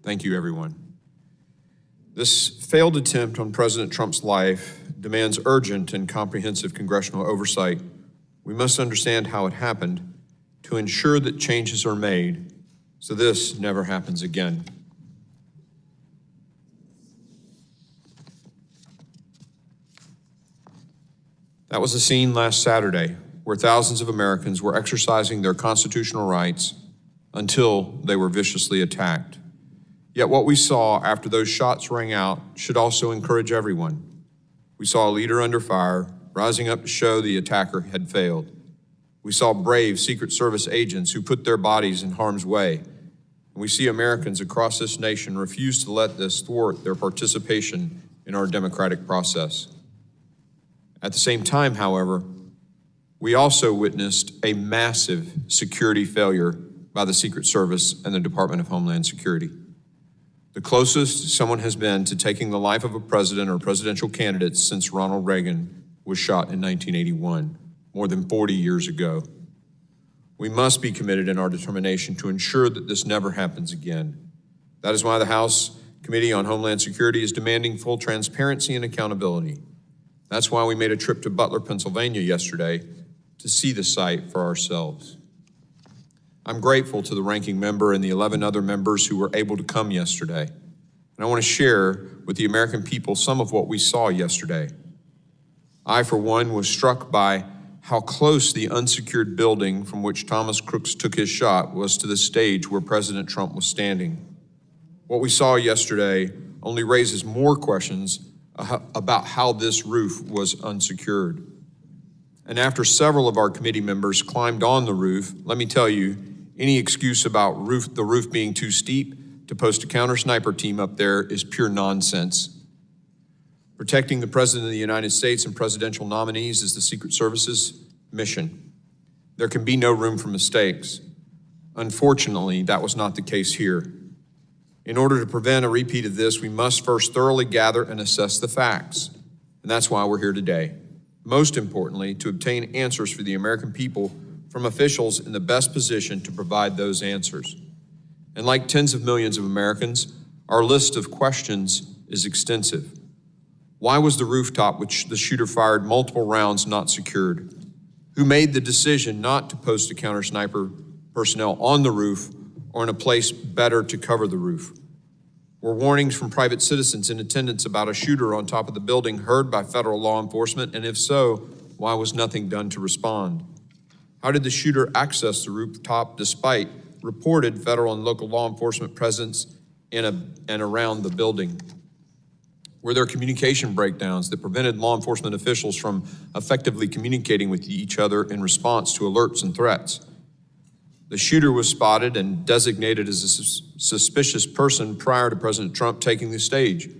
Thank you, everyone. This failed attempt on President Trump's life demands urgent and comprehensive congressional oversight. We must understand how it happened to ensure that changes are made so this never happens again. That was a scene last Saturday where thousands of Americans were exercising their constitutional rights until they were viciously attacked. Yet what we saw after those shots rang out should also encourage everyone. We saw a leader under fire rising up to show the attacker had failed. We saw brave Secret Service agents who put their bodies in harm's way. And we see Americans across this nation refuse to let this thwart their participation in our democratic process. At the same time, however, we also witnessed a massive security failure by the Secret Service and the Department of Homeland Security. The closest someone has been to taking the life of a president or presidential candidate since Ronald Reagan was shot in 1981, more than 40 years ago. We must be committed in our determination to ensure that this never happens again. That is why the House Committee on Homeland Security is demanding full transparency and accountability. That's why we made a trip to Butler, Pennsylvania yesterday to see the site for ourselves. I'm grateful to the ranking member and the 11 other members who were able to come yesterday. And I want to share with the American people some of what we saw yesterday. I, for one, was struck by how close the unsecured building from which Thomas Crooks took his shot was to the stage where President Trump was standing. What we saw yesterday only raises more questions about how this roof was unsecured. And after several of our committee members climbed on the roof, let me tell you, any excuse about the roof being too steep to post a counter sniper team up there is pure nonsense. Protecting the President of the United States and presidential nominees is the Secret Service's mission. There can be no room for mistakes. Unfortunately, that was not the case here. In order to prevent a repeat of this, we must first thoroughly gather and assess the facts. And that's why we're here today. Most importantly, to obtain answers for the American people from officials in the best position to provide those answers. And like tens of millions of Americans, our list of questions is extensive. Why was the rooftop which the shooter fired multiple rounds not secured? Who made the decision not to post a counter sniper personnel on the roof or in a place better to cover the roof? Were warnings from private citizens in attendance about a shooter on top of the building heard by federal law enforcement? And if so, why was nothing done to respond? How did the shooter access the rooftop despite reported federal and local law enforcement presence in and around the building? Were there communication breakdowns that prevented law enforcement officials from effectively communicating with each other in response to alerts and threats? The shooter was spotted and designated as a suspicious person prior to President Trump taking the stage.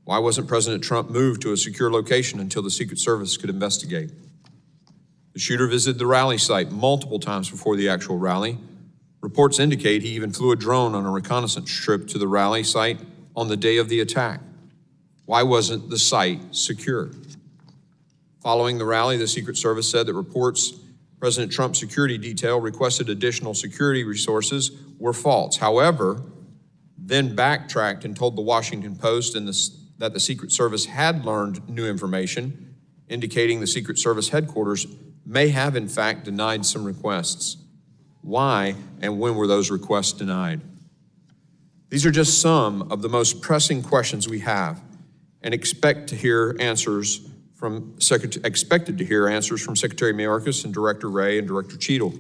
Why wasn't President Trump moved to a secure location until the Secret Service could investigate? The shooter visited the rally site multiple times before the actual rally. Reports indicate he even flew a drone on a reconnaissance trip to the rally site on the day of the attack. Why wasn't the site secure? Following the rally, the Secret Service said that reports President Trump's security detail requested additional security resources were false. However, then backtracked and told the Washington Post that the Secret Service had learned new information, indicating the Secret Service headquarters may have in fact denied some requests. Why and when were those requests denied? These are just some of the most pressing questions we have and expected to hear answers from Secretary Mayorkas and Director Wray and Director Cheadle.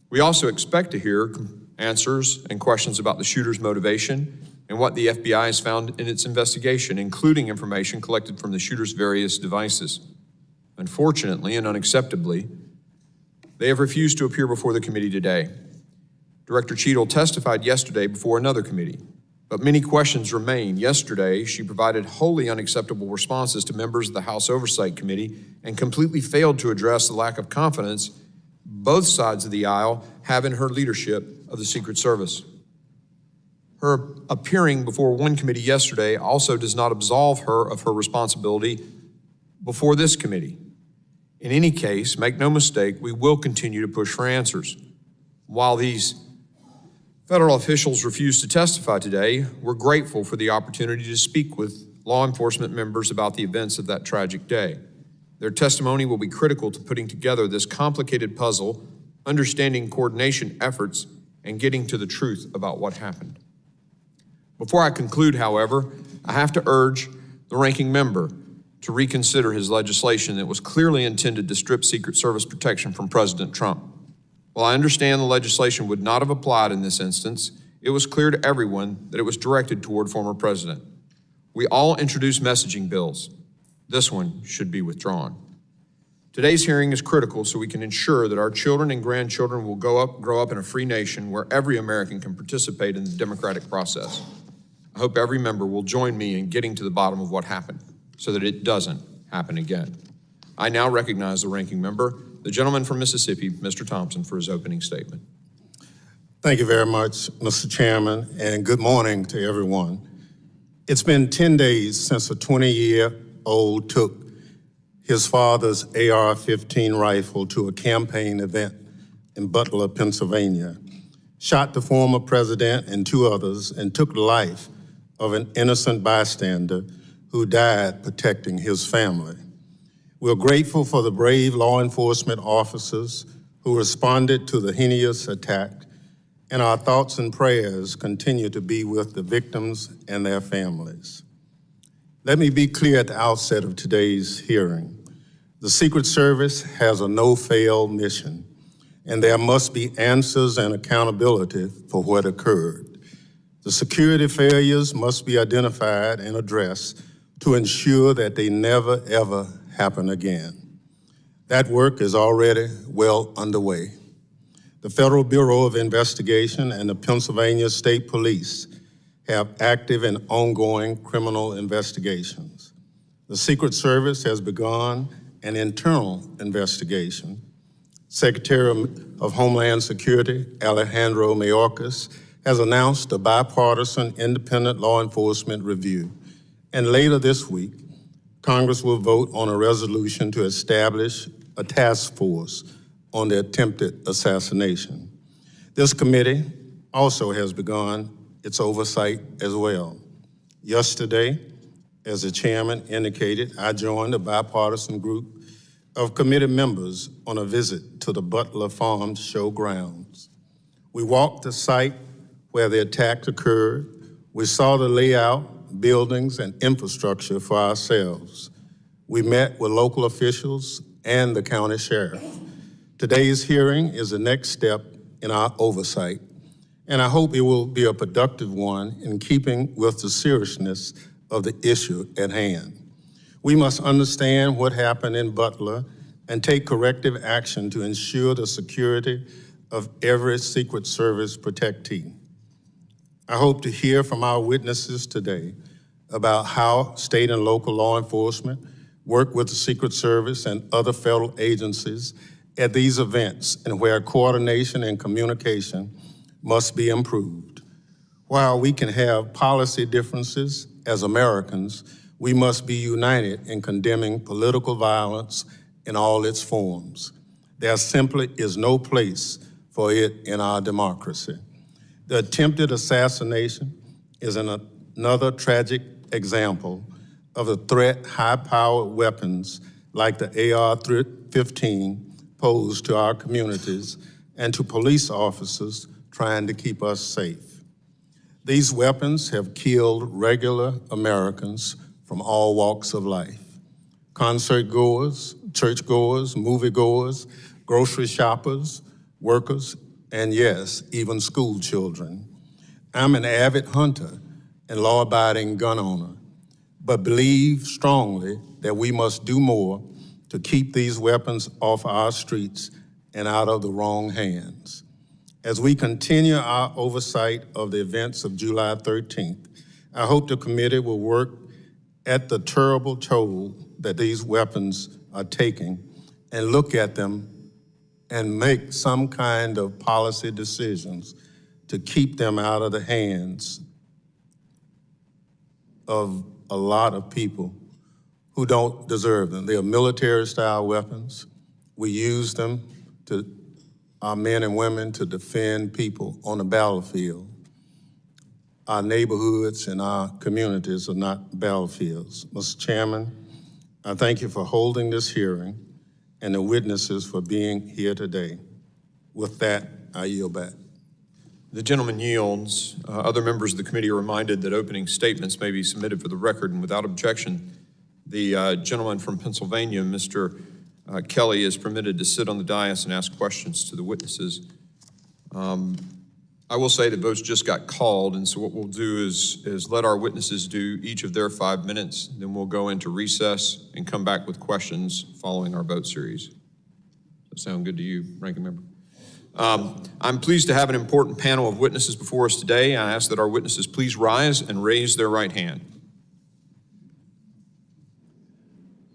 We also expect to hear answers and questions about the shooter's motivation and what the FBI has found in its investigation, including information collected from the shooter's various devices. Unfortunately and unacceptably, they have refused to appear before the committee today. Director Cheadle testified yesterday before another committee, but many questions remain. Yesterday, she provided wholly unacceptable responses to members of the House Oversight Committee and completely failed to address the lack of confidence both sides of the aisle have in her leadership of the Secret Service. Her appearing before one committee yesterday also does not absolve her of her responsibility before this committee. In any case, make no mistake, we will continue to push for answers. While these Federal officials refused to testify today. We're grateful for the opportunity to speak with law enforcement members about the events of that tragic day. Their testimony will be critical to putting together this complicated puzzle, understanding coordination efforts, and getting to the truth about what happened. Before I conclude, however, I have to urge the ranking member to reconsider his legislation that was clearly intended to strip Secret Service protection from President Trump. While I understand the legislation would not have applied in this instance, it was clear to everyone that it was directed toward former president. We all introduced messaging bills. This one should be withdrawn. Today's hearing is critical so we can ensure that our children and grandchildren will grow up in a free nation where every American can participate in the democratic process. I hope every member will join me in getting to the bottom of what happened so that it doesn't happen again. I now recognize the ranking member, the gentleman from Mississippi, Mr. Thompson, for his opening statement. Thank you very much, Mr. Chairman, and good morning to everyone. It's been 10 days since a 20-year-old took his father's AR-15 rifle to a campaign event in Butler, Pennsylvania, shot the former president and two others, and took the life of an innocent bystander who died protecting his family. We're grateful for the brave law enforcement officers who responded to the heinous attack, and our thoughts and prayers continue to be with the victims and their families. Let me be clear at the outset of today's hearing. The Secret Service has a no-fail mission, and there must be answers and accountability for what occurred. The security failures must be identified and addressed to ensure that they never, ever happen again. That work is already well underway. The Federal Bureau of Investigation and the Pennsylvania State Police have active and ongoing criminal investigations. The Secret Service has begun an internal investigation. Secretary of Homeland Security, Alejandro Mayorkas, has announced a bipartisan independent law enforcement review. And later this week, Congress will vote on a resolution to establish a task force on the attempted assassination. This committee also has begun its oversight as well. Yesterday, as the chairman indicated, I joined a bipartisan group of committee members on a visit to the Butler Farm Show grounds. We walked the site where the attack occurred. We saw the layout, buildings, and infrastructure for ourselves. We met with local officials and the county sheriff. Today's hearing is the next step in our oversight, and I hope it will be a productive one in keeping with the seriousness of the issue at hand. We must understand what happened in Butler and take corrective action to ensure the security of every Secret Service protectee. I hope to hear from our witnesses today about how state and local law enforcement work with the Secret Service and other federal agencies at these events and where coordination and communication must be improved. While we can have policy differences as Americans, we must be united in condemning political violence in all its forms. There simply is no place for it in our democracy. The attempted assassination is another tragic example of the threat high-powered weapons like the AR-15 pose to our communities and to police officers trying to keep us safe. These weapons have killed regular Americans from all walks of life. Concert goers, churchgoers, moviegoers, grocery shoppers, workers, and yes, even school children. I'm an avid hunter and law-abiding gun owner, but believe strongly that we must do more to keep these weapons off our streets and out of the wrong hands. As we continue our oversight of the events of July 13th, I hope the committee will work at the terrible toll that these weapons are taking and look at them and make some kind of policy decisions to keep them out of the hands of a lot of people who don't deserve them. They are military-style weapons. We use them to our men and women to defend people on the battlefield. Our neighborhoods and our communities are not battlefields. Mr. Chairman, I thank you for holding this hearing and the witnesses for being here today. With that, I yield back. The gentleman yields. Other members of the committee are reminded that opening statements may be submitted for the record, and without objection, the gentleman from Pennsylvania, Mr. Kelly, is permitted to sit on the dais and ask questions to the witnesses. I will say that votes just got called, and so what we'll do is let our witnesses do each of their 5 minutes, then we'll go into recess and come back with questions following our vote series. Does that sound good to you, Ranking Member? I'm pleased to have an important panel of witnesses before us today. I ask that our witnesses please rise and raise their right hand.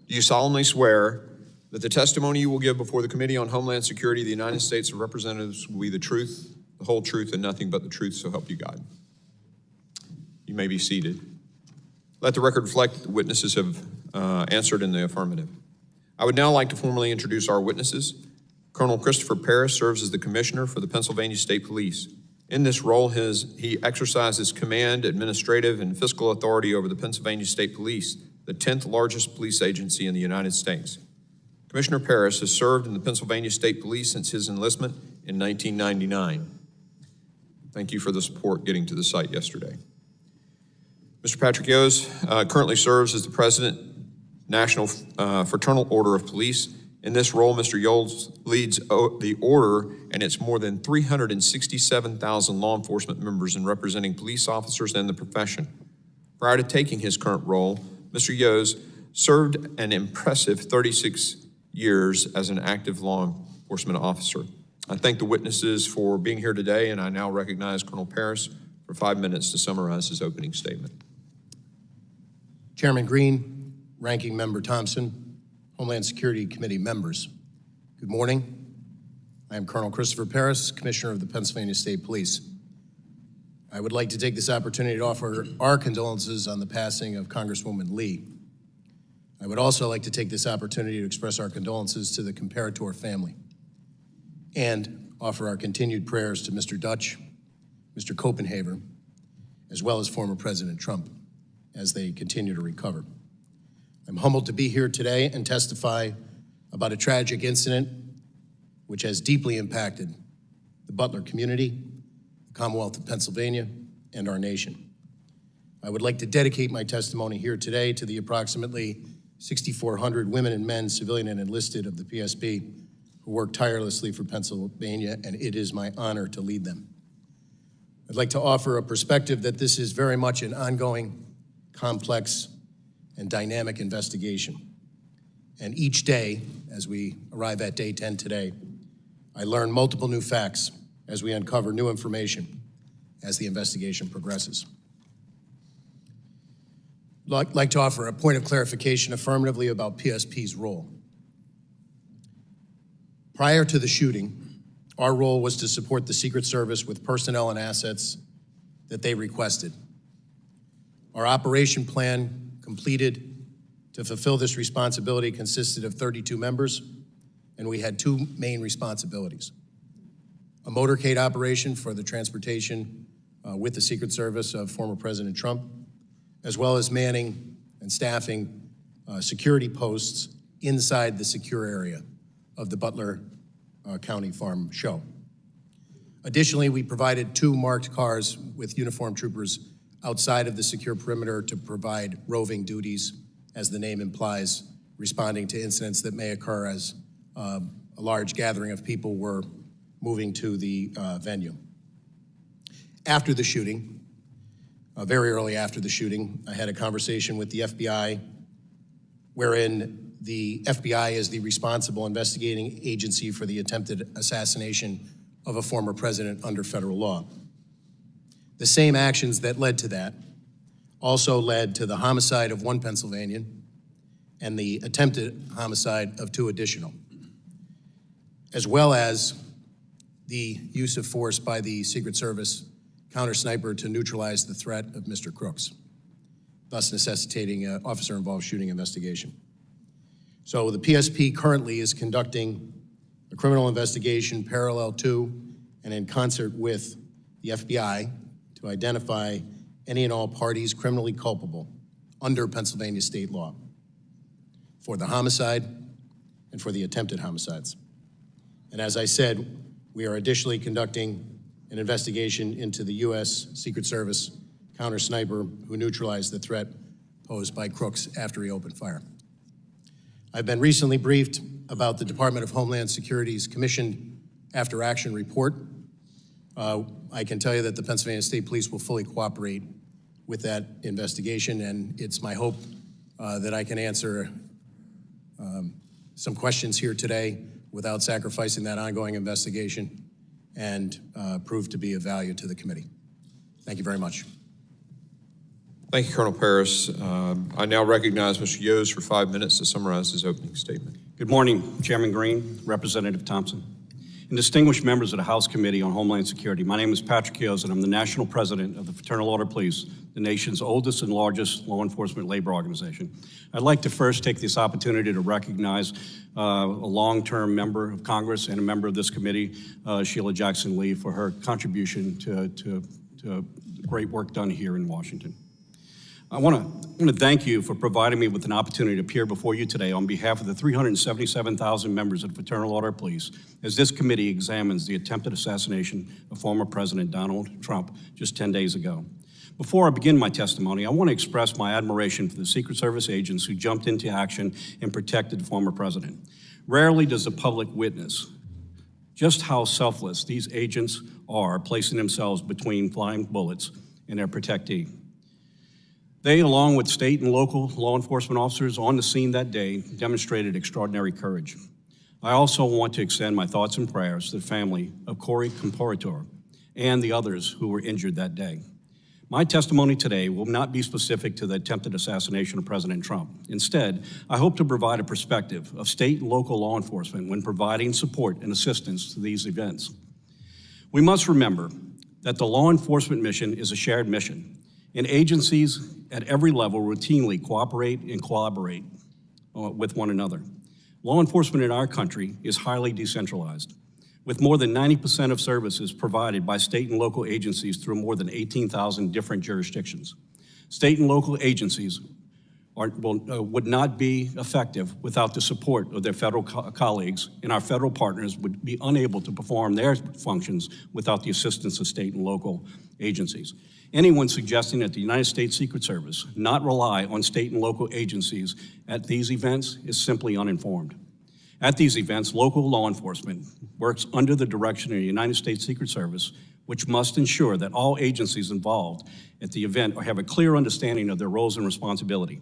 Do you solemnly swear that the testimony you will give before the Committee on Homeland Security of the United States of Representatives will be the truth, the whole truth, and nothing but the truth, so help you God? You may be seated. Let the record reflect that the witnesses have answered in the affirmative. I would now like to formally introduce our witnesses. Colonel Christopher Parris serves as the Commissioner for the Pennsylvania State Police. In this role, he exercises command, administrative, and fiscal authority over the Pennsylvania State Police, the 10th largest police agency in the United States. Commissioner Parris has served in the Pennsylvania State Police since his enlistment in 1999. Thank you for the support getting to the site yesterday. Mr. Patrick Yos currently serves as the President, National Fraternal Order of Police. In this role, Mr. Yos leads the order and its more than 367,000 law enforcement members in representing police officers and the profession. Prior to taking his current role, Mr. Yos served an impressive 36 years as an active law enforcement officer. I thank the witnesses for being here today, and I now recognize Colonel Parris for 5 minutes to summarize his opening statement. Chairman Green, Ranking Member Thompson, Homeland Security Committee members, good morning. I am Colonel Christopher Parris, Commissioner of the Pennsylvania State Police. I would like to take this opportunity to offer our condolences on the passing of Congresswoman Lee. I would also like to take this opportunity to express our condolences to the Comparator family and offer our continued prayers to Mr. Dutch, Mr. Copenhaver, as well as former President Trump as they continue to recover. I'm humbled to be here today and testify about a tragic incident which has deeply impacted the Butler community, the Commonwealth of Pennsylvania, and our nation. I would like to dedicate my testimony here today to the approximately 6,400 women and men, civilian and enlisted, of the PSP who work tirelessly for Pennsylvania, and it is my honor to lead them. I'd like to offer a perspective that this is very much an ongoing, complex, and dynamic investigation. And each day, as we arrive at day 10 today, I learn multiple new facts as we uncover new information as the investigation progresses. I'd like to offer a point of clarification affirmatively about PSP's role. Prior to the shooting, our role was to support the Secret Service with personnel and assets that they requested. Our operation plan completed to fulfill this responsibility consisted of 32 members, and we had two main responsibilities: a motorcade operation for the transportation with the Secret Service of former President Trump, as well as manning and staffing security posts inside the secure area of the Butler County Farm Show. Additionally, we provided 2 marked cars with uniformed troopers outside of the secure perimeter to provide roving duties, as the name implies, responding to incidents that may occur as a large gathering of people were moving to the venue. After the shooting, very early after the shooting, I had a conversation with the FBI, wherein the FBI is the responsible investigating agency for the attempted assassination of a former president under federal law. The same actions that led to that also led to the homicide of 1 Pennsylvanian and the attempted homicide of 2 additional, as well as the use of force by the Secret Service counter-sniper to neutralize the threat of Mr. Crooks, thus necessitating an officer-involved shooting investigation. So the PSP currently is conducting a criminal investigation parallel to and in concert with the FBI to identify any and all parties criminally culpable under Pennsylvania state law for the homicide and for the attempted homicides. And as I said, we are additionally conducting an investigation into the U.S. Secret Service counter-sniper who neutralized the threat posed by Crooks after he opened fire. I've been recently briefed about the Department of Homeland Security's commissioned after-action report. I can tell you that the Pennsylvania State Police will fully cooperate with that investigation, and it's my hope that I can answer some questions here today without sacrificing that ongoing investigation and prove to be of value to the committee. Thank you very much. Thank you, Colonel Paris. I now recognize Mr. Yost for 5 minutes to summarize his opening statement. Good morning, Chairman Green, Representative Thompson, and distinguished members of the House Committee on Homeland Security. My name is Patrick Yost, and I'm the National President of the Fraternal Order of Police, the nation's oldest and largest law enforcement labor organization. I'd like to first take this opportunity to recognize a long-term member of Congress and a member of this committee, Sheila Jackson Lee, for her contribution to great work done here in Washington. I want to thank you for providing me with an opportunity to appear before you today on behalf of the 377,000 members of the Fraternal Order of Police as this committee examines the attempted assassination of former President Donald Trump just 10 days ago. Before I begin my testimony, I want to express my admiration for the Secret Service agents who jumped into action and protected the former president. Rarely does the public witness just how selfless these agents are, placing themselves between flying bullets and their protectee. They, along with state and local law enforcement officers on the scene that day, demonstrated extraordinary courage. I also want to extend my thoughts and prayers to the family of Corey Comparator and the others who were injured that day. My testimony today will not be specific to the attempted assassination of President Trump. Instead, I hope to provide a perspective of state and local law enforcement when providing support and assistance to these events. We must remember that the law enforcement mission is a shared mission, and agencies at every level routinely cooperate and collaborate with one another. Law enforcement in our country is highly decentralized, with more than 90% of services provided by state and local agencies through more than 18,000 different jurisdictions. State and local agencies would not be effective without the support of their federal colleagues, and our federal partners would be unable to perform their functions without the assistance of state and local agencies. Anyone suggesting that the United States Secret Service not rely on state and local agencies at these events is simply uninformed. At these events, local law enforcement works under the direction of the United States Secret Service, which must ensure that all agencies involved at the event have a clear understanding of their roles and responsibility.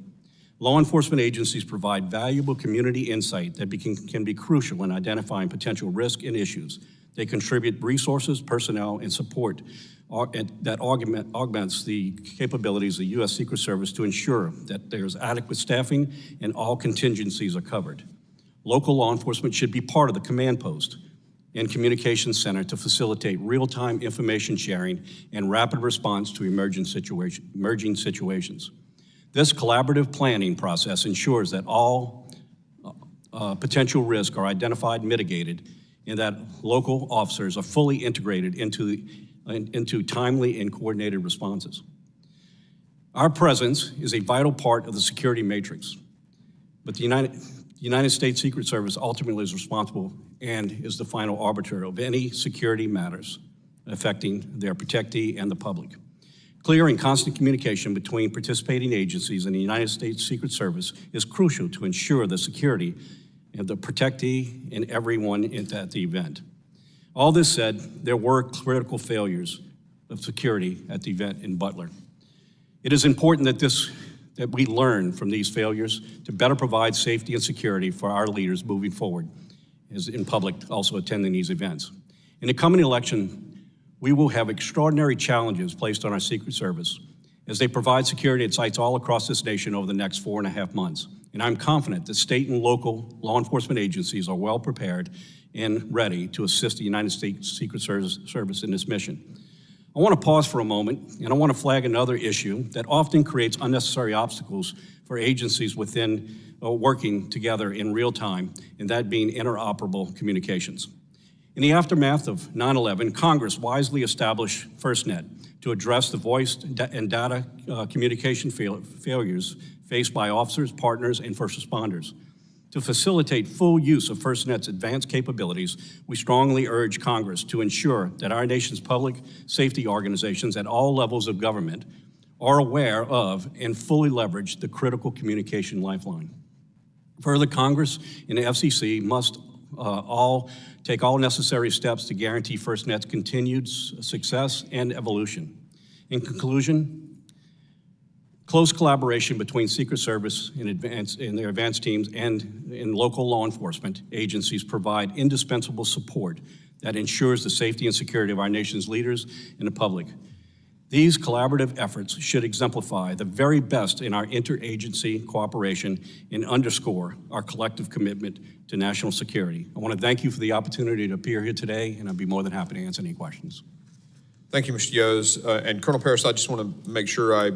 Law enforcement agencies provide valuable community insight that can be crucial in identifying potential risk and issues. They contribute resources, personnel, and support that augments the capabilities of the U.S. Secret Service to ensure that there's adequate staffing and all contingencies are covered. Local law enforcement should be part of the command post and communications center to facilitate real-time information sharing and rapid response to emerging situations. This collaborative planning process ensures that all potential risks are identified, mitigated, and that local officers are fully integrated into timely and coordinated responses. Our presence is a vital part of the security matrix, but the United States Secret Service ultimately is responsible and is the final arbiter of any security matters affecting their protectee and the public. Clear and constant communication between participating agencies and the United States Secret Service is crucial to ensure the security of the protectee and everyone at the event. All this said, there were critical failures of security at the event in Butler. It is important that we learn from these failures to better provide safety and security for our leaders moving forward, as in public also attending these events. In the coming election, we will have extraordinary challenges placed on our Secret Service as they provide security at sites all across this nation over the next 4.5 months. And I'm confident that state and local law enforcement agencies are well prepared and ready to assist the United States Secret Service in this mission. I want to pause for a moment, and I want to flag another issue that often creates unnecessary obstacles for agencies within working together in real time, and that being interoperable communications. In the aftermath of 9/11, Congress wisely established FirstNet to address the voice and data communication failures faced by officers, partners, and first responders. To facilitate full use of FirstNet's advanced capabilities, we strongly urge Congress to ensure that our nation's public safety organizations at all levels of government are aware of and fully leverage the critical communication lifeline. Further, Congress and the FCC must take all necessary steps to guarantee FirstNet's continued success and evolution. In conclusion, close collaboration between Secret Service and their advanced teams and in local law enforcement agencies provide indispensable support that ensures the safety and security of our nation's leaders and the public. These collaborative efforts should exemplify the very best in our interagency cooperation and underscore our collective commitment to national security. I want to thank you for the opportunity to appear here today, and I'd be more than happy to answer any questions. Thank you, Mr. Yos. And Colonel Parris, I just want to make sure I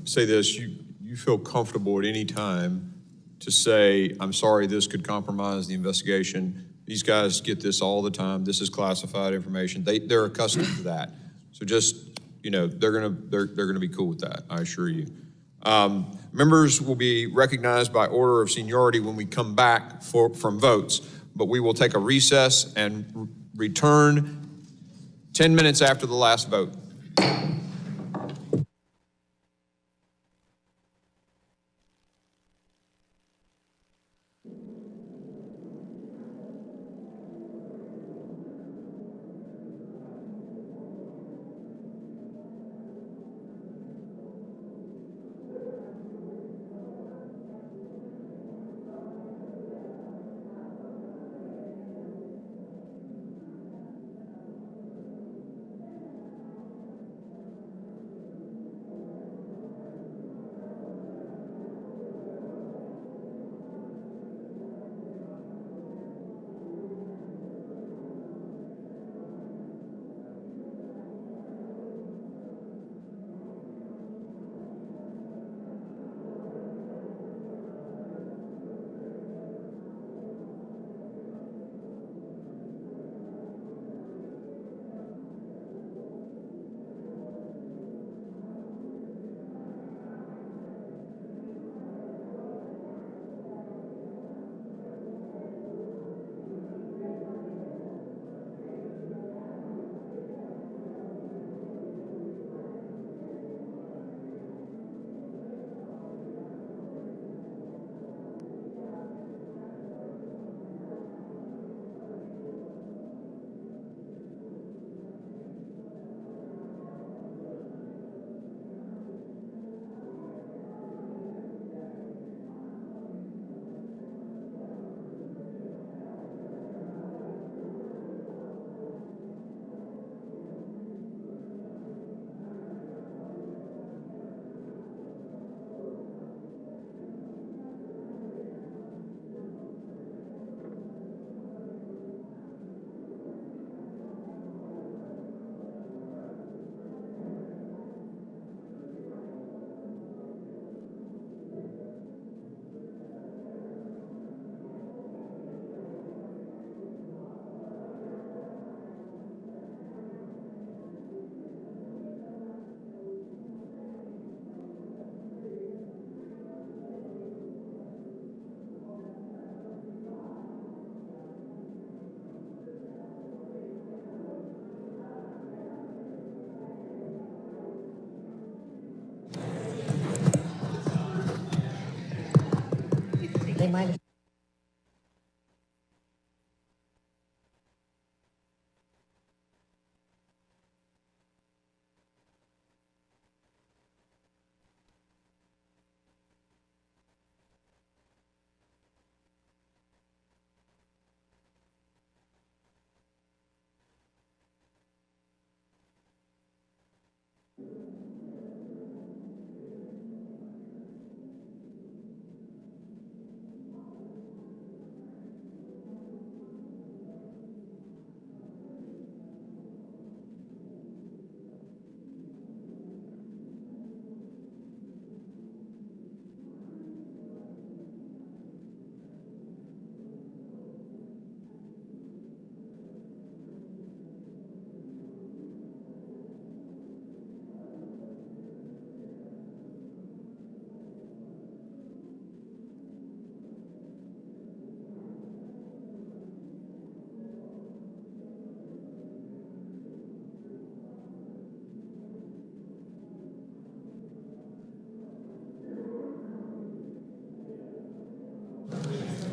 say this. You feel comfortable at any time to say, I'm sorry, this could compromise the investigation. These guys get this all the time. This is classified information. They're accustomed to that. So just, they're gonna be cool with that, I assure you. Members will be recognized by order of seniority when we come back from votes, but we will take a recess and return 10 minutes after the last vote. They might have.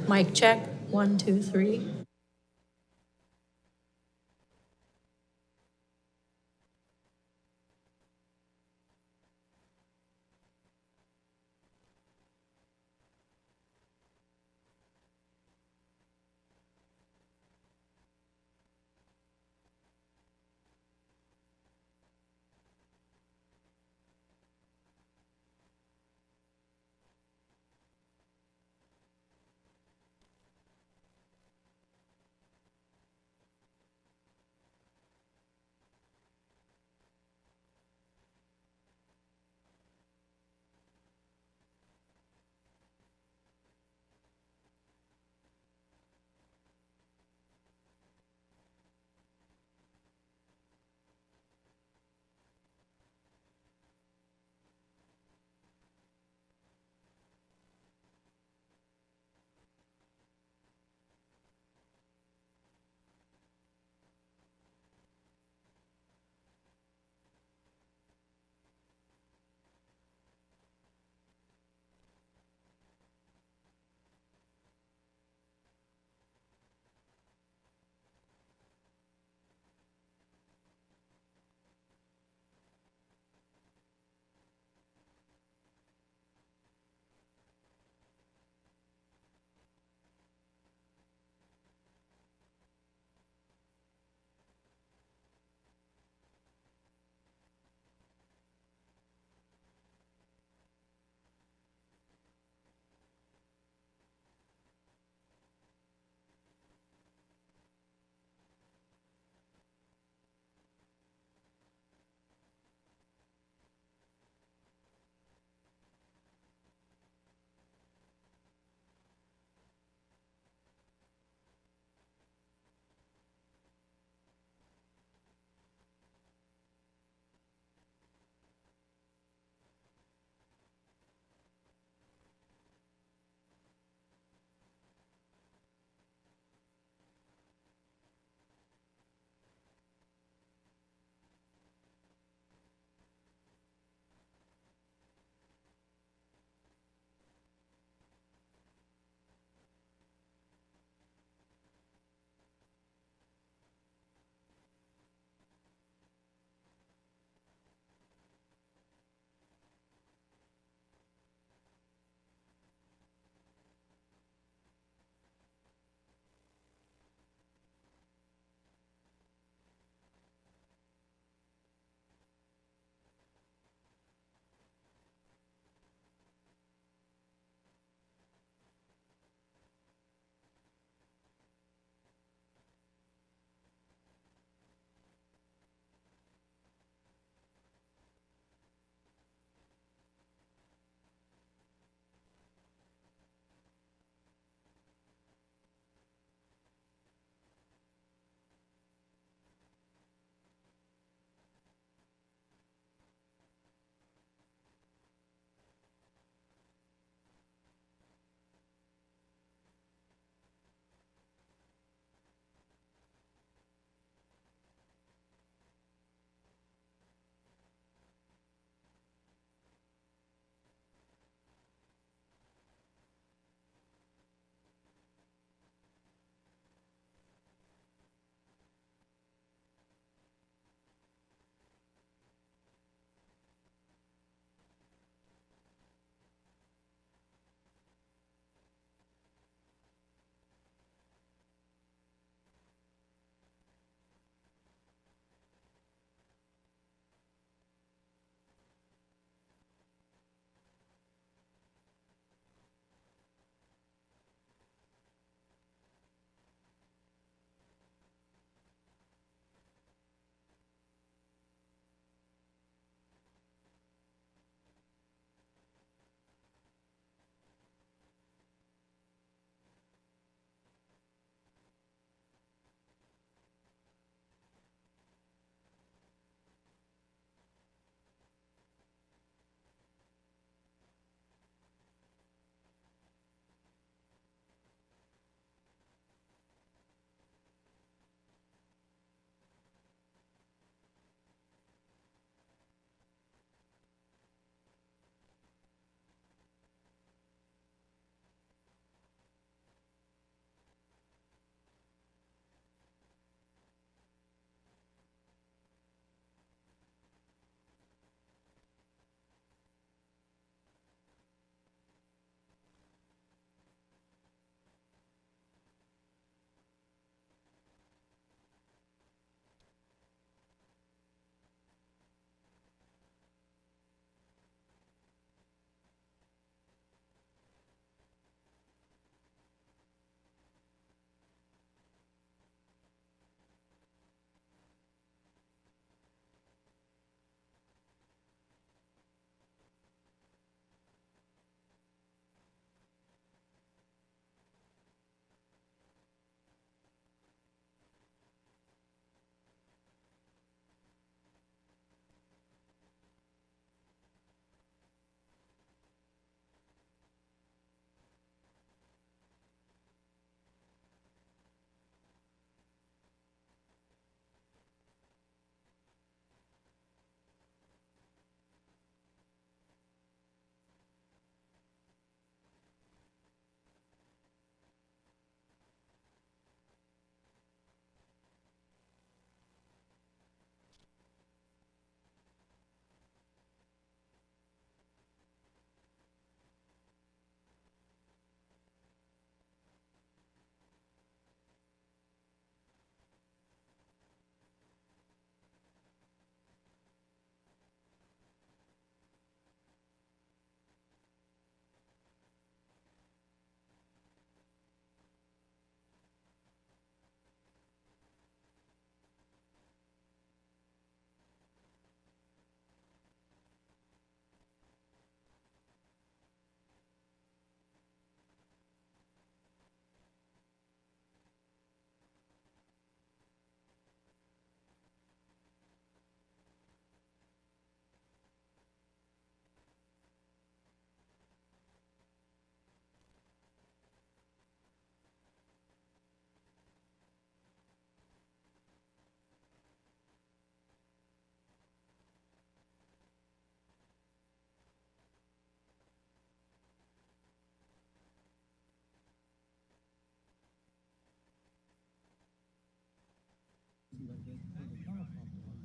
Mic check, 1, 2, 3.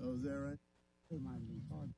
Oh, is that right? It might have been hard.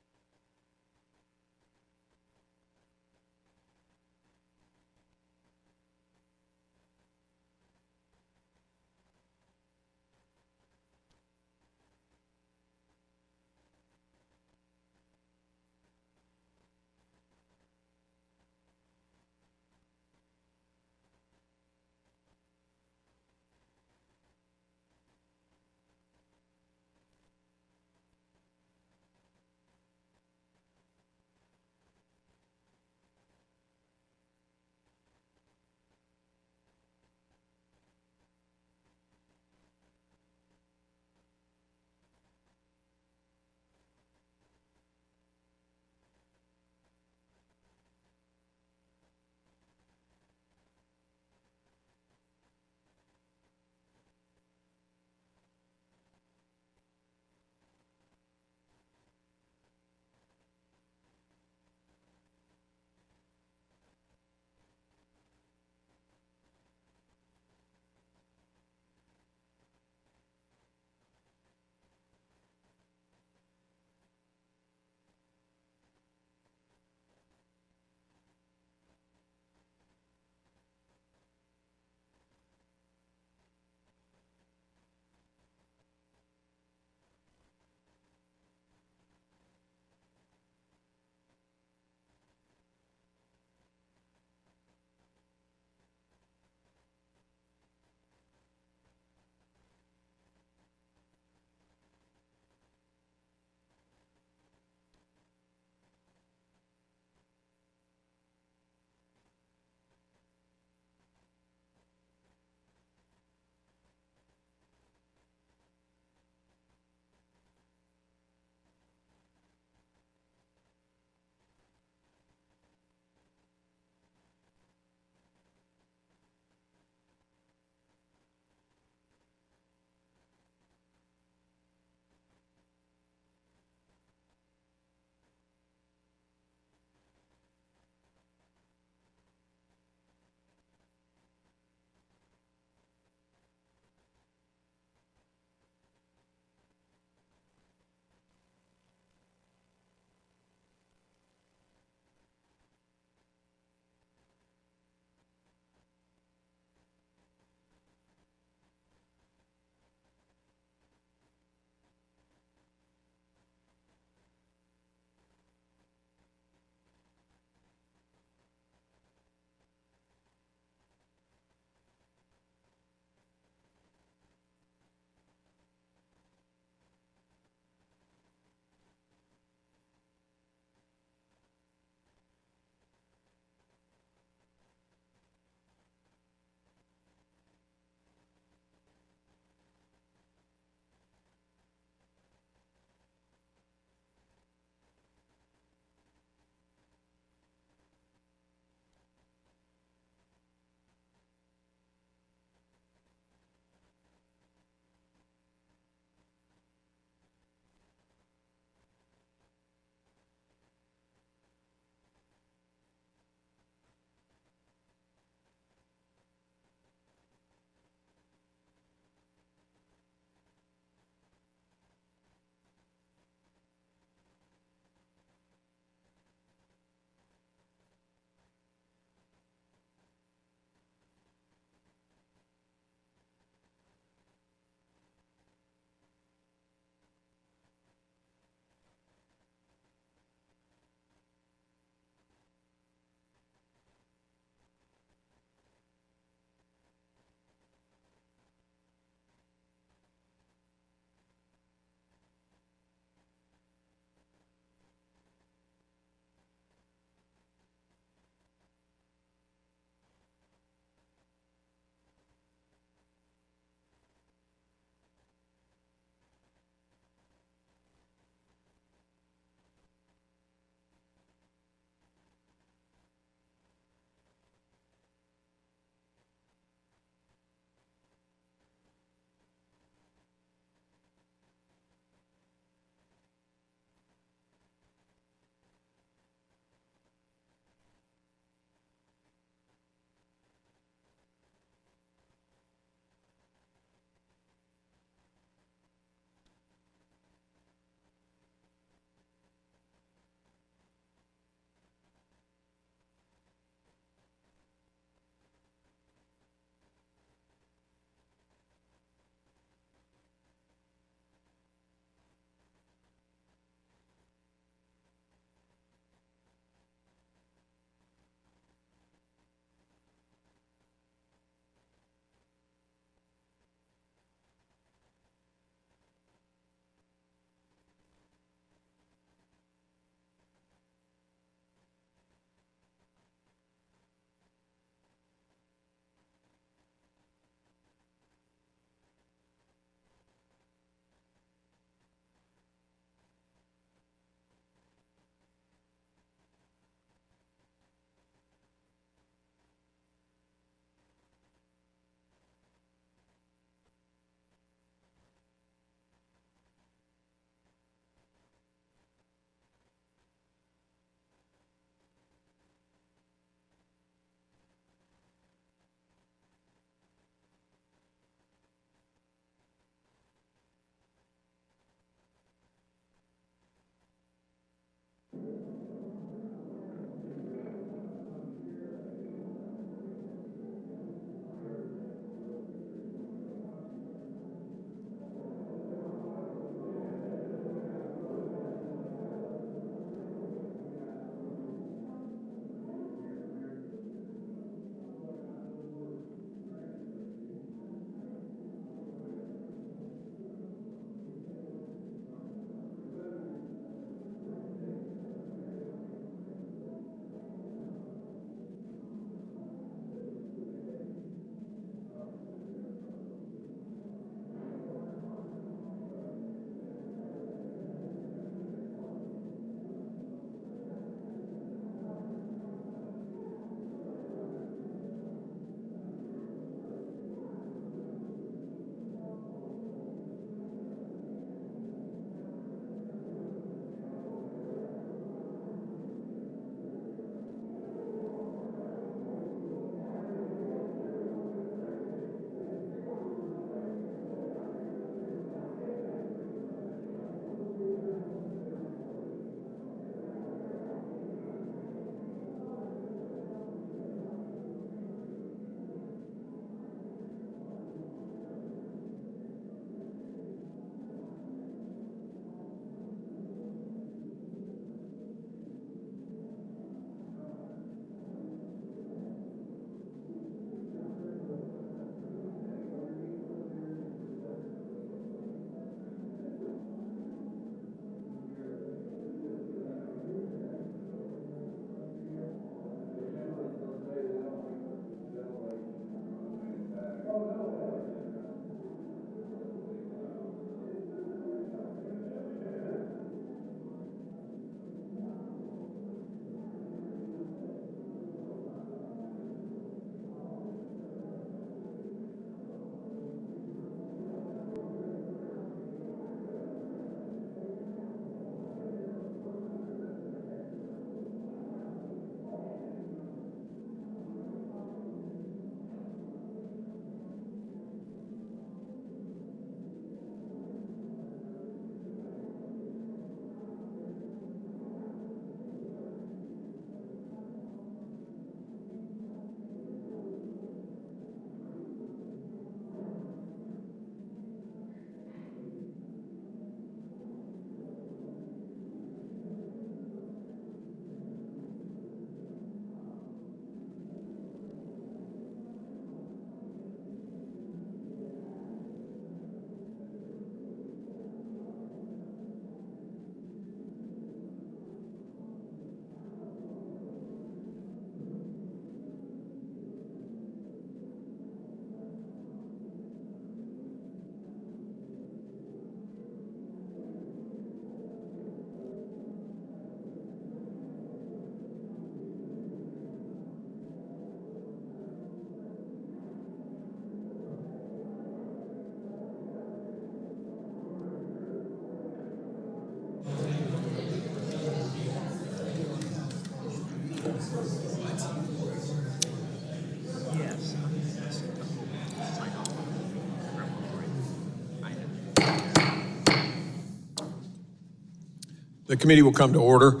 The committee will come to order.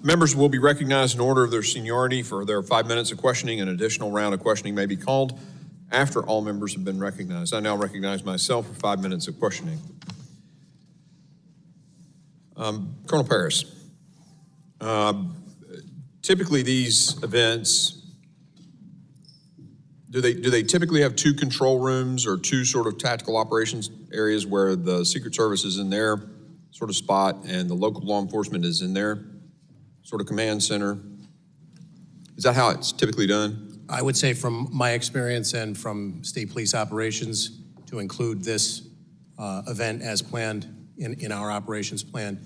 Members will be recognized in order of their seniority for their 5 minutes of questioning. An additional round of questioning may be called after all members have been recognized. I now recognize myself for 5 minutes of questioning. Colonel Paris, typically these events, do they typically have two control rooms or two sort of tactical operations areas where the Secret Service is in their sort of spot and the local law enforcement is in their sort of command center? Is that how it's typically done? I would say from my experience and from state police operations, to include this event as planned in our operations plan,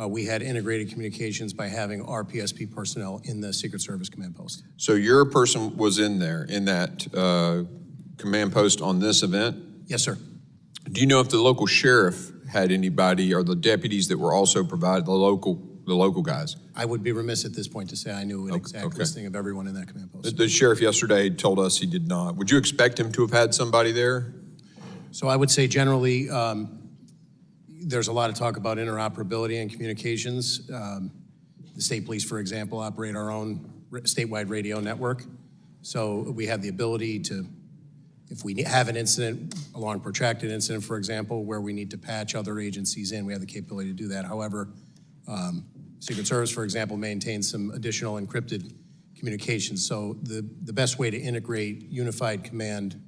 we had integrated communications by having our PSP personnel in the Secret Service command post. So your person was in there, in that command post on this event? Yes, sir. Do you know if the local sheriff had anybody, or the deputies that were also provided, the local guys? I would be remiss at this point to say I knew an exact listing of everyone in that command post. The sheriff yesterday told us he did not. Would you expect him to have had somebody there? So I would say generally, there's a lot of talk about interoperability and communications. The state police, for example, operate our own statewide radio network. So we have the ability to, if we have an incident, a long protracted incident, for example, where we need to patch other agencies in, we have the capability to do that. However, Secret Service, for example, maintains some additional encrypted communications. So the best way to integrate unified command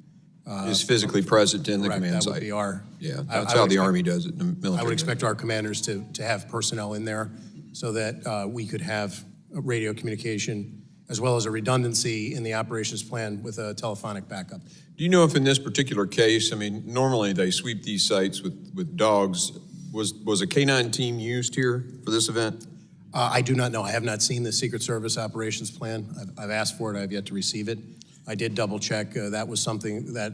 Is physically present in the correct, command that site. would be our. Yeah, that's how the Army does it in the military. I would expect our commanders to have personnel in there so that we could have a radio communication as well as a redundancy in the operations plan with a telephonic backup. Do you know if in this particular case, I mean, normally they sweep these sites with dogs. Was a K-9 team used here for this event? I do not know. I have not seen the Secret Service operations plan. I've asked for it. I have yet to receive it. I did double check. That was something that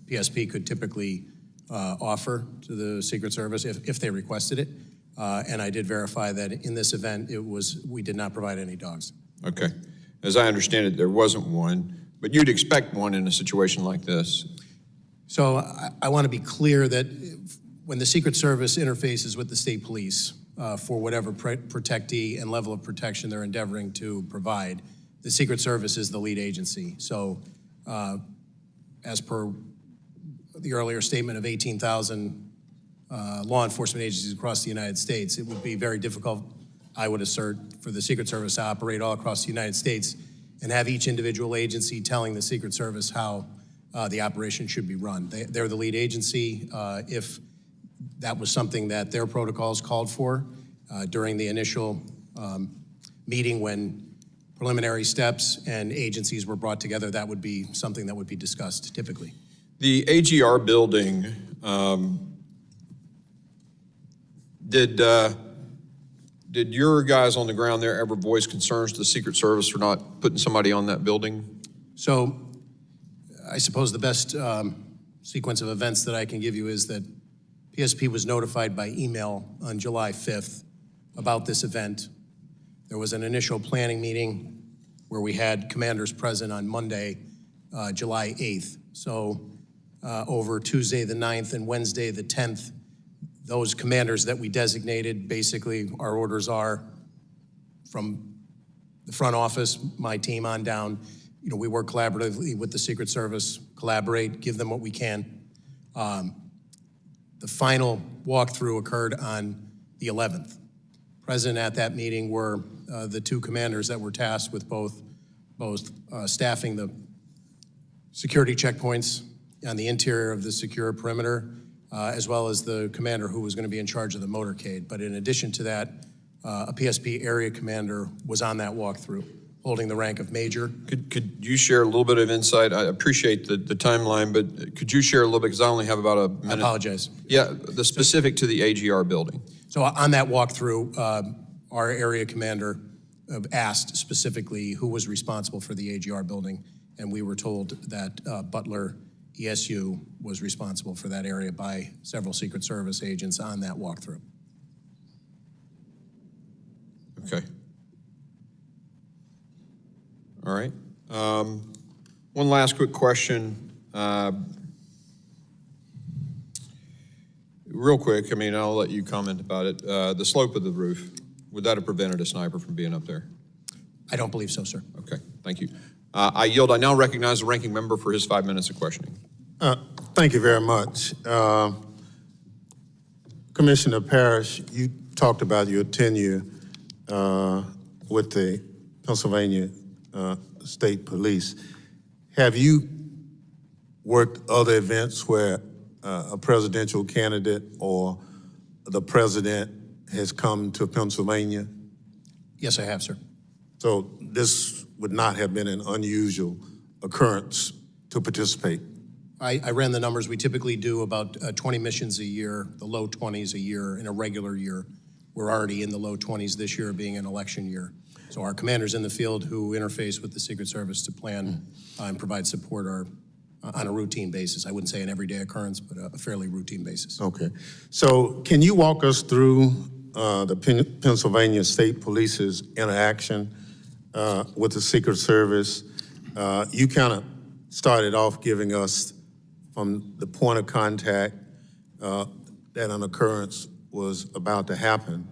PSP could typically offer to the Secret Service if they requested it. And I did verify that in this event, we did not provide any dogs. Okay. As I understand it, there wasn't one, but you'd expect one in a situation like this. So I want to be clear that when the Secret Service interfaces with the state police for whatever protectee and level of protection they're endeavoring to provide, the Secret Service is the lead agency. So as per the earlier statement of 18,000 law enforcement agencies across the United States, it would be very difficult, I would assert, for the Secret Service to operate all across the United States and have each individual agency telling the Secret Service how the operation should be run. They're the lead agency. If that was something that their protocols called for during the initial meeting when preliminary steps and agencies were brought together, that would be something that would be discussed typically. The AGR building, did your guys on the ground there ever voice concerns to the Secret Service for not putting somebody on that building? So I suppose the best sequence of events that I can give you is that PSP was notified by email on July 5th about this event. There was an initial planning meeting where we had commanders present on Monday, July 8th. So over Tuesday the 9th and Wednesday the 10th, those commanders that we designated, basically our orders are from the front office, my team on down. You know, we work collaboratively with the Secret Service, collaborate, give them what we can. The final walkthrough occurred on the 11th. Present at that meeting were the two commanders that were tasked with both staffing the security checkpoints on the interior of the secure perimeter, as well as the commander who was going to be in charge of the motorcade. But in addition to that, a PSP area commander was on that walkthrough, holding the rank of major. Could you share a little bit of insight? I appreciate the timeline, but could you share a little bit, because I only have about a minute. I apologize. Yeah, the specific to the AGR building. So on that walkthrough, our area commander asked specifically who was responsible for the AGR building, and we were told that Butler ESU was responsible for that area by several Secret Service agents on that walkthrough. Okay. All right. One last quick question. real quick, I mean, I'll let you comment about it. The slope of the roof, would that have prevented a sniper from being up there? I don't believe so, sir. Okay, thank you. I yield. I now recognize the ranking member for his 5 minutes of questioning. Thank you very much. Commissioner Parrish, you talked about your tenure with the Pennsylvania State Police. Have you worked other events where a presidential candidate or the president has come to Pennsylvania? Yes, I have, sir. So this would not have been an unusual occurrence to participate? I ran the numbers. We typically do about 20 missions a year, the low 20s a year in a regular year. We're already in the low 20s this year, being an election year. So our commanders in the field who interface with the Secret Service to plan and provide support are on a routine basis. I wouldn't say an everyday occurrence, but a fairly routine basis. Okay. So can you walk us through the Pennsylvania State Police's interaction with the Secret Service? You kind of started off giving us from the point of contact that an occurrence was about to happen.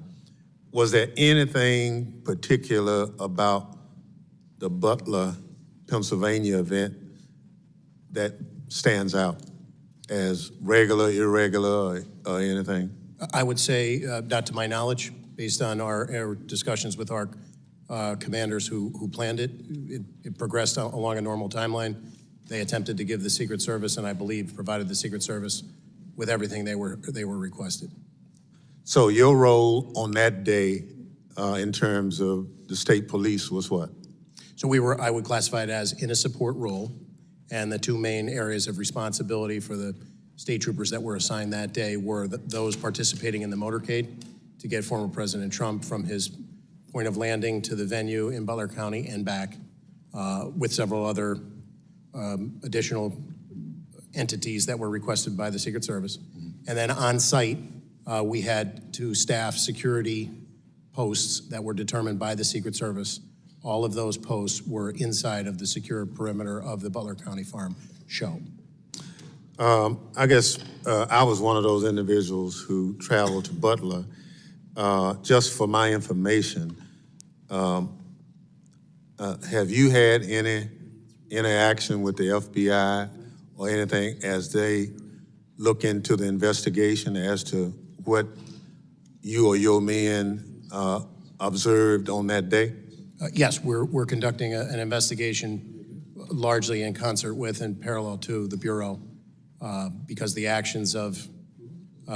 Was there anything particular about the Butler, Pennsylvania event that stands out as regular, irregular, or anything? I would say, not to my knowledge, based on our discussions with our commanders who planned it, it progressed along a normal timeline. They attempted to give the Secret Service, and I believe provided the Secret Service with everything they were requested. So your role on that day in terms of the state police was what? So I would classify it as in a support role, and the two main areas of responsibility for the state troopers that were assigned that day were those participating in the motorcade to get former President Trump from his point of landing to the venue in Butler County and back, with several other additional entities that were requested by the Secret Service. And then on site, we had to staff security posts that were determined by the Secret Service. All of those posts were inside of the secure perimeter of the Butler County Farm show. I guess I was one of those individuals who traveled to Butler. Just for my information, have you had any interaction with the FBI or anything as they look into the investigation as to what you or your men observed on that day? Yes, we're conducting an investigation largely in concert with and parallel to the Bureau because the actions of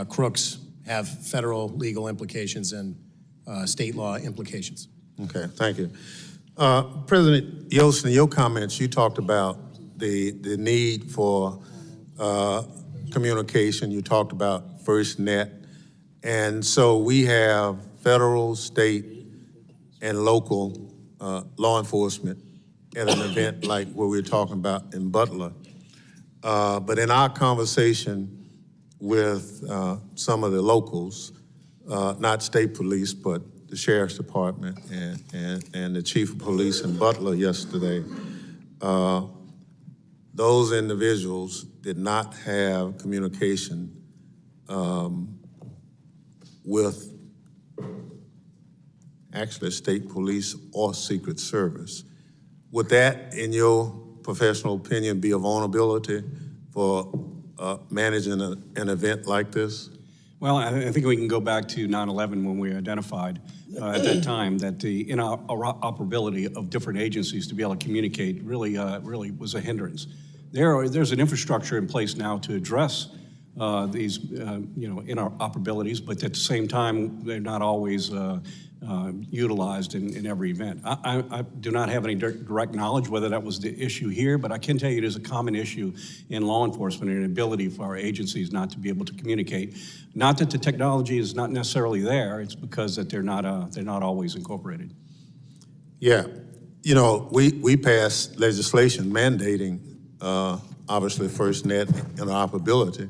crooks have federal legal implications and state law implications. Okay, thank you. President Yost, in your comments, you talked about the need for communication. You talked about FirstNet. And so we have federal, state, and local law enforcement at an event like what we're talking about in Butler. But in our conversation with some of the locals, not state police, but the Sheriff's Department and the Chief of Police in Butler yesterday, those individuals did not have communication with actually state police or Secret Service. Would that, in your professional opinion, be a vulnerability for managing an event like this? Well, I think we can go back to 9/11 when we identified at that time that the interoperability of different agencies to be able to communicate really was a hindrance. There's an infrastructure in place now to address these interoperabilities, but at the same time, they're not always utilized in every event. I do not have any direct knowledge whether that was the issue here, but I can tell you it is a common issue in law enforcement and an ability for our agencies not to be able to communicate. Not that the technology is not necessarily there, it's because that they're not always incorporated. Yeah, you know, we passed legislation mandating obviously FirstNet interoperability,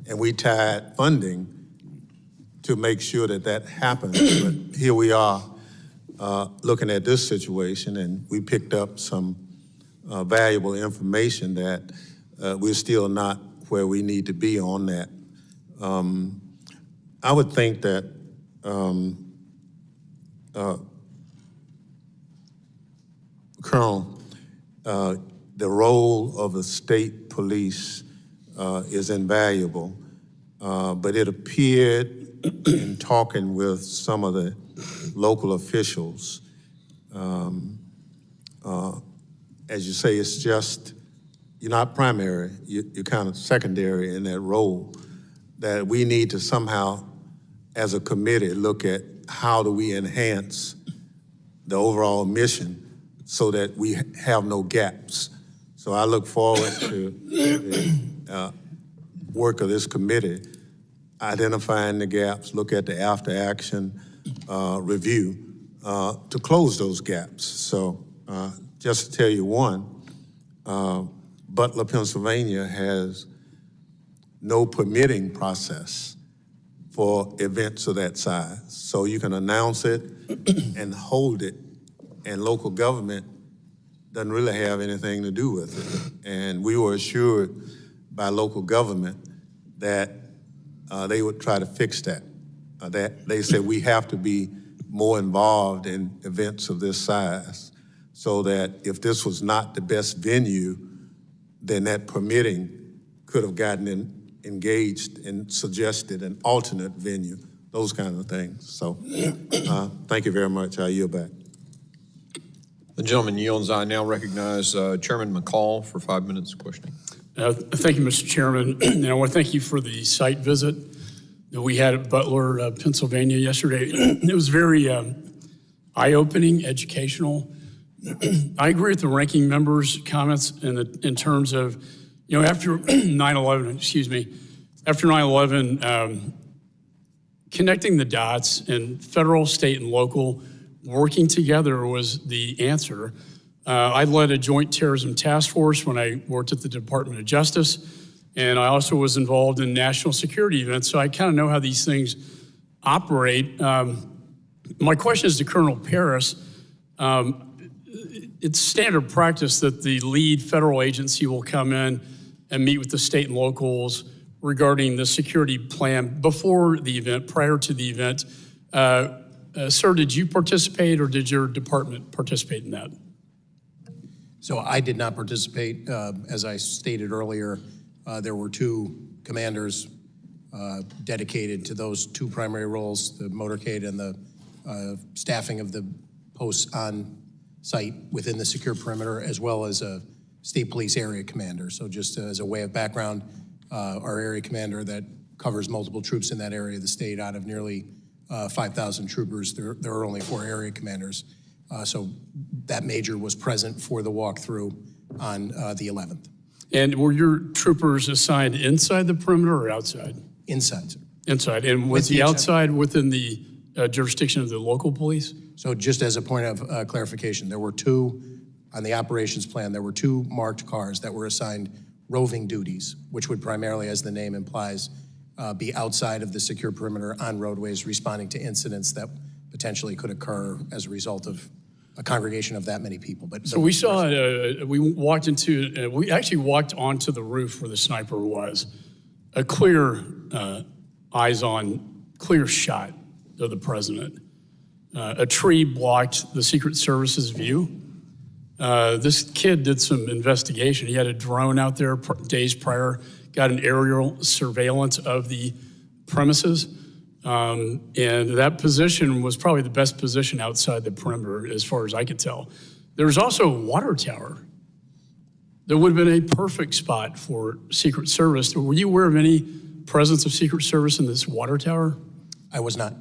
and we tied funding to make sure that that happens. But here we are looking at this situation, and we picked up some valuable information that we're still not where we need to be on that. I would think that Colonel, the role of the state police is invaluable, but it appeared in talking with some of the local officials, as you say, it's just, you're not primary, you're kind of secondary in that role, that we need to somehow, as a committee, look at how do we enhance the overall mission so that we have no gaps. So I look forward to the work of this committee, identifying the gaps, look at the after-action review to close those gaps. So just to tell you one, Butler, Pennsylvania has no permitting process for events of that size. So you can announce it and hold it, and local government doesn't really have anything to do with it. And we were assured by local government that they would try to fix that. That they said we have to be more involved in events of this size, so that if this was not the best venue, then that permitting could have gotten engaged and suggested an alternate venue, those kind of things. So thank you very much. I yield back. The gentleman yields. I now recognize Chairman McCall for 5 minutes of questioning. Thank you, Mr. Chairman. And I want to thank you for the site visit that we had at Butler, Pennsylvania yesterday. It was very eye-opening, educational. I agree with the ranking member's comments in terms of, you know, after 9/11, after 9/11, connecting the dots and federal, state, and local working together was the answer. I led a joint terrorism task force when I worked at the Department of Justice, and I also was involved in national security events, so I kind of know how these things operate. My question is to Colonel Paris. It's standard practice that the lead federal agency will come in and meet with the state and locals regarding the security plan before the event, prior to the event. Sir, did you participate or did your department participate in that? So I did not participate. As I stated earlier, there were two commanders dedicated to those two primary roles, the motorcade and the staffing of the posts on site within the secure perimeter, as well as a state police area commander. So just as a way of background, our area commander that covers multiple troops in that area of the state, out of nearly 5,000 troopers, there are only 4 area commanders. So that major was present for the walkthrough on the 11th. And were your troopers assigned inside the perimeter or outside? Inside, sir. Inside. And was the outside within the jurisdiction of the local police? So just as a point of clarification, there were 2, on the operations plan, there were 2 marked cars that were assigned roving duties, which would primarily, as the name implies, be outside of the secure perimeter on roadways, responding to incidents that potentially could occur as a result of a congregation of that many people. But so we saw, we actually walked onto the roof where the sniper was. A clear, eyes-on, clear shot of the president. A tree blocked the Secret Service's view. This kid did some investigation. He had a drone out there days prior, got an aerial surveillance of the premises. And that position was probably the best position outside the perimeter as far as I could tell. There was also a water tower that would have been a perfect spot for Secret Service. Were you aware of any presence of Secret Service in this water tower? I was not.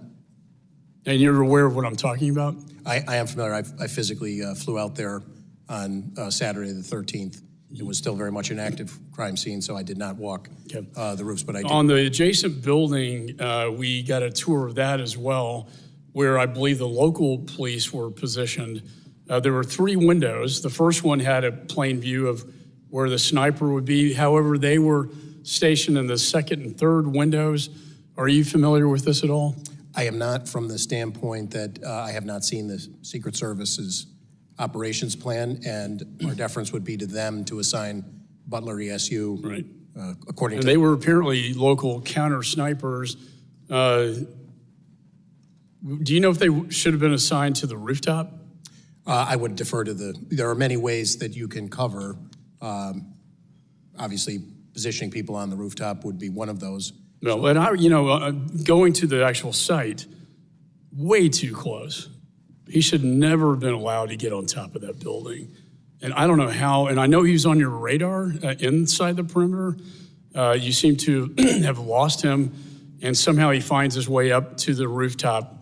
And you're aware of what I'm talking about? I am familiar. I physically flew out there on Saturday the 13th. It was still very much an active crime scene, so I did not walk the roofs, but I did. On the adjacent building, we got a tour of that as well, where I believe the local police were positioned. There were 3 windows. The first one had a plain view of where the sniper would be. However, they were stationed in the second and third windows. Are you familiar with this at all? I am not, from the standpoint that I have not seen the Secret Service's operations plan, and our deference would be to them to assign Butler ESU right. According and to. They were apparently local counter snipers Do you know if they should have been assigned to the rooftop? I would defer to there are many ways that you can cover. Obviously, positioning people on the rooftop would be one of those. No, and going to the actual site, way too close. He should never have been allowed to get on top of that building. And I don't know how, and I know he was on your radar inside the perimeter. You seem to have lost him, and somehow he finds his way up to the rooftop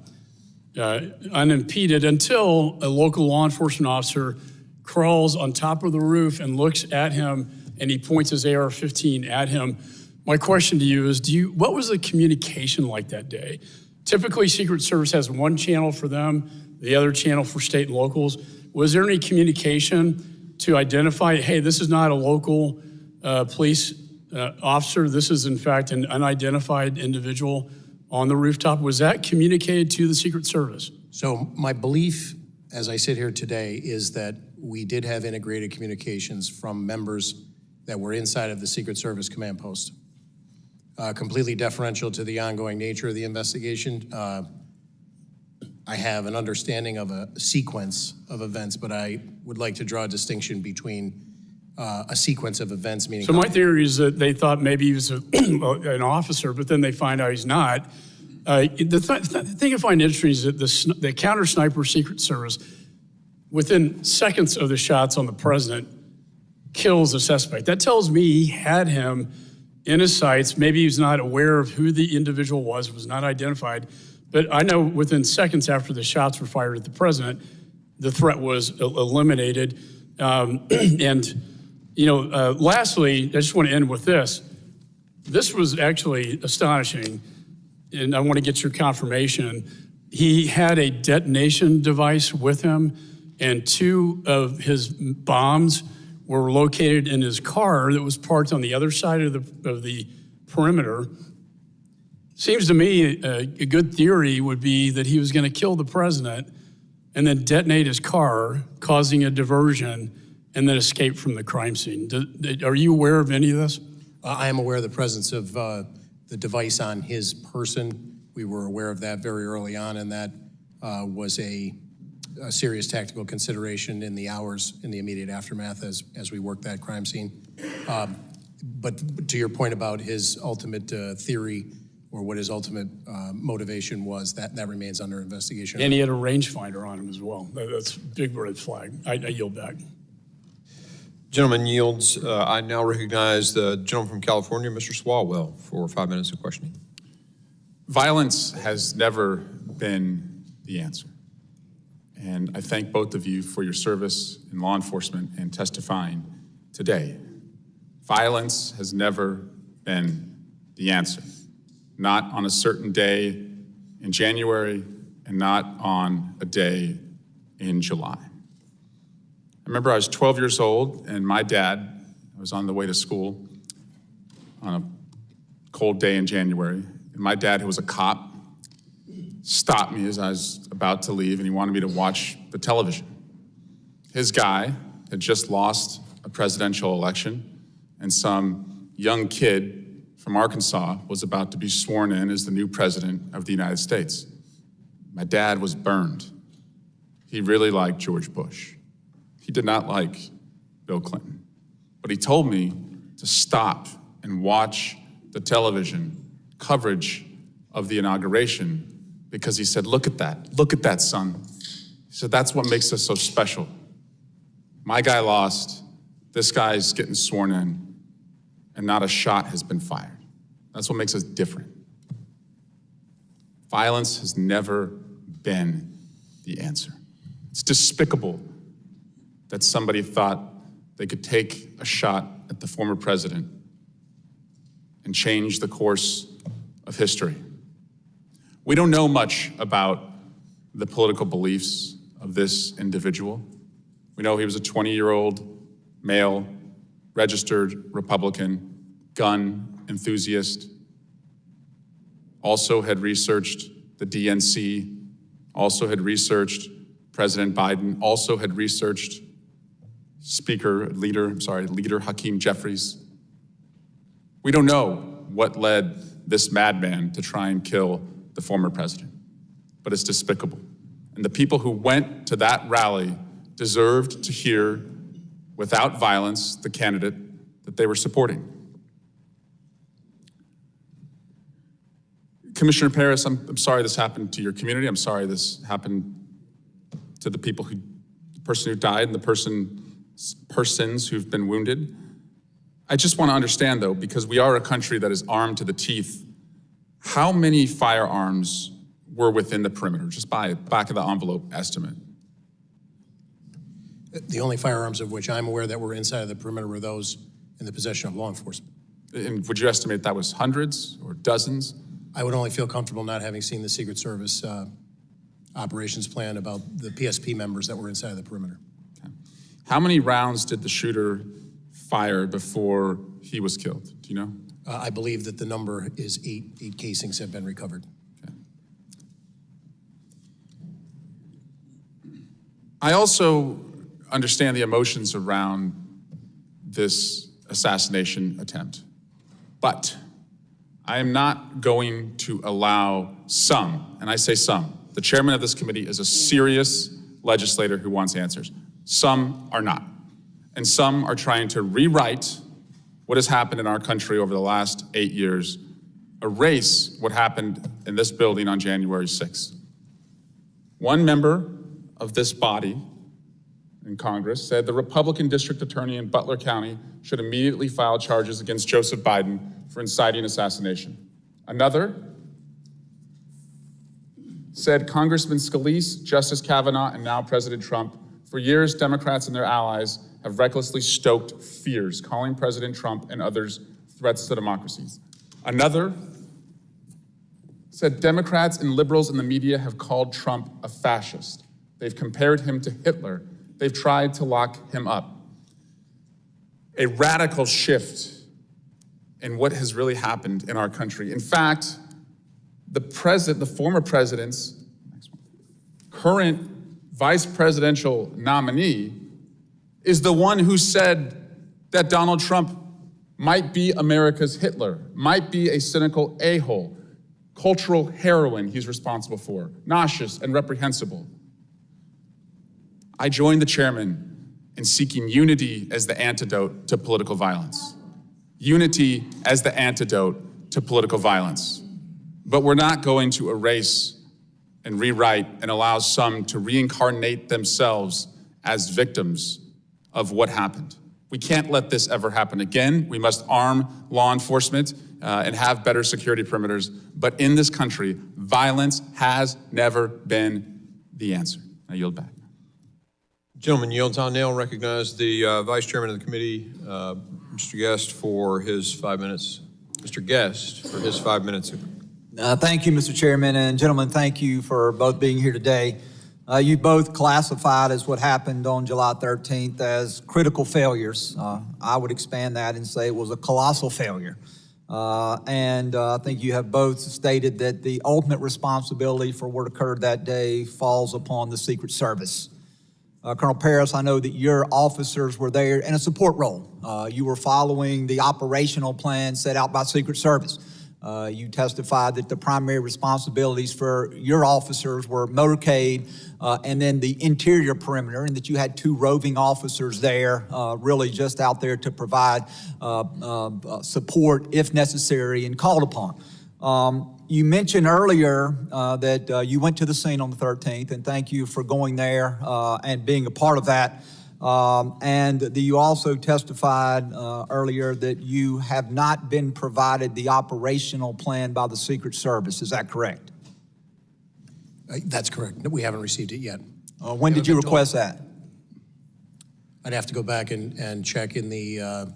unimpeded until a local law enforcement officer crawls on top of the roof and looks at him, and he points his AR-15 at him. My question to you is, what was the communication like that day? Typically, Secret Service has one channel for them, the other channel for state and locals. Was there any communication to identify, hey, this is not a local police officer, this is in fact an unidentified individual on the rooftop? Was that communicated to the Secret Service? So my belief, as I sit here today, is that we did have integrated communications from members that were inside of the Secret Service command post. Completely deferential to the ongoing nature of the investigation. I have an understanding of a sequence of events, but I would like to draw a distinction between a sequence of events, meaning... So my theory is that they thought maybe he was an officer, but then they find out he's not. The thing I find interesting is that the counter-sniper Secret Service, within seconds of the shots on the president, kills a suspect. That tells me he had him in his sights. Maybe he was not aware of who the individual was not identified. But I know within seconds after the shots were fired at the president, the threat was eliminated. Lastly, I just want to end with this. This was actually astonishing, and I want to get your confirmation. He had a detonation device with him, and 2 of his bombs were located in his car that was parked on the other side of the perimeter. Seems to me a good theory would be that he was going to kill the president and then detonate his car, causing a diversion, and then escape from the crime scene. Are you aware of any of this? I am aware of the presence of the device on his person. We were aware of that very early on, and that was a serious tactical consideration in the hours in the immediate aftermath as we worked that crime scene. But to your point about his ultimate theory or what his ultimate motivation was, that remains under investigation. And he had a rangefinder on him as well. That's a big red flag. I yield back. Gentleman yields. I now recognize the gentleman from California, Mr. Swalwell, for 5 minutes of questioning. Violence has never been the answer. And I thank both of you for your service in law enforcement and testifying today. Violence has never been the answer. Not on a certain day in January and not on a day in July. I remember I was 12 years old and my dad, I was on the way to school on a cold day in January, and my dad, who was a cop, stopped me as I was about to leave, and he wanted me to watch the television. His guy had just lost a presidential election, and some young kid from Arkansas was about to be sworn in as the new president of the United States. My dad was burned. He really liked George Bush. He did not like Bill Clinton. But he told me to stop and watch the television coverage of the inauguration because he said, look at that, son. He said, that's what makes us so special. My guy lost, this guy's getting sworn in, and not a shot has been fired. That's what makes us different. Violence has never been the answer. It's despicable that somebody thought they could take a shot at the former president and change the course of history. We don't know much about the political beliefs of this individual. We know he was a 20-year-old male, registered Republican, gun enthusiast, also had researched the DNC, also had researched President Biden, also had researched leader Hakeem Jeffries. We don't know what led this madman to try and kill the former president. But it's despicable. And the people who went to that rally deserved to hear, without violence, the candidate that they were supporting. Commissioner Paris, I'm sorry this happened to your community. I'm sorry this happened to the person who died and the persons who've been wounded. I just want to understand, though, because we are a country that is armed to the teeth, how many firearms were within the perimeter, just by a back of the envelope estimate? The only firearms of which I'm aware that were inside of the perimeter were those in the possession of law enforcement. And would you estimate that was hundreds or dozens? I would only feel comfortable not having seen the Secret Service operations plan about the PSP members that were inside of the perimeter. Okay. How many rounds did the shooter fire before he was killed? Do you know? I believe that the number is 8. 8 casings have been recovered. Okay. I also understand the emotions around this assassination attempt, but I am not going to allow some, and I say some, the chairman of this committee is a serious legislator who wants answers. Some are not. And some are trying to rewrite what has happened in our country over the last 8 years, erase what happened in this building on January 6th. One member of this body in Congress said the Republican district attorney in Butler County should immediately file charges against Joseph Biden for inciting assassination. Another said Congressman Scalise, Justice Kavanaugh, and now President Trump, for years, Democrats and their allies have recklessly stoked fears, calling President Trump and others threats to democracies. Another said Democrats and liberals in the media have called Trump a fascist. They've compared him to Hitler. They've tried to lock him up. A radical shift in what has really happened in our country. In fact, the former president's current vice presidential nominee is the one who said that Donald Trump might be America's Hitler, might be a cynical a-hole, cultural heroin he's responsible for, nauseous and reprehensible. I joined the chairman in seeking unity as the antidote to political violence. Unity as the antidote to political violence. But we're not going to erase and rewrite and allow some to reincarnate themselves as victims of what happened. We can't let this ever happen again. We must arm law enforcement and have better security perimeters. But in this country, violence has never been the answer. I yield back. Gentleman yields. I'll now recognize the Vice Chairman of the committee, Mr. Guest, for his 5 minutes. Mr. Guest, for his 5 minutes. Thank you, Mr. Chairman, and gentlemen, thank you for both being here today. You both classified as what happened on July 13th as critical failures. I would expand that and say it was a colossal failure. I think you have both stated that the ultimate responsibility for what occurred that day falls upon the Secret Service. Colonel Paris, I know that your officers were there in a support role. You were following the operational plan set out by Secret Service. You testified that the primary responsibilities for your officers were motorcade and then the interior perimeter, and that you had 2 roving officers there, really just out there to provide support if necessary and called upon. You mentioned earlier that you went to the scene on the 13th, and thank you for going there and being a part of that. And you also testified earlier that you have not been provided the operational plan by the Secret Service. Is that correct? That's correct. We haven't received it yet. When did you request that? I'd have to go back and check in the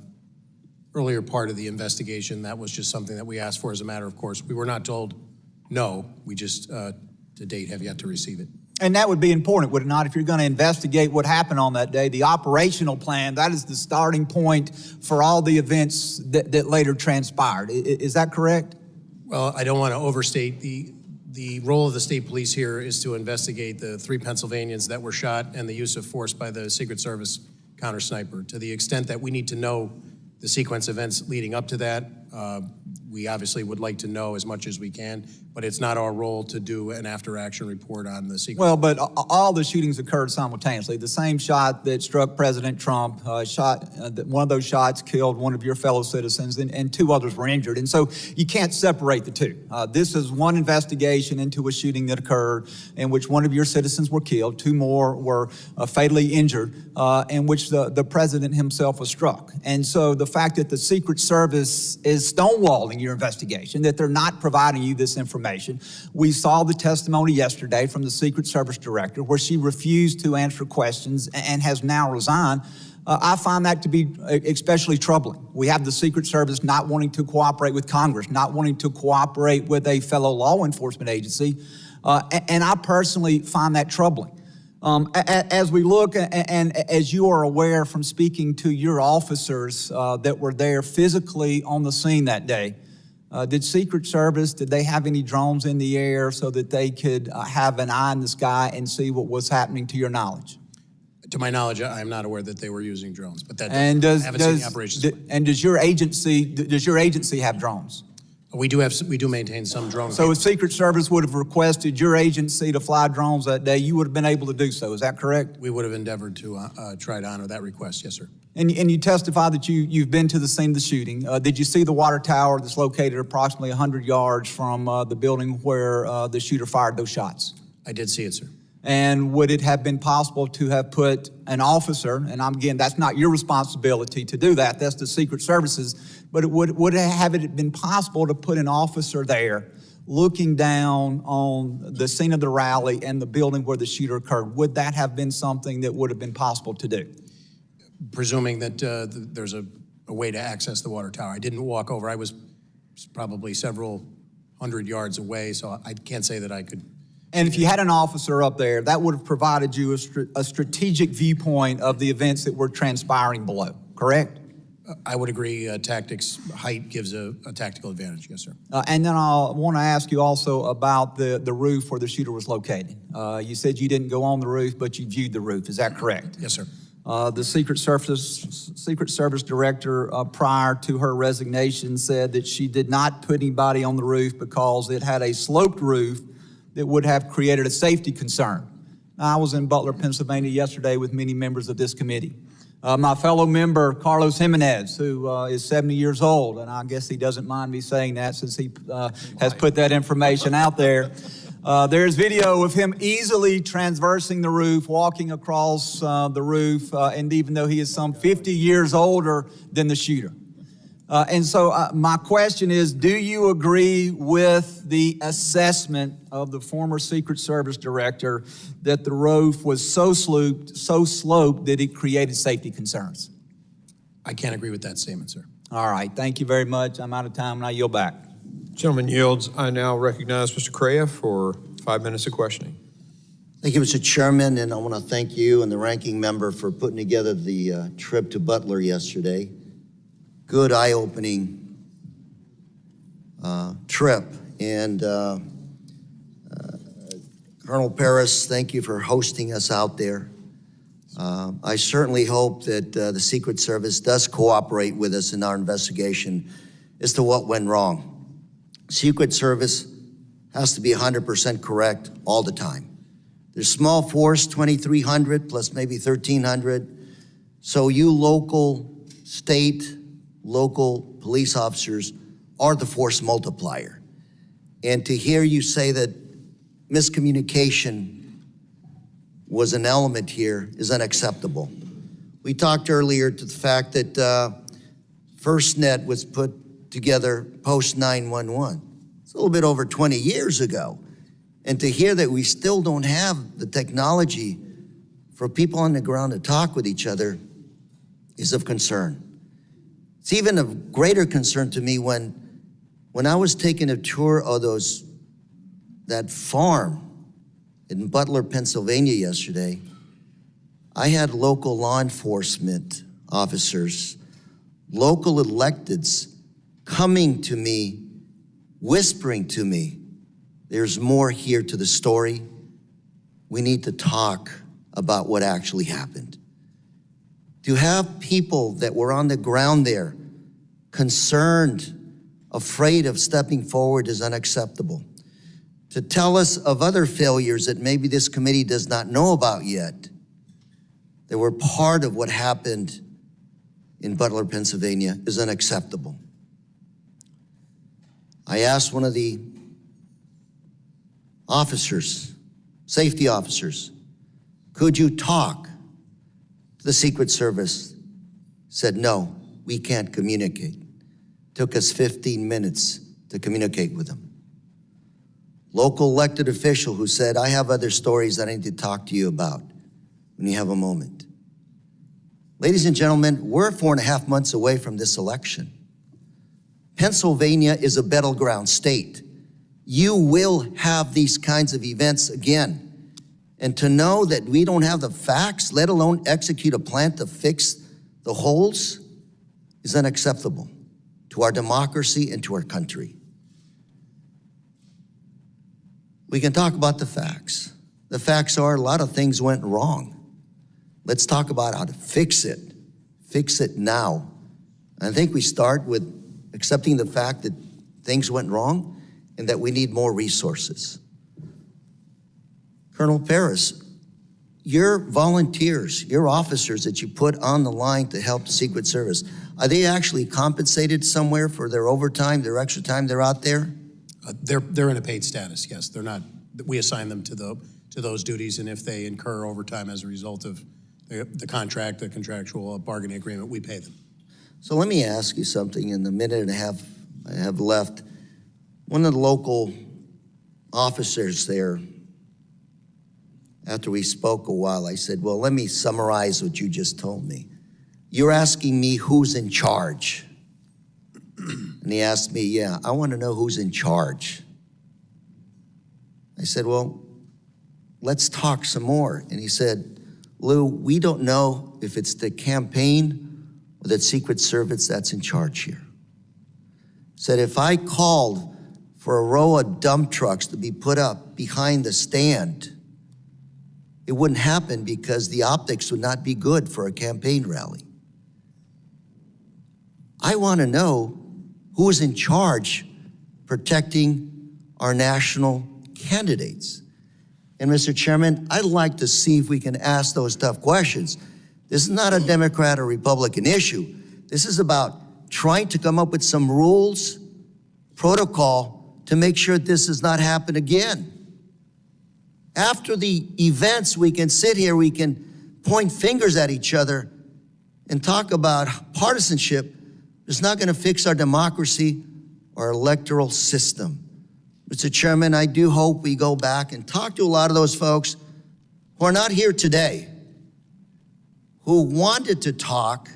earlier part of the investigation. That was just something that we asked for as a matter of course. We were not told no. We just, to date, have yet to receive it. And that would be important, would it not? If you're going to investigate what happened on that day, the operational plan, that is the starting point for all the events that later transpired. Is that correct? Well, I don't want to overstate the role of the state police here is to investigate the 3 Pennsylvanians that were shot and the use of force by the Secret Service counter sniper. To the extent that we need to know the sequence of events leading up to that, we obviously would like to know as much as we can, but it's not our role to do an after-action report on the secret. Well, but all the shootings occurred simultaneously. The same shot that struck President Trump, one of those shots killed one of your fellow citizens, and two others were injured. And so you can't separate the two. This is one investigation into a shooting that occurred in which one of your citizens were killed, two more were fatally injured, in which the president himself was struck. And so the fact that the Secret Service is stonewalling your investigation, that they're not providing you this information. We saw the testimony yesterday from the Secret Service director where she refused to answer questions and has now resigned. I find that to be especially troubling. We have the Secret Service not wanting to cooperate with Congress, not wanting to cooperate with a fellow law enforcement agency, and I personally find that troubling. As we look, and as you are aware from speaking to your officers that were there physically on the scene that day, did Secret Service, did they have any drones in the air so that they could have an eye in the sky and see what was happening to your knowledge? To my knowledge, I am not aware that they were using drones, but that and I haven't seen the operations. Does your agency have drones? We do maintain some drones. So if Secret Service would have requested your agency to fly drones that day, you would have been able to do so. Is that correct? We would have endeavored to try to honor that request. Yes, sir. And you testified that you've been to the scene of the shooting. Did you see the water tower that's located approximately 100 yards from the building where the shooter fired those shots? I did see it, sir. And would it have been possible to have put an officer, and again, that's not your responsibility to do that, that's the Secret Service's, but would it have been possible to put an officer there looking down on the scene of the rally and the building where the shooter occurred? Would that have been something that would have been possible to do? Presuming that there's a way to access the water tower. I didn't walk over. I was probably several hundred yards away, so I can't say that I could. And if you had an officer up there, that would have provided you a strategic viewpoint of the events that were transpiring below, correct? I would agree. Tactics, height gives a tactical advantage. Yes, sir. And then I want to ask you also about the roof where the shooter was located. You said you didn't go on the roof, but you viewed the roof. Is that correct? Yes, sir. The Secret Service director, prior to her resignation, said that she did not put anybody on the roof because it had a sloped roof that would have created a safety concern. Now, I was in Butler, Pennsylvania yesterday with many members of this committee. My fellow member, Carlos Jimenez, who is 70 years old, and I guess he doesn't mind me saying that since he has put that information out there. There's video of him easily traversing the roof, walking across the roof, and even though he is some 50 years older than the shooter. And so my question is, do you agree with the assessment of the former Secret Service director that the roof was so sloped that it created safety concerns? I can't agree with that statement, sir. All right, thank you very much. I'm out of time and I yield back. Gentleman yields. I now recognize Mr. Correa for 5 minutes of questioning. Thank you, Mr. Chairman, and I want to thank you and the ranking member for putting together the trip to Butler yesterday. Good, eye-opening trip. And Colonel Paris, thank you for hosting us out there. I certainly hope that the Secret Service does cooperate with us in our investigation as to what went wrong. Secret Service has to be 100% correct all the time. There's small force, 2,300 plus maybe 1,300. So you local police officers are the force multiplier. And to hear you say that miscommunication was an element here is unacceptable. We talked earlier to the fact that FirstNet was put together post 9/11. It's a little bit over 20 years ago. And to hear that we still don't have the technology for people on the ground to talk with each other is of concern. It's even of greater concern to me when I was taking a tour of that farm in Butler, Pennsylvania yesterday. I had local law enforcement officers, local electeds coming to me, whispering to me, there's more here to the story. We need to talk about what actually happened. To have people that were on the ground there concerned afraid of stepping forward is unacceptable. To tell us of other failures that maybe this committee does not know about yet, that were part of what happened in Butler, Pennsylvania, is unacceptable. I asked one of the officers, safety officers, could you talk to the Secret Service? Said, no, we can't communicate. Took us 15 minutes to communicate with them. Local elected official who said, I have other stories that I need to talk to you about when you have a moment. Ladies and gentlemen, we're 4.5 months away from this election. Pennsylvania is a battleground state. You will have these kinds of events again. And to know that we don't have the facts, let alone execute a plan to fix the holes, is unacceptable to our democracy and to our country. We can talk about the facts. The facts are a lot of things went wrong. Let's talk about how to fix it. Fix it now. I think we start with accepting the fact that things went wrong and that we need more resources. Colonel Paris, your volunteers, your officers that you put on the line to help the Secret Service, are they actually compensated somewhere for their overtime, their extra time they're out there? They're in a paid status, yes. They're not, we assign them to those duties, and if they incur overtime as a result of the contract, the contractual bargaining agreement, we pay them. So let me ask you something in the minute and a half I have left. One of the local officers there, after we spoke a while, I said, well, let me summarize what you just told me. You're asking me who's in charge. And he asked me, yeah, I want to know who's in charge. I said, well, let's talk some more. And he said, Lou, we don't know if it's the campaign or the Secret Service that's in charge here. Said, if I called for a row of dump trucks to be put up behind the stand, it wouldn't happen because the optics would not be good for a campaign rally. I want to know who is in charge protecting our national candidates. And Mr. Chairman, I'd like to see if we can ask those tough questions. This is not a Democrat or Republican issue. This is about trying to come up with some rules, protocol to make sure this does not happen again. After the events, we can sit here, we can point fingers at each other and talk about partisanship. It's not going to fix our democracy or electoral system. Mr. Chairman, I do hope we go back and talk to a lot of those folks who are not here today, who wanted to talk,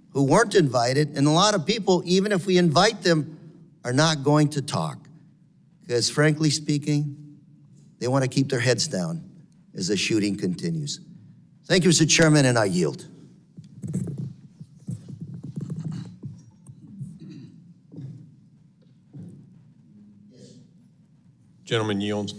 who weren't invited, and a lot of people, even if we invite them, are not going to talk. Because frankly speaking, they want to keep their heads down as the shooting continues. Thank you, Mr. Chairman, and I yield. Gentleman yields.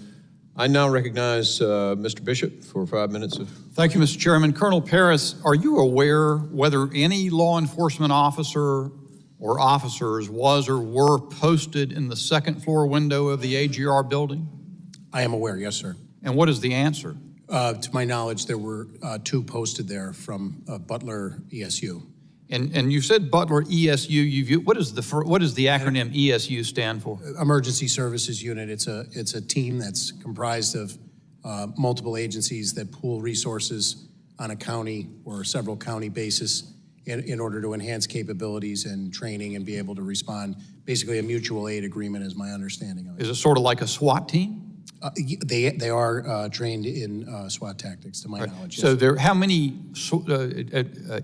I now recognize Mr. Bishop for 5 minutes of... Thank you, Mr. Chairman. Colonel Paris, are you aware whether any law enforcement officer or officers was or were posted in the second floor window of the AGR building? I am aware, yes, sir. And what is the answer? To my knowledge, there were 2 posted there from Butler ESU. And you said Butler ESU. What does the acronym ESU stand for? Emergency Services Unit. It's a team that's comprised of multiple agencies that pool resources on a county or several county basis in order to enhance capabilities and training and be able to respond. Basically, a mutual aid agreement is my understanding of it. Is it sort of like a SWAT team? They are trained in SWAT tactics, to my knowledge. So yes. how many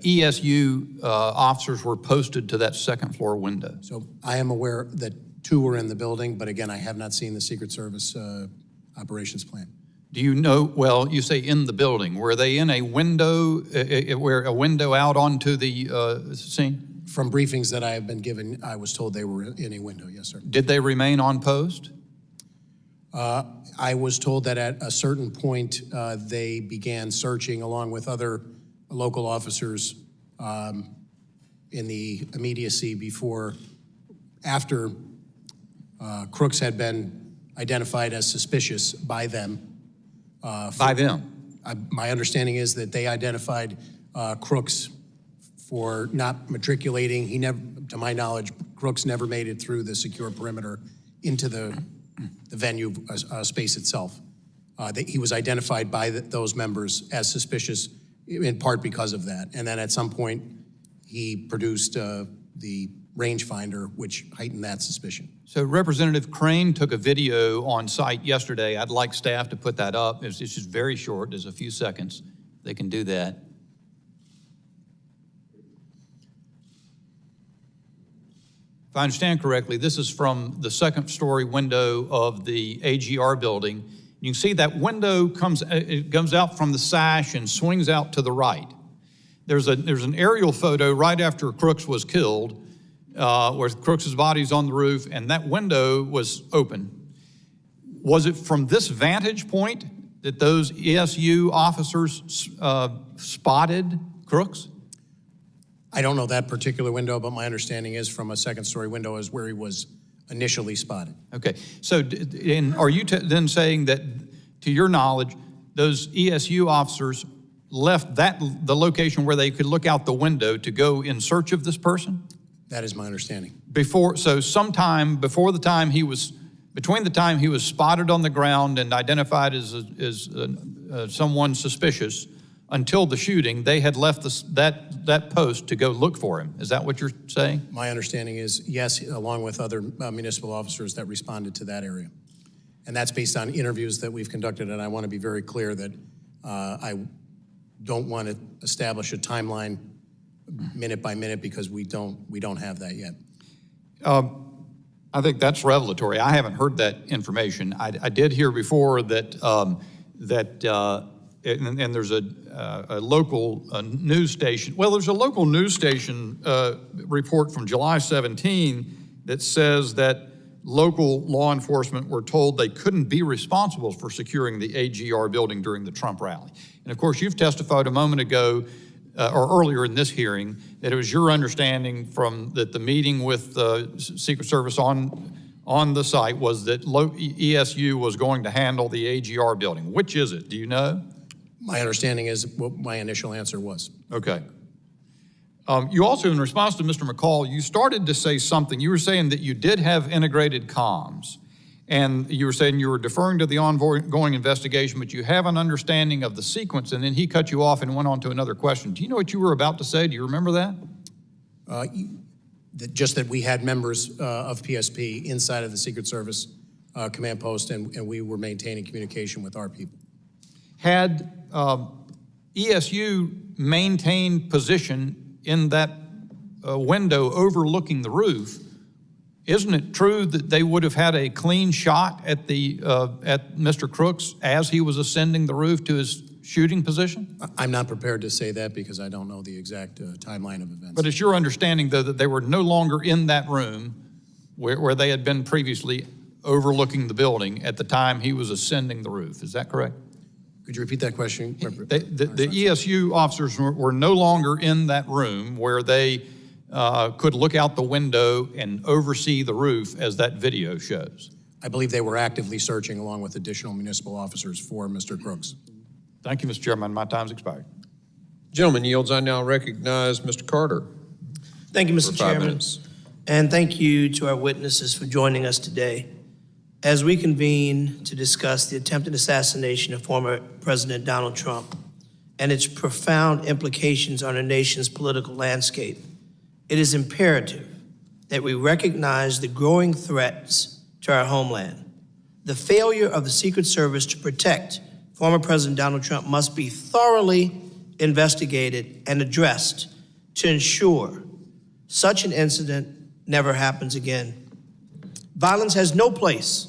ESU officers were posted to that second floor window? So I am aware that 2 were in the building, but again, I have not seen the Secret Service operations plan. Do you know, well, you say in the building, were they in a window, a window out onto the scene? From briefings that I have been given, I was told they were in a window, yes, sir. Did they remain on post? I was told that at a certain point, they began searching along with other local officers in the immediacy before after Crooks had been identified as suspicious by them. By them? My understanding is that they identified Crooks for not matriculating. He never, to my knowledge, Crooks never made it through the secure perimeter into the venue space itself. He was identified by those members as suspicious in part because of that. And then at some point, he produced the rangefinder, which heightened that suspicion. So Representative Crane took a video on site yesterday. I'd like staff to put that up. It's just very short. There's a few seconds. They can do that. If I understand correctly, this is from the second story window of the AGR building. You can see that window comes out from the sash and swings out to the right. There's an aerial photo right after Crooks was killed, where Crooks's body's on the roof, and that window was open. Was it from this vantage point that those ESU officers spotted Crooks? I don't know that particular window, but my understanding is from a second story window is where he was initially spotted. Okay, so are you then saying that, to your knowledge, those ESU officers left the location where they could look out the window to go in search of this person? That is my understanding. So sometime before the time between the time he was spotted on the ground and identified as someone suspicious until the shooting, they had left that post to go look for him. Is that what you're saying? My understanding is yes, along with other municipal officers that responded to that area. And that's based on interviews that we've conducted, and I want to be very clear that I don't want to establish a timeline minute by minute because we don't have that yet. I think that's revelatory. I haven't heard that information. I did hear before that and there's a local news station. Well, there's a local news station report from July 17 that says that local law enforcement were told they couldn't be responsible for securing the AGR building during the Trump rally. And of course, you've testified a moment ago or earlier in this hearing that it was your understanding that the meeting with the Secret Service on the site was that ESU was going to handle the AGR building. Which is it? Do you know? My understanding is what my initial answer was. Okay. You also, in response to Mr. McCall, you started to say something. You were saying that you did have integrated comms, and you were saying you were deferring to the ongoing investigation, but you have an understanding of the sequence, and then he cut you off and went on to another question. Do you know what you were about to say? Do you remember that? Just that we had members of PSP inside of the Secret Service command post, and we were maintaining communication with our people. Had ESU maintained position in that window overlooking the roof, isn't it true that they would have had a clean shot at Mr. Crooks as he was ascending the roof to his shooting position? I'm not prepared to say that because I don't know the exact timeline of events. But it's your understanding, though, that they were no longer in that room where they had been previously overlooking the building at the time he was ascending the roof. Is that correct? Could you repeat that question? The ESU officers were no longer in that room where they could look out the window and oversee the roof as that video shows. I believe they were actively searching along with additional municipal officers for Mr. Crooks. Thank you, Mr. Chairman. My time's expired. Gentleman yields. I now recognize Mr. Carter. Thank you, Mr. For 5 Chairman. minutes. And thank you to our witnesses for joining us today as we convene to discuss the attempted assassination of former President Donald Trump and its profound implications on our nation's political landscape. It is imperative that we recognize the growing threats to our homeland. The failure of the Secret Service to protect former President Donald Trump must be thoroughly investigated and addressed to ensure such an incident never happens again. Violence has no place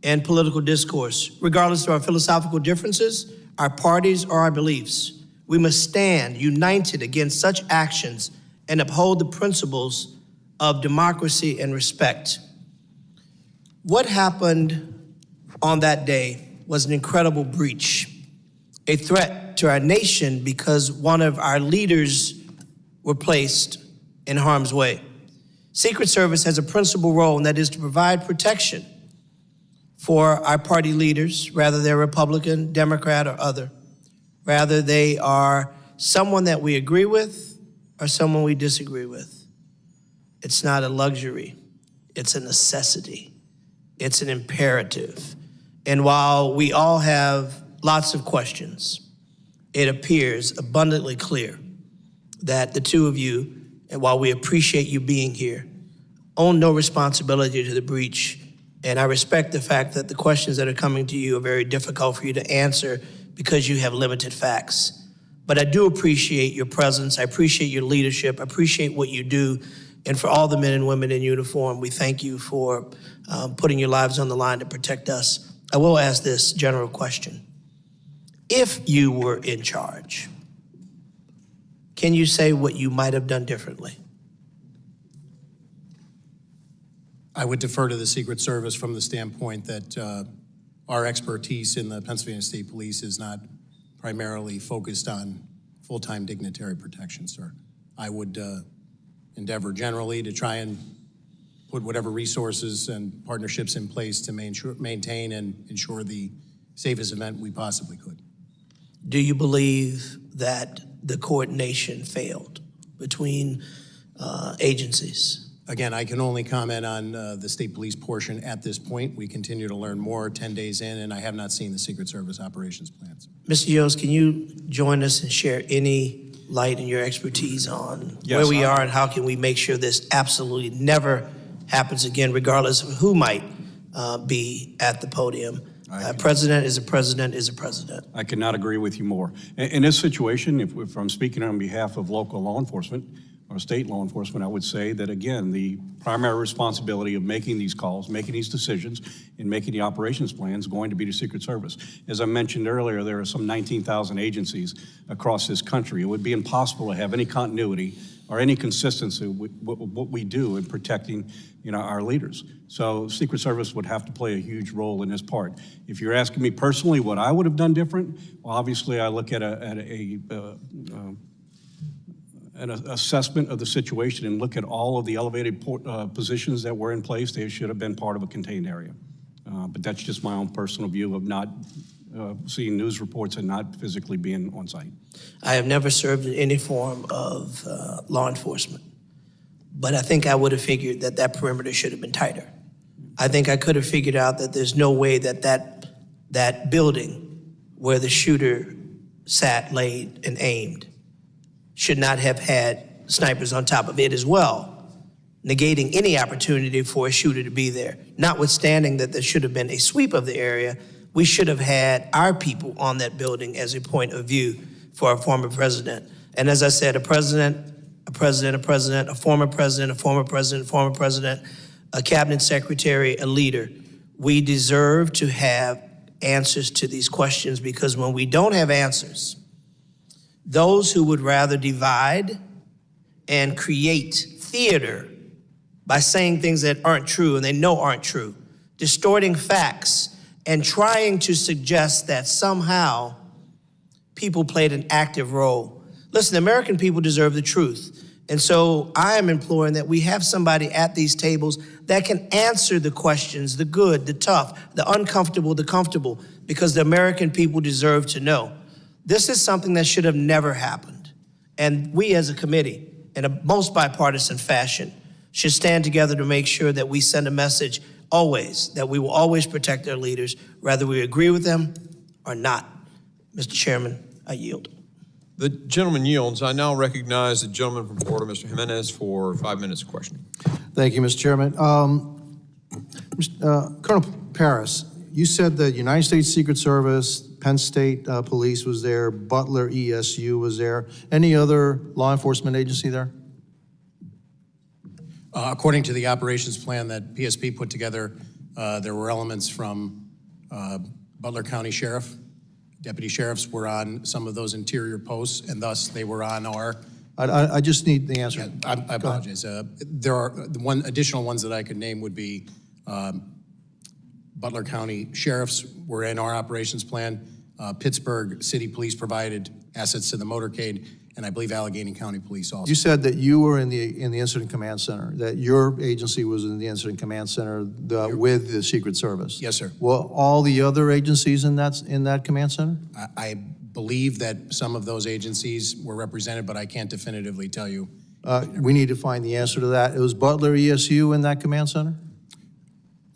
in political discourse, regardless of our philosophical differences, our parties, or our beliefs. We must stand united against such actions and uphold the principles of democracy and respect. What happened on that day was an incredible breach, a threat to our nation because one of our leaders were placed in harm's way. Secret Service has a principal role, and that is to provide protection for our party leaders, whether they're Republican, Democrat, or other. Rather, they are someone that we agree with or someone we disagree with. It's not a luxury. It's a necessity. It's an imperative. And while we all have lots of questions, it appears abundantly clear that the two of you, and while we appreciate you being here, own no responsibility to the breach. And I respect the fact that the questions that are coming to you are very difficult for you to answer because you have limited facts. But I do appreciate your presence. I appreciate your leadership. I appreciate what you do. And for all the men and women in uniform, we thank you for putting your lives on the line to protect us. I will ask this general question. If you were in charge, can you say what you might have done differently? I would defer to the Secret Service from the standpoint that our expertise in the Pennsylvania State Police is not primarily focused on full-time dignitary protection, sir. I would endeavor generally to try and put whatever resources and partnerships in place to maintain and ensure the safest event we possibly could. Do you believe that the coordination failed between agencies? Again, I can only comment on the state police portion at this point. We continue to learn more 10 days in, and I have not seen the Secret Service operations plans. Mr. Yost, can you join us and share any light in your expertise on where we are and how can we make sure this absolutely never happens again, regardless of who might be at the podium? A president is a president is a president. I cannot agree with you more. In this situation, if I'm speaking on behalf of local law enforcement or state law enforcement, I would say that, again, the primary responsibility of making these calls, making these decisions, and making the operations plans is going to be the Secret Service. As I mentioned earlier, there are some 19,000 agencies across this country. It would be impossible to have any continuity or any consistency with what we do in protecting, our leaders. So Secret Service would have to play a huge role in this part. If you're asking me personally what I would have done different, well, obviously I look at an assessment of the situation and look at all of the elevated positions that were in place. They should have been part of a contained area. But that's just my own personal view of not seeing news reports and not physically being on site. I have never served in any form of law enforcement, but I think I would have figured that that perimeter should have been tighter. I think I could have figured out that there's no way that that building where the shooter sat, laid, and aimed should not have had snipers on top of it as well, negating any opportunity for a shooter to be there. Notwithstanding that there should have been a sweep of the area, we should have had our people on that building as a point of view for our former president. And as I said, a president, a president, a president, a former president, a former president, a former president, a cabinet secretary, a leader. We deserve to have answers to these questions, because when we don't have answers, those who would rather divide and create theater by saying things that aren't true and they know aren't true, distorting facts, and trying to suggest that somehow people played an active role. Listen, the American people deserve the truth. And so I am imploring that we have somebody at these tables that can answer the questions, the good, the tough, the uncomfortable, the comfortable, because the American people deserve to know. This is something that should have never happened. And we as a committee, in a most bipartisan fashion, should stand together to make sure that we send a message always, that we will always protect our leaders, whether we agree with them or not. Mr. Chairman, I yield. The gentleman yields. I now recognize the gentleman from Florida, Mr. Jimenez, for 5 minutes of questioning. Thank you, Mr. Chairman. Colonel Paris, you said the United States Secret Service, Penn State Police was there, Butler ESU was there. Any other law enforcement agency there? According to the operations plan that PSP put together, there were elements from Butler County Sheriff. Deputy sheriffs were on some of those interior posts, and thus they were on our... I just need the answer. Yeah, I apologize. There are one additional ones that I could name would be Butler County Sheriffs were in our operations plan. Pittsburgh City Police provided assets to the motorcade, and I believe Allegheny County Police also. You said that you were in the Incident Command Center, that your agency was in the Incident Command Center with the Secret Service. Yes, sir. Well, all the other agencies in that command center? I believe that some of those agencies were represented, but I can't definitively tell you. We need to find the answer to that. It was Butler ESU in that command center?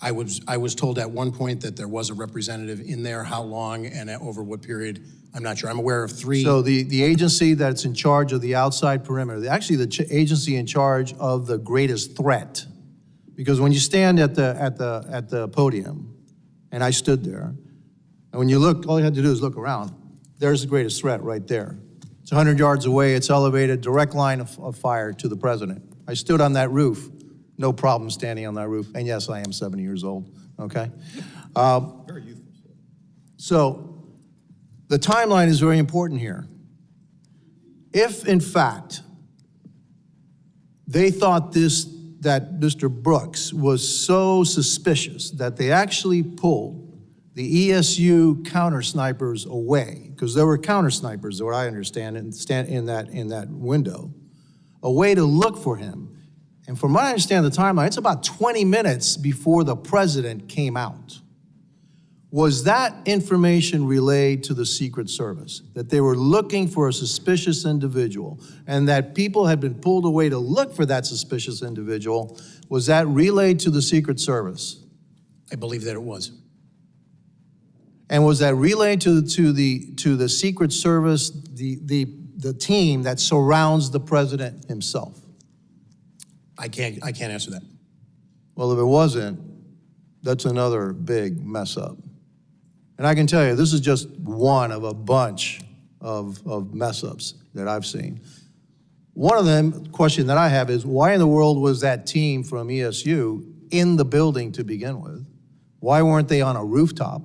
I was told at one point that there was a representative in there. How long and over what period, I'm not sure. I'm aware of 3. So the agency that's in charge of the outside perimeter, actually the agency in charge of the greatest threat, because when you stand at the podium, and I stood there, and when you look, all you had to do is look around. There's the greatest threat right there. It's 100 yards away. It's elevated, direct line of fire to the president. I stood on that roof. No problem standing on that roof. And yes, I am 70 years old, okay? Very youthful. So the timeline is very important here. If, in fact, they thought that Mr. Brooks was so suspicious that they actually pulled the ESU counter snipers away, because there were counter snipers, what I understand, in that window, a way to look for him. And from what I understand the timeline, it's about 20 minutes before the president came out. Was that information relayed to the Secret Service, that they were looking for a suspicious individual and that people had been pulled away to look for that suspicious individual? Was that relayed to the Secret Service? I believe that it was. And was that relayed to the Secret Service, the team that surrounds the president himself? I can't answer that. Well, if it wasn't, that's another big mess up. And I can tell you, this is just one of a bunch of mess ups that I've seen. One of them, question that I have is, why in the world was that team from ESU in the building to begin with? Why weren't they on a rooftop?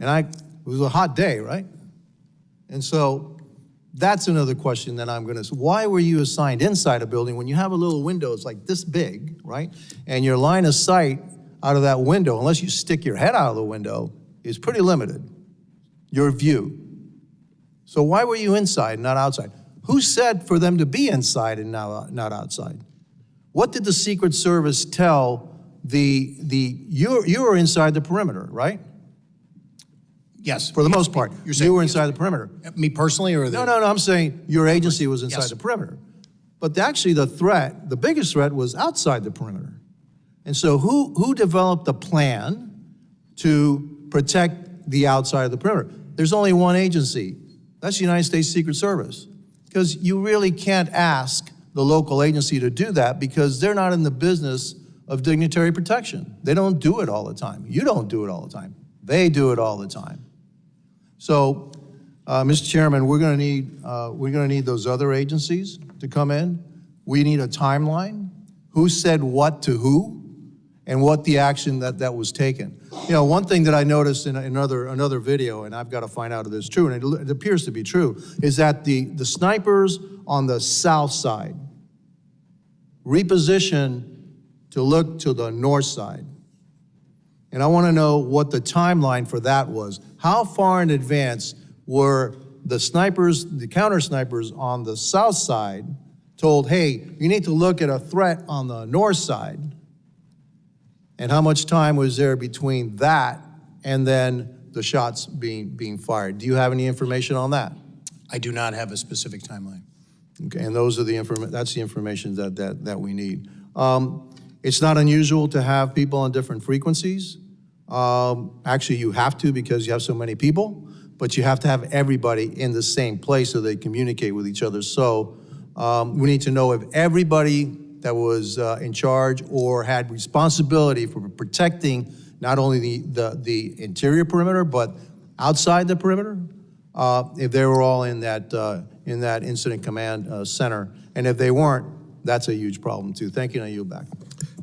And it was a hot day, right? And so that's another question that I'm gonna, why were you assigned inside a building when you have a little window, it's like this big, right? And your line of sight out of that window, unless you stick your head out of the window, is pretty limited, your view. So why were you inside, not outside? Who said for them to be inside and not outside? What did the Secret Service tell you were inside the perimeter, right? Yes. For the most part, you were inside the perimeter. Me personally, or No, I'm saying your agency was inside the perimeter. But actually the biggest threat was outside the perimeter. And so who developed the plan to protect the outside of the perimeter? There's only one agency. That's the United States Secret Service. Because you really can't ask the local agency to do that because they're not in the business of dignitary protection. They don't do it all the time. You don't do it all the time. They do it all the time. So, Mr. Chairman, we're going to need those other agencies to come in. We need a timeline. Who said what to who, and what the action that was taken. You know, one thing that I noticed in another video, and I've got to find out if it's true, and it appears to be true, is that the snipers on the south side repositioned to look to the north side. And I want to know what the timeline for that was. How far in advance were the snipers, the counter snipers on the south side told, hey, you need to look at a threat on the north side? And how much time was there between that and then the shots being fired? Do you have any information on that? I do not have a specific timeline. Okay, and those are that's the information that we need. It's not unusual to have people on different frequencies. Actually, you have to because you have so many people, but you have to have everybody in the same place so they communicate with each other. So we need to know if everybody that was in charge or had responsibility for protecting not only the interior perimeter, but outside the perimeter, if they were all in that incident command center. And if they weren't, that's a huge problem too. Thank you, and I yield back.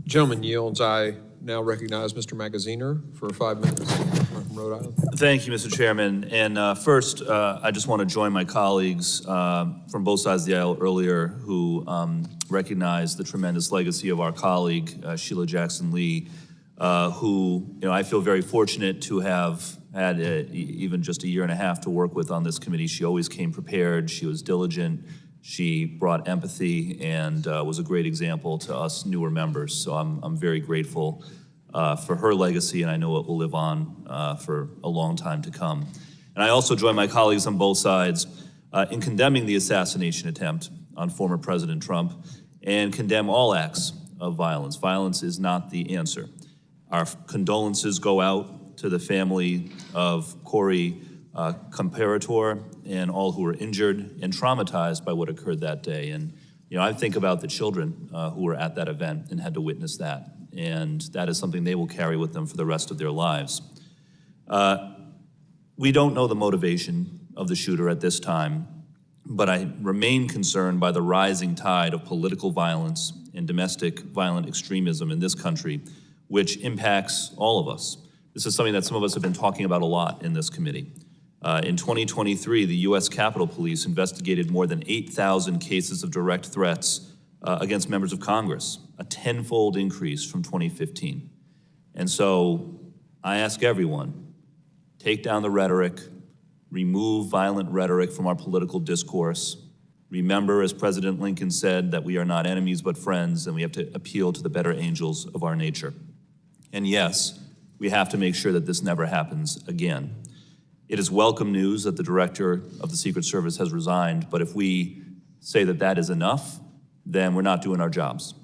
Gentleman yields. I now recognize Mr. Magaziner for 5 minutes from Rhode Island. Thank you, Mr. Chairman. And first, I just want to join my colleagues from both sides of the aisle earlier who recognized the tremendous legacy of our colleague, Sheila Jackson Lee, who, I feel very fortunate to have had even just a year and a half to work with on this committee. She always came prepared. She was diligent. She brought empathy and was a great example to us newer members. So I'm very grateful for her legacy, and I know it will live on for a long time to come. And I also join my colleagues on both sides in condemning the assassination attempt on former President Trump and condemn all acts of violence. Violence is not the answer. Our condolences go out to the family of Corey Comparator and all who were injured and traumatized by what occurred that day. And, I think about the children who were at that event and had to witness that. And that is something they will carry with them for the rest of their lives. We don't know the motivation of the shooter at this time, but I remain concerned by the rising tide of political violence and domestic violent extremism in this country, which impacts all of us. This is something that some of us have been talking about a lot in this committee. In 2023, the U.S. Capitol Police investigated more than 8,000 cases of direct threats against members of Congress, a tenfold increase from 2015. And so I ask everyone, take down the rhetoric, remove violent rhetoric from our political discourse. Remember, as President Lincoln said, that we are not enemies but friends, and we have to appeal to the better angels of our nature. And yes, we have to make sure that this never happens again. It is welcome news that the director of the Secret Service has resigned, but if we say that that is enough, then we're not doing our jobs.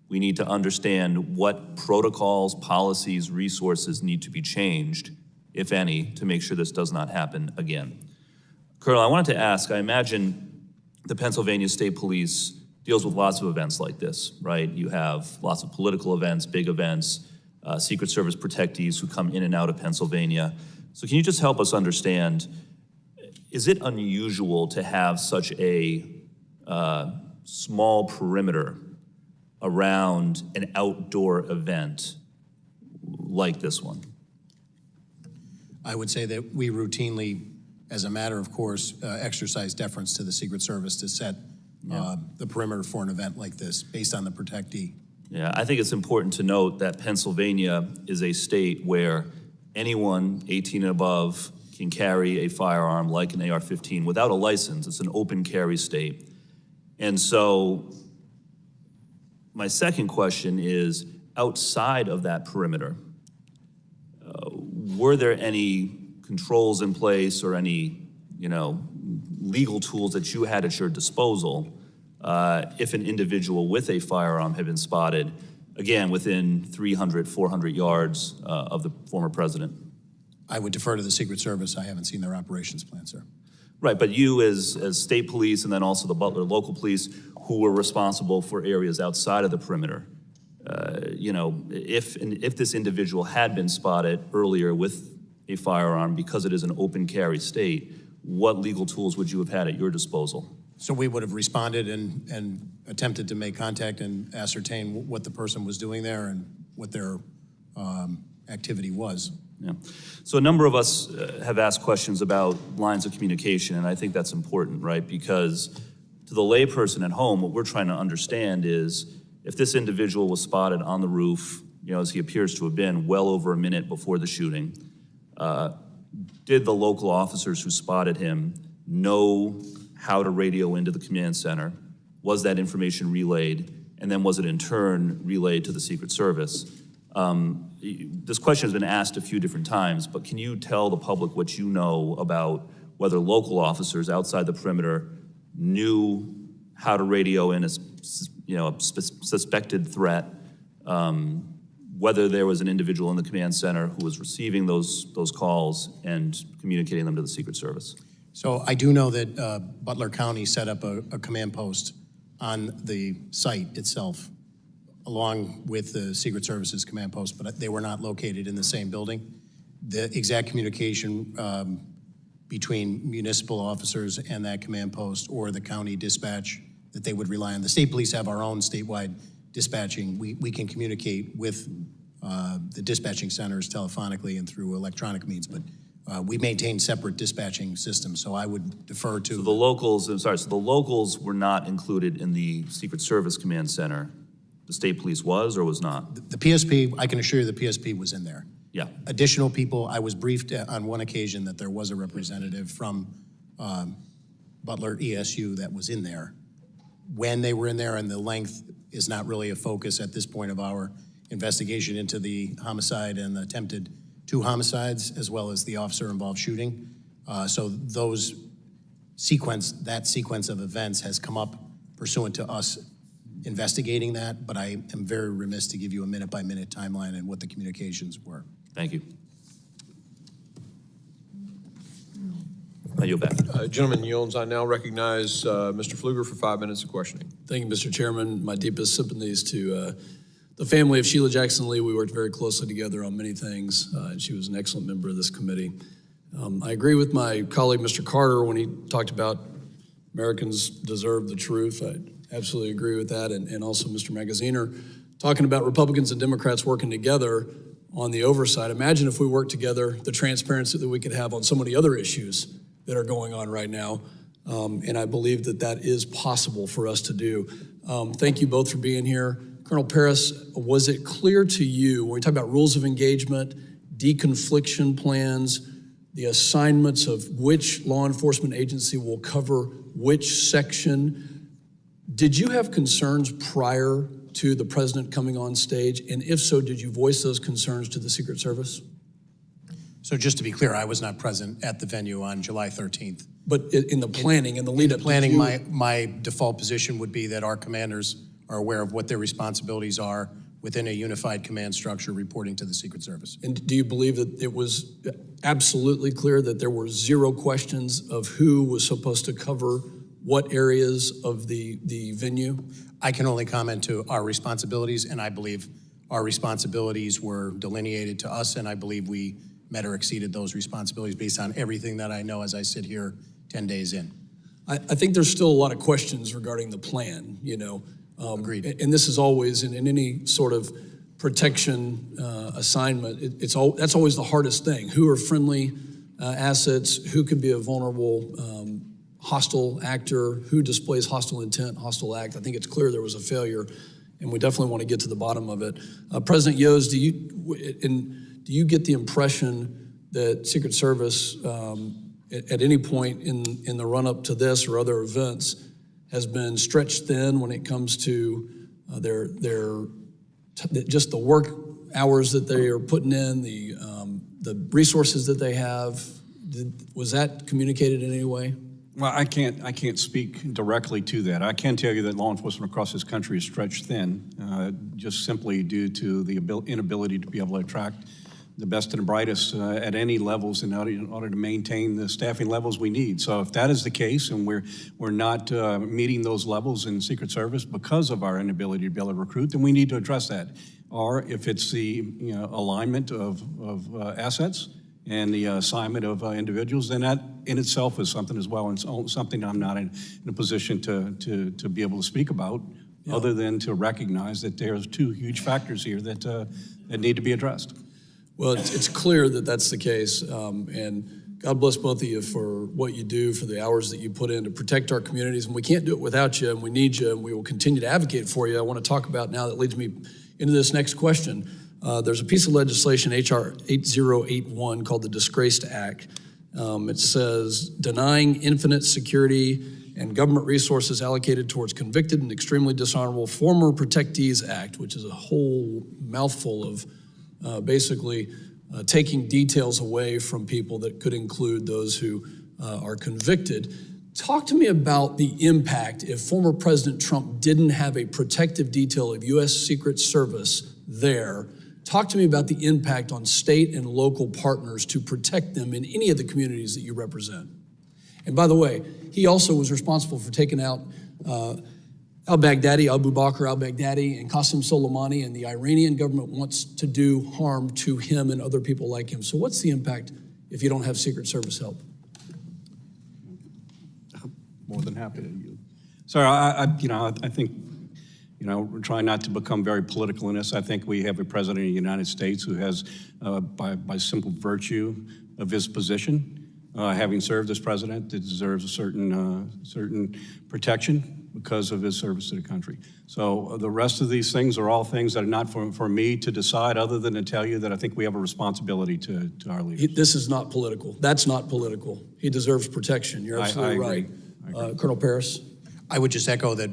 We need to understand what protocols, policies, resources need to be changed, if any, to make sure this does not happen again. Colonel, I wanted to ask, I imagine the Pennsylvania State Police deals with lots of events like this, right? You have lots of political events, big events, Secret Service protectees who come in and out of Pennsylvania. So can you just help us understand, is it unusual to have such a small perimeter around an outdoor event like this one? I would say that we routinely, as a matter of course, exercise deference to the Secret Service to set the perimeter for an event like this based on the protectee. Yeah, I think it's important to note that Pennsylvania is a state where anyone 18 and above can carry a firearm like an AR-15 without a license. It's an open carry state. And so my second question is, outside of that perimeter, were there any controls in place or any, legal tools that you had at your disposal if an individual with a firearm had been spotted, again, within 300, 400 yards of the former president? I would defer to the Secret Service. I haven't seen their operations plan, sir. Right, but you as state police and then also the Butler local police who were responsible for areas outside of the perimeter, if this individual had been spotted earlier with a firearm because it is an open carry state, what legal tools would you have had at your disposal? So we would have responded and attempted to make contact and ascertain what the person was doing there and what their activity was. Yeah. So a number of us have asked questions about lines of communication, and I think that's important, right? Because to the layperson at home, what we're trying to understand is if this individual was spotted on the roof, as he appears to have been well over a minute before the shooting, did the local officers who spotted him know how to radio into the command center? Was that information relayed? And then was it in turn relayed to the Secret Service? This question has been asked a few different times, but can you tell the public what you know about whether local officers outside the perimeter knew how to radio in a suspected threat, whether there was an individual in the command center who was receiving those calls and communicating them to the Secret Service? So I do know that Butler County set up a command post on the site itself, along with the Secret Service's command post, but they were not located in the same building. The exact communication between municipal officers and that command post or the county dispatch that they would rely on. The state police have our own statewide dispatching. We can communicate with the dispatching centers telephonically and through electronic means, but we maintain separate dispatching systems, so I would defer to— So the locals, so the locals were not included in the Secret Service Command Center The state police was or was not? The PSP, I can assure you the PSP was in there. Yeah. Additional people, I was briefed on one occasion that there was a representative from Butler ESU that was in there. When they were in there and the length is not really a focus at this point of our investigation into the homicide and the attempted 2 homicides, as well as the officer-involved shooting. So that sequence of events has come up pursuant to us investigating that, but I am very remiss to give you a minute-by-minute timeline and what the communications were. Thank you. I yield back. Gentleman yields. I now recognize Mr. Pfluger for 5 minutes of questioning. Thank you, Mr. Chairman. My deepest sympathies to the family of Sheila Jackson Lee. We worked very closely together on many things, and she was an excellent member of this committee. I agree with my colleague, Mr. Carter, when he talked about Americans deserve the truth. I absolutely agree with that, and also Mr. Magaziner talking about Republicans and Democrats working together on the oversight. Imagine if we worked together, the transparency that we could have on so many other issues that are going on right now, and I believe that that is possible for us to do. Thank you both for being here. Colonel Paris, was it clear to you, when we talk about rules of engagement, deconfliction plans, the assignments of which law enforcement agency will cover which section, did you have concerns prior to the president coming on stage? And if so, did you voice those concerns to the Secret Service? So just to be clear, I was not present at the venue on July 13th. But in the planning and the lead up, planning, my default position would be that our commanders are aware of what their responsibilities are within a unified command structure reporting to the Secret Service. And do you believe that it was absolutely clear that there were 0 questions of who was supposed to cover what areas of the venue? I can only comment to our responsibilities, and I believe our responsibilities were delineated to us, and I believe we met or exceeded those responsibilities based on everything that I know as I sit here 10 days in. I think there's still a lot of questions regarding the plan, you know. Agreed. And this is always, in any sort of protection assignment, that's always the hardest thing. Who are friendly assets? Who could be a vulnerable hostile actor? Who displays hostile intent, hostile act? I think it's clear there was a failure, and we definitely want to get to the bottom of it. President Yos, do you get the impression that Secret Service, at any point in the run-up to this or other events, has been stretched thin when it comes to just the work hours that they are putting in, the resources that they have? Was that communicated in any way? Well, I can't speak directly to that. I can tell you that law enforcement across this country is stretched thin, just simply due to the inability to be able to attract the best and the brightest at any levels in order to maintain the staffing levels we need. So if that is the case, and we're not meeting those levels in Secret Service because of our inability to be able to recruit, then we need to address that. Or if it's the alignment of assets and the assignment of individuals, then that in itself is something as well, and it's something I'm not in a position to be able to speak about, other than to recognize that there's 2 huge factors here that need to be addressed. Well, it's clear that that's the case, and God bless both of you for what you do, for the hours that you put in to protect our communities, and we can't do it without you, and we need you, and we will continue to advocate for you. I want to talk about now, that leads me into this next question. There's a piece of legislation, H.R. 8081, called the Disgraced Act. It says, denying infinite security and government resources allocated towards convicted and extremely dishonorable former protectees act, which is a whole mouthful of basically taking details away from people that could include those who are convicted. Talk to me about the impact if former President Trump didn't have a protective detail of U.S. Secret Service there. Talk to me about the impact on state and local partners to protect them in any of the communities that you represent. And by the way, he also was responsible for taking out al-Baghdadi, Abu Bakr al-Baghdadi, and Qasem Soleimani, and the Iranian government wants to do harm to him and other people like him. So what's the impact if you don't have Secret Service help? More than happy to. So I think, we're trying not to become very political in this. I think we have a president of the United States who has, by simple virtue of his position, having served as president, that deserves a certain protection because of his service to the country. So the rest of these things are all things that are not for me to decide, other than to tell you that I think we have a responsibility to our leaders. This is not political. That's not political. He deserves protection. You're absolutely I right. agree. Colonel Paris? I would just echo that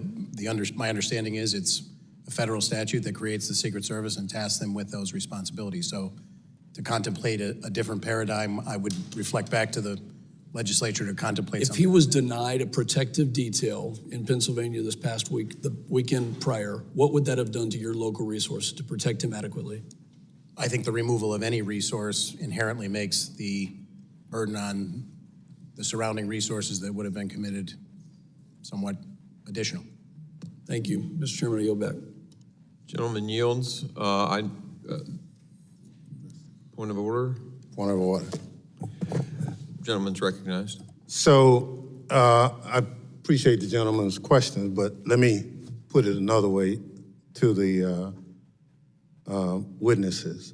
my understanding is it's a federal statute that creates the Secret Service and tasks them with those responsibilities. So to contemplate a different paradigm, I would reflect back to the legislature to contemplate If something. he was denied a protective detail in Pennsylvania this past week, the weekend prior, what would that have done to your local resources to protect him adequately? I think the removal of any resource inherently makes the burden on the surrounding resources that would have been committed somewhat additional. Thank you. Mr. Chairman, I yield back. Gentleman yields. Point of order. Point of order. Gentleman's recognized. So I appreciate the gentleman's question, but let me put it another way to the witnesses.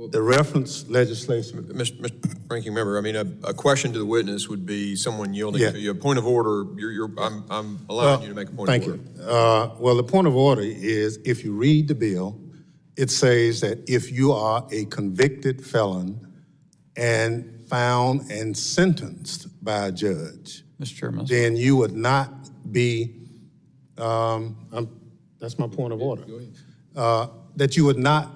The reference legislation. Mr. Ranking Member, I mean, a question to the witness would be someone yielding to you. A point of order, I'm allowing you to make a point of order. Thank you. Well, the point of order is, if you read the bill, it says that if you are a convicted felon and found and sentenced by a judge, Mr. Chairman, then you would not be, that's my point of order, that you would not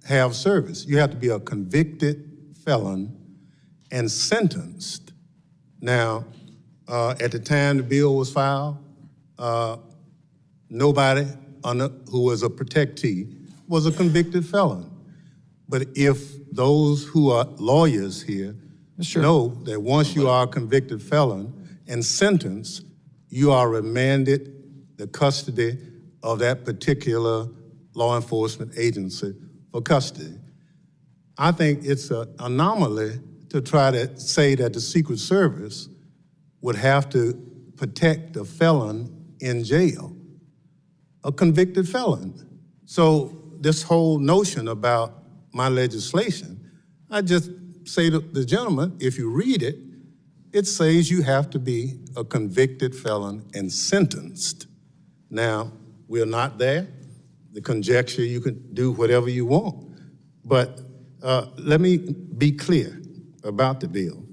have service. You have to be a convicted felon and sentenced. Now, at the time the bill was filed, nobody who was a protectee was a convicted felon. But if those who are lawyers here know that once you are a convicted felon and sentenced, you are remanded the custody of that particular law enforcement agency for custody. I think it's an anomaly to try to say that the Secret Service would have to protect a felon in jail, a convicted felon. So this whole notion about my legislation, I just say to the gentleman, if you read it, it says you have to be a convicted felon and sentenced. Now, we're not there. The conjecture, you can do whatever you want. But let me be clear about the bill.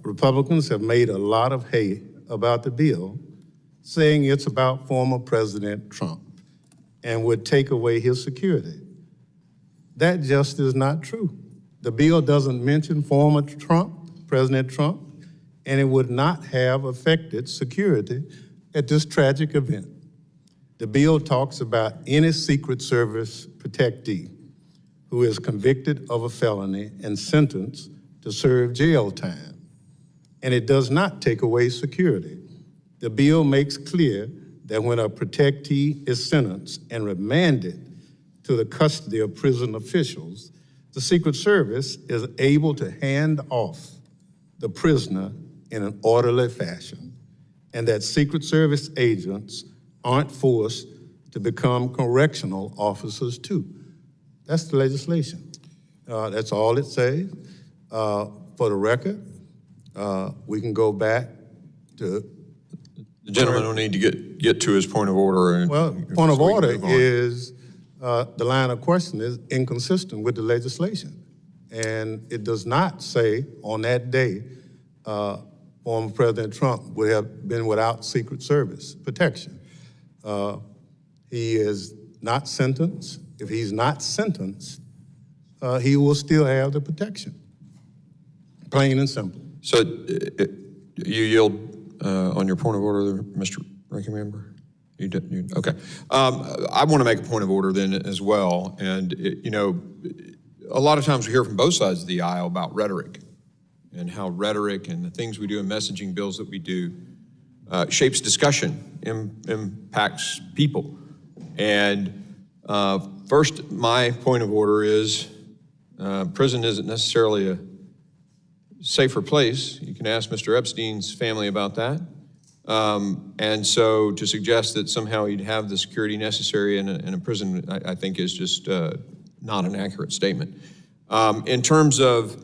Republicans have made a lot of hay about the bill, saying it's about former President Trump and would take away his security. That just is not true. The bill doesn't mention former Trump, President Trump, and it would not have affected security at this tragic event. The bill talks about any Secret Service protectee who is convicted of a felony and sentenced to serve jail time, and it does not take away security. The bill makes clear that when a protectee is sentenced and remanded to the custody of prison officials, the Secret Service is able to hand off the prisoner in an orderly fashion, and that Secret Service agents aren't forced to become correctional officers too. That's the legislation. That's all it says. For the record, we can go back to... The gentleman will need to get to his point of order. Well, point of order is, the line of question is inconsistent with the legislation. And it does not say on that day, former President Trump would have been without Secret Service protection. He is not sentenced. If he's not sentenced, he will still have the protection. Plain and simple. So you yield on your point of order, Mr. Ranking Member? You did, okay. I want to make a point of order then as well. And, you know, a lot of times we hear from both sides of the aisle about rhetoric and how rhetoric and the things we do in messaging bills that we do shapes discussion, impacts people. And first, my point of order is prison isn't necessarily a safer place. You can ask Mr. Epstein's family about that. And so to suggest that somehow he'd have the security necessary in a prison, I think is just not an accurate statement. In terms of,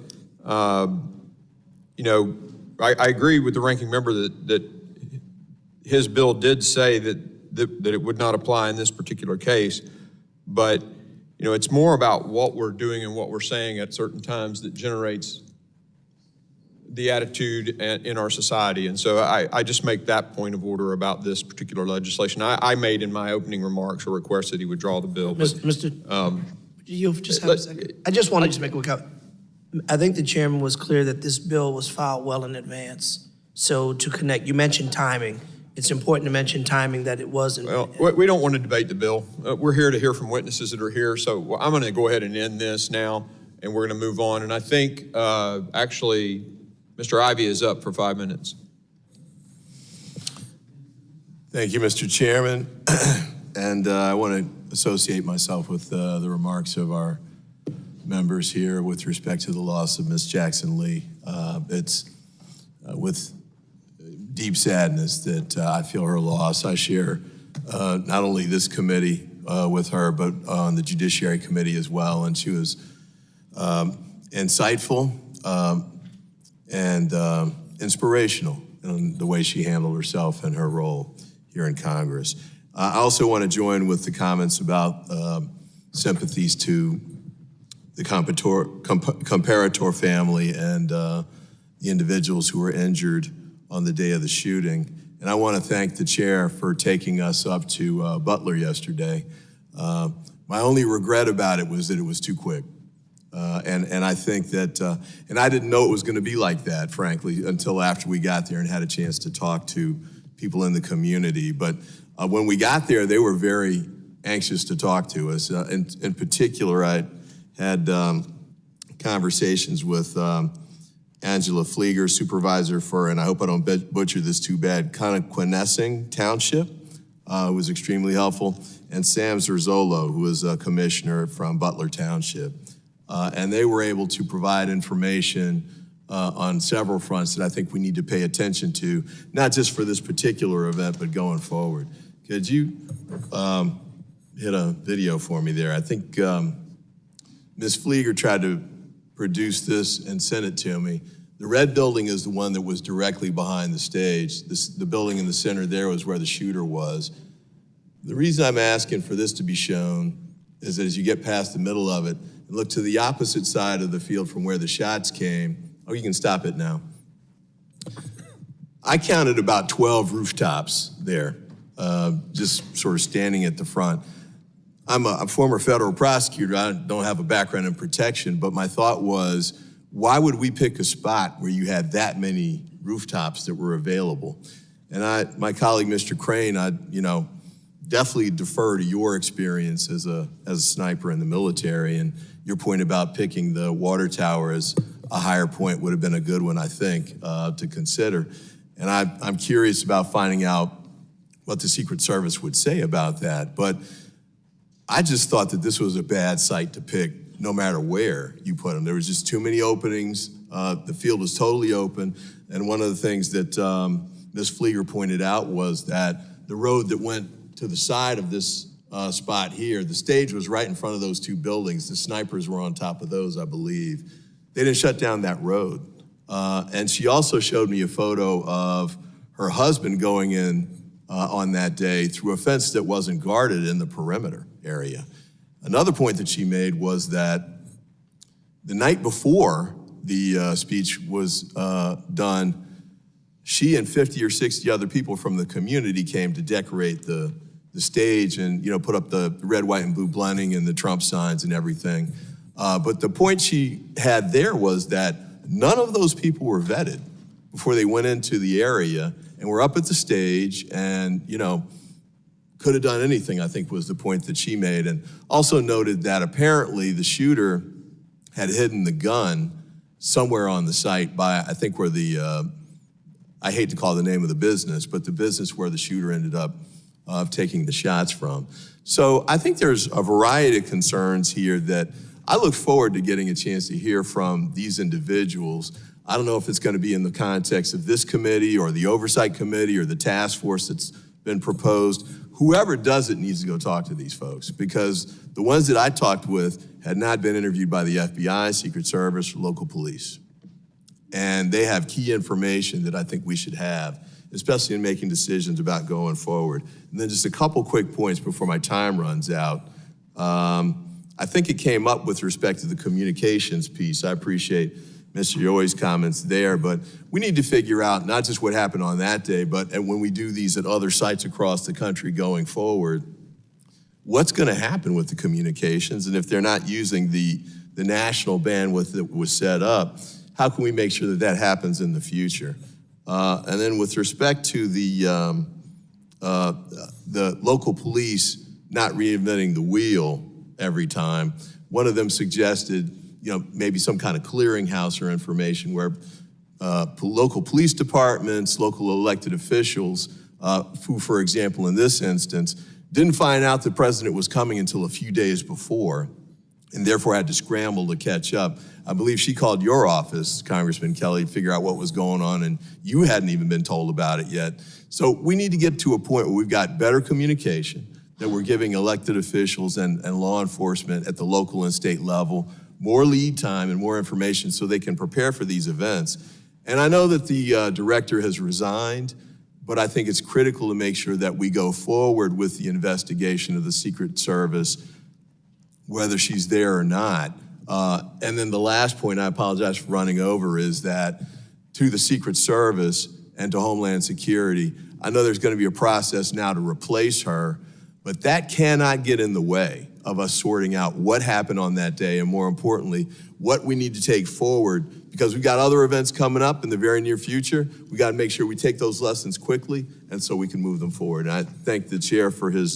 you know, I agree with the ranking member that his bill did say that it would not apply in this particular case, but it's more about what we're doing and what we're saying at certain times that generates the attitude in our society. And so I just make that point of order about this particular legislation. I made in my opening remarks a request that he would draw the bill. You just have a second. I just wanted to make a quick comment. I think the chairman was clear that this bill was filed well in advance. So to connect, you mentioned timing. It's important to mention timing, that it wasn't. Well, we don't want to debate the bill. We're here to hear from witnesses that are here. So I'm going to go ahead and end this now, and we're going to move on. And I think actually Mr. Ivey is up for 5 minutes. Thank you, Mr. Chairman. And I want to associate myself with the remarks of our members here with respect to the loss of Ms. Jackson Lee. It's with deep sadness that I feel her loss. I share not only this committee with her, but on the Judiciary Committee as well. And she was insightful and inspirational in the way she handled herself and her role here in Congress. I also want to join with the comments about sympathies to the comparator family and the individuals who were injured on the day of the shooting. And I want to thank the chair for taking us up to Butler yesterday. My only regret about it was that it was too quick. And I think that, and I didn't know it was going to be like that, frankly, until after we got there and had a chance to talk to people in the community. But when we got there, they were very anxious to talk to us. In particular, I had conversations with Angela Flieger, supervisor for, and I hope I don't butcher this too bad, Connequenessing Township, who was extremely helpful, and Sam Zerzolo, who was a commissioner from Butler Township. And they were able to provide information on several fronts that I think we need to pay attention to, not just for this particular event, but going forward. Could you hit a video for me there? I think Ms. Flieger tried to produce this and sent it to me. The red building is the one that was directly behind the stage. The building in the center there was where the shooter was. The reason I'm asking for this to be shown is that as you get past the middle of it and look to the opposite side of the field from where the shots came, oh, you can stop it now. I counted about 12 rooftops there, just sort of standing at the front. I'm a former federal prosecutor. I don't have a background in protection, but my thought was, why would we pick a spot where you had that many rooftops that were available? And my colleague, Mr. Crane, I definitely defer to your experience as a sniper in the military, and your point about picking the water tower as a higher point would have been a good one, I think, to consider. And I'm curious about finding out what the Secret Service would say about that. But I just thought that this was a bad site to pick no matter where you put them. There was just too many openings. The field was totally open. And one of the things that Ms. Flieger pointed out was that the road that went to the side of this spot here, the stage was right in front of those two buildings. The snipers were on top of those, I believe. They didn't shut down that road. And she also showed me a photo of her husband going in on that day through a fence that wasn't guarded in the perimeter area. Another point that she made was that the night before the speech was done, she and 50 or 60 other people from the community came to decorate the stage and put up the red, white, and blue blending and the Trump signs and everything. But the point she had there was that none of those people were vetted before they went into the area and were up at the stage and, could have done anything, I think was the point that she made. And also noted that apparently the shooter had hidden the gun somewhere on the site by, I think where I hate to call the name of the business, but the business where the shooter ended up taking the shots from. So I think there's a variety of concerns here that I look forward to getting a chance to hear from these individuals. I don't know if it's going to be in the context of this committee or the oversight committee or the task force that's been proposed. Whoever does it needs to go talk to these folks, because the ones that I talked with had not been interviewed by the FBI, Secret Service, or local police. And they have key information that I think we should have. especially in making decisions about going forward. And then just a couple quick points before my time runs out. I think it came up with respect to the communications piece. I appreciate Mr. Yoy's comments there, but we need to figure out not just what happened on that day, but when we do these at other sites across the country going forward, what's going to happen with the communications? And if they're not using the national bandwidth that was set up, how can we make sure that that happens in the future? And then with respect to the local police not reinventing the wheel every time, one of them suggested, maybe some kind of clearinghouse or information where local police departments, local elected officials, who, for example, in this instance, didn't find out the president was coming until a few days before, and therefore had to scramble to catch up. I believe she called your office, Congressman Kelly, to figure out what was going on, and you hadn't even been told about it yet. So we need to get to a point where we've got better communication, that we're giving elected officials and law enforcement at the local and state level more lead time and more information so they can prepare for these events. And I know that the director has resigned, but I think it's critical to make sure that we go forward with the investigation of the Secret Service, whether she's there or not. And then the last point, I apologize for running over, is that to the Secret Service and to Homeland Security, I know there's going to be a process now to replace her, but that cannot get in the way of us sorting out what happened on that day, and more importantly, what we need to take forward, because we've got other events coming up in the very near future. We got to make sure we take those lessons quickly, and so we can move them forward. And I thank the chair for his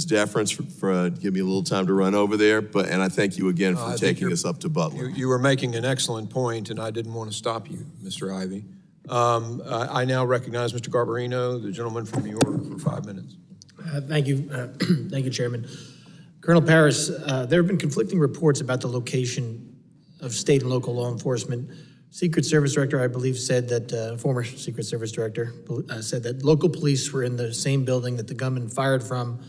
deference for giving me a little time to run over there, and I thank you again for taking us up to Butler. You were making an excellent point, and I didn't want to stop you, Mr. Ivey. I now recognize Mr. Garbarino, the gentleman from New York, for 5 minutes. Thank you. Thank you, Chairman. Colonel Paris, there have been conflicting reports about the location of state and local law enforcement. Secret Service Director, I believe, said that, former Secret Service Director said that local police were in the same building that the gunman fired from,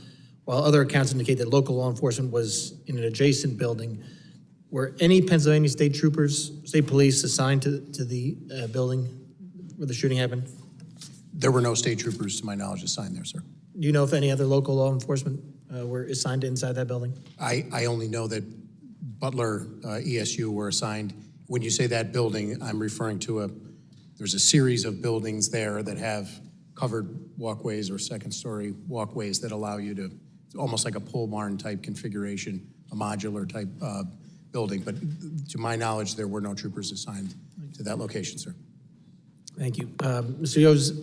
while other accounts indicate that local law enforcement was in an adjacent building. Were any Pennsylvania state troopers, state police assigned to the building where the shooting happened? There were no state troopers, to my knowledge, assigned there, sir. Do you know if any other local law enforcement were assigned inside that building? I only know that Butler ESU were assigned. When you say that building, I'm referring to there's a series of buildings there that have covered walkways or second-story walkways that allow you to, it's almost like a pole barn type configuration, a modular type building. But to my knowledge, there were no troopers assigned to that location, sir. Thank you. Mr. Yos,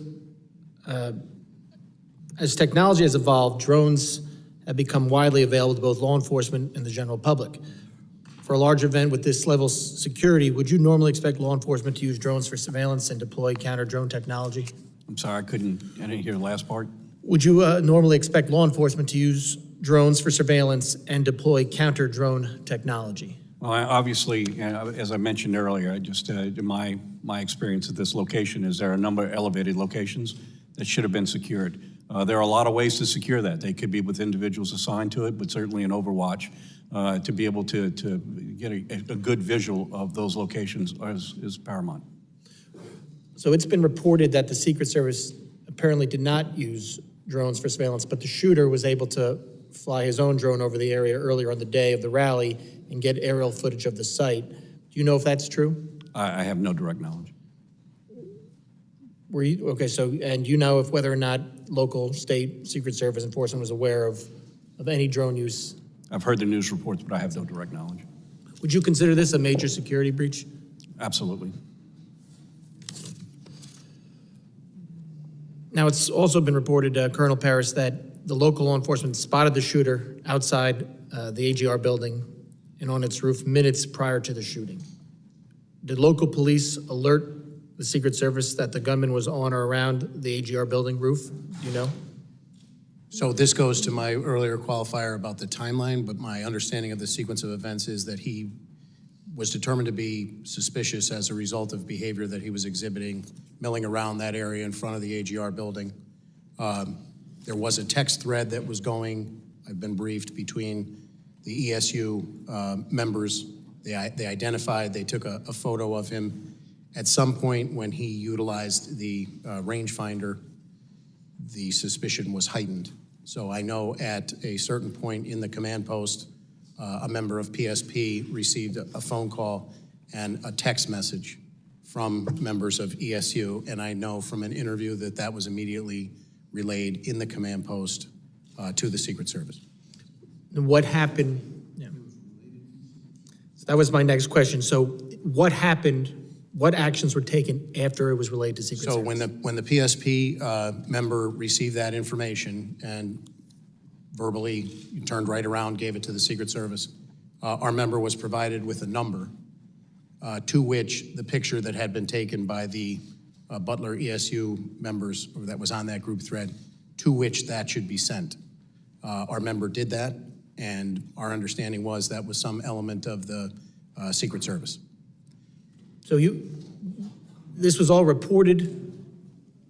as technology has evolved, drones have become widely available to both law enforcement and the general public. For a large event with this level of security, would you normally expect law enforcement to use drones for surveillance and deploy counter-drone technology? I'm sorry, I didn't hear the last part. Would you normally expect law enforcement to use drones for surveillance and deploy counter-drone technology? Well, obviously, as I mentioned earlier, just my experience at this location is there are a number of elevated locations that should have been secured. There are a lot of ways to secure that. They could be with individuals assigned to it, but certainly an overwatch to be able to get a good visual of those locations is paramount. So it's been reported that the Secret Service apparently did not use drones for surveillance, but the shooter was able to fly his own drone over the area earlier on the day of the rally and get aerial footage of the site. Do you know if that's true? I have no direct knowledge. Were you, okay, so, and you know if whether or not local, state, Secret Service enforcement was aware of any drone use? I've heard the news reports, but I have no direct knowledge. Would you consider this a major security breach? Absolutely. Now, it's also been reported, Colonel Paris, that the local law enforcement spotted the shooter outside the AGR building and on its roof minutes prior to the shooting. Did local police alert the Secret Service that the gunman was on or around the AGR building roof? Do you know? So this goes to my earlier qualifier about the timeline, but my understanding of the sequence of events is that he was determined to be suspicious as a result of behavior that he was exhibiting, milling around that area in front of the AGR building. There was a text thread that was going, I've been briefed, between the ESU members. They identified, they took a photo of him At some point when he utilized the rangefinder, the suspicion was heightened. So I know at a certain point in the command post, a member of PSP received a phone call and a text message from members of ESU, and I know from an interview that that was immediately relayed in the command post to the Secret Service. What happened? Yeah. So that was my next question. So what happened? What actions were taken after it was relayed to Secret Service? So when the PSP member received that information and verbally turned right around, gave it to the Secret Service, our member was provided with a number to which the picture that had been taken by the Butler ESU members that was on that group thread, to which that should be sent. Our member did that, and our understanding was that was some element of the Secret Service. So this was all reported.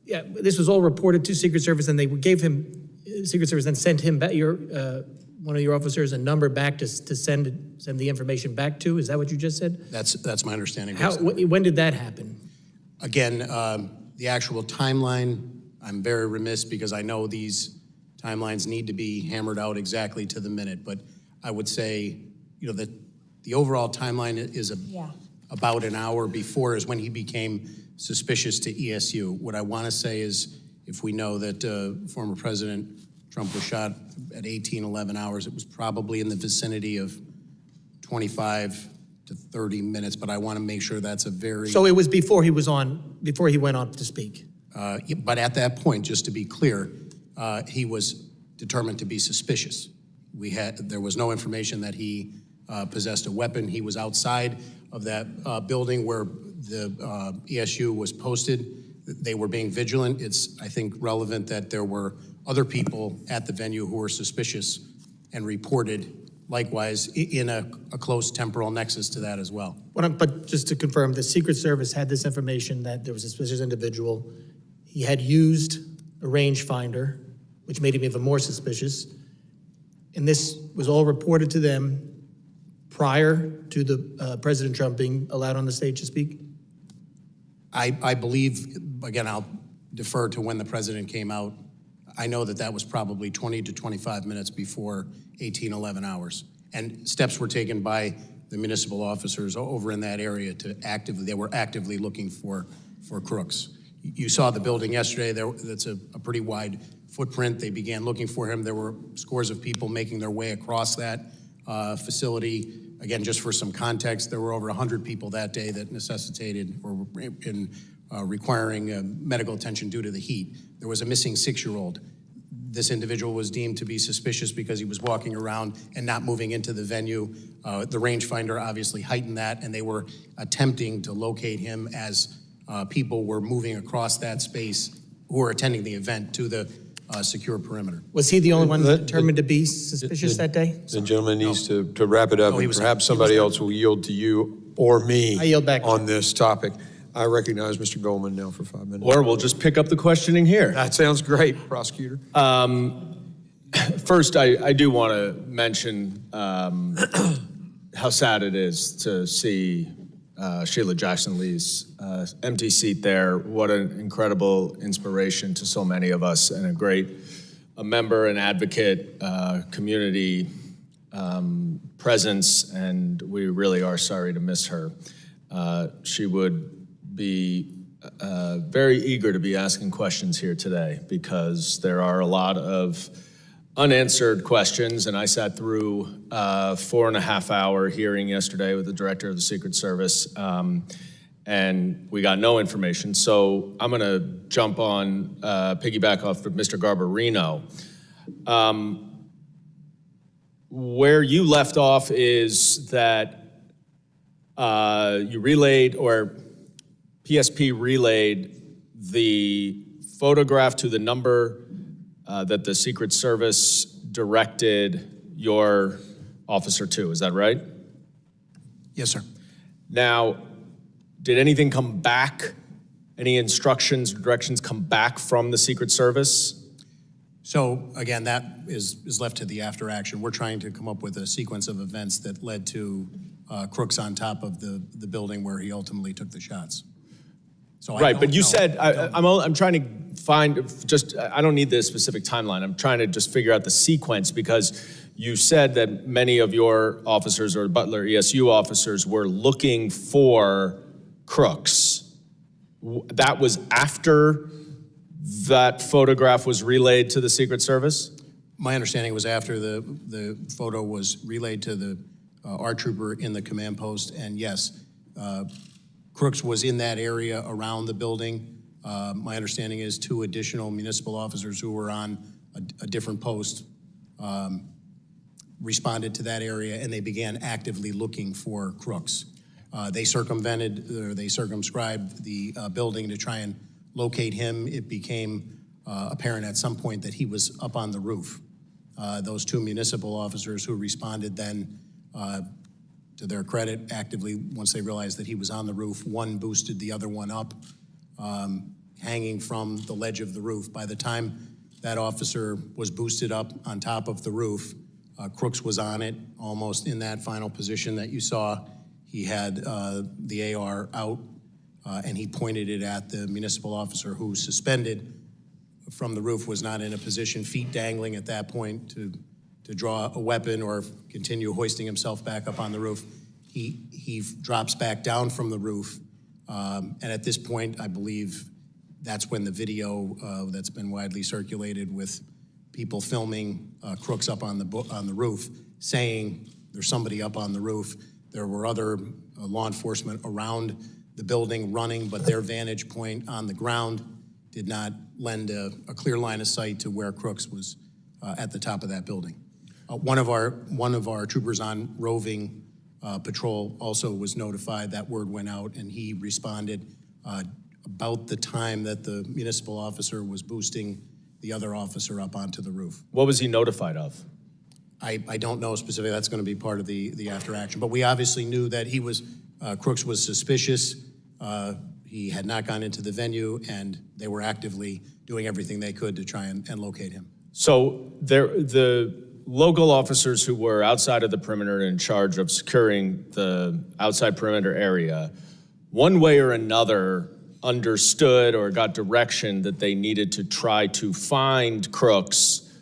Yeah, this was all reported to Secret Service, and they gave him, Secret Service then sent him back, one of your officers, a number back to send the information back to. Is that what you just said? That's my understanding. When did that happen? Again, the actual timeline, I'm very remiss because I know these timelines need to be hammered out exactly to the minute, but I would say, that the overall timeline is about an hour before is when he became suspicious to ESU. What I want to say is, if we know that former President Trump was shot at 11 hours, it was probably in the vicinity of 25 to 30 minutes, but I want to make sure that's a very... So it was before he went on to speak? But at that point, just to be clear, he was determined to be suspicious. There was no information that he possessed a weapon. He was outside of that building where the ESU was posted. They were being vigilant. It's, I think, relevant that there were other people at the venue who were suspicious and reported likewise in a close temporal nexus to that as well. But just to confirm, the Secret Service had this information that there was a suspicious individual. He had used a rangefinder, which made him even more suspicious. And this was all reported to them prior to the President Trump being allowed on the stage to speak? I believe, again, I'll defer to when the president came out. I know that that was probably 20 to 25 minutes before 11 hours. And steps were taken by the municipal officers over in that area they were actively looking for crooks. You saw the building yesterday. That's a pretty wide footprint. They began looking for him. There were scores of people making their way across that facility. Again, just for some context, there were over 100 people that day that necessitated or were requiring medical attention due to the heat. There was a missing 6-year-old. This individual was deemed to be suspicious because he was walking around and not moving into the venue. The rangefinder obviously heightened that, and they were attempting to locate him as people were moving across that space who were attending the event to the secure perimeter. Was he the only one determined to be suspicious that day? The gentleman needs to wrap it up, and perhaps somebody else will yield to you or me I yield back on this topic. I recognize Mr. Goldman now for 5 minutes. Or we'll just pick up the questioning here. That sounds great, prosecutor. First, I do want to mention how sad it is to see Sheila Jackson Lee's empty seat there. What an incredible inspiration to so many of us, and a member, an advocate, community presence, and we really are sorry to miss her. She would be very eager to be asking questions here today because there are a lot of unanswered questions, and I sat through a 4.5-hour hearing yesterday with the director of the Secret Service, and we got no information. So I'm going to jump on, piggyback off of Mr. Garbarino. Where you left off is that you relayed, or PSP relayed the photograph to the number that the Secret Service directed your officer to. Is that right? Yes, sir. Now, did anything come back? Any instructions, directions come back from the Secret Service? So again, that is left to the after action. We're trying to come up with a sequence of events that led to crooks on top of the building where he ultimately took the shots. So right, but you said, I'm trying to find, I don't need the specific timeline. I'm trying to just figure out the sequence, because you said that many of your officers or Butler ESU officers were looking for crooks. That was after that photograph was relayed to the Secret Service? My understanding was after the photo was relayed to the our trooper in the command post, and yes, Crooks was in that area around the building. My understanding is 2 additional municipal officers who were on a different post responded to that area, and they began actively looking for Crooks. They circumvented, or they circumscribed the building to try and locate him. It became apparent at some point that he was up on the roof. Those 2 municipal officers who responded then, to their credit, actively, once they realized that he was on the roof, one boosted the other one up, hanging from the ledge of the roof. By the time that officer was boosted up on top of the roof, Crooks was on it, almost in that final position that you saw. He had the AR out, and he pointed it at the municipal officer who, suspended from the roof, was not in a position, feet dangling at that point, to draw a weapon or continue hoisting himself back up on the roof. He drops back down from the roof, and at this point, I believe that's when the video that's been widely circulated with people filming Crooks up on the roof, saying there's somebody up on the roof. There were other law enforcement around the building running, but their vantage point on the ground did not lend a clear line of sight to where Crooks was at the top of that building. One of our troopers on roving patrol also was notified. That word went out, and he responded about the time that the municipal officer was boosting the other officer up onto the roof. What was he notified of? I don't know specifically. That's going to be part of the after action. But we obviously knew that he was Crooks was suspicious. He had not gone into the venue, and they were actively doing everything they could to try and locate him. So the local officers who were outside of the perimeter in charge of securing the outside perimeter area, one way or another, understood or got direction that they needed to try to find Crooks,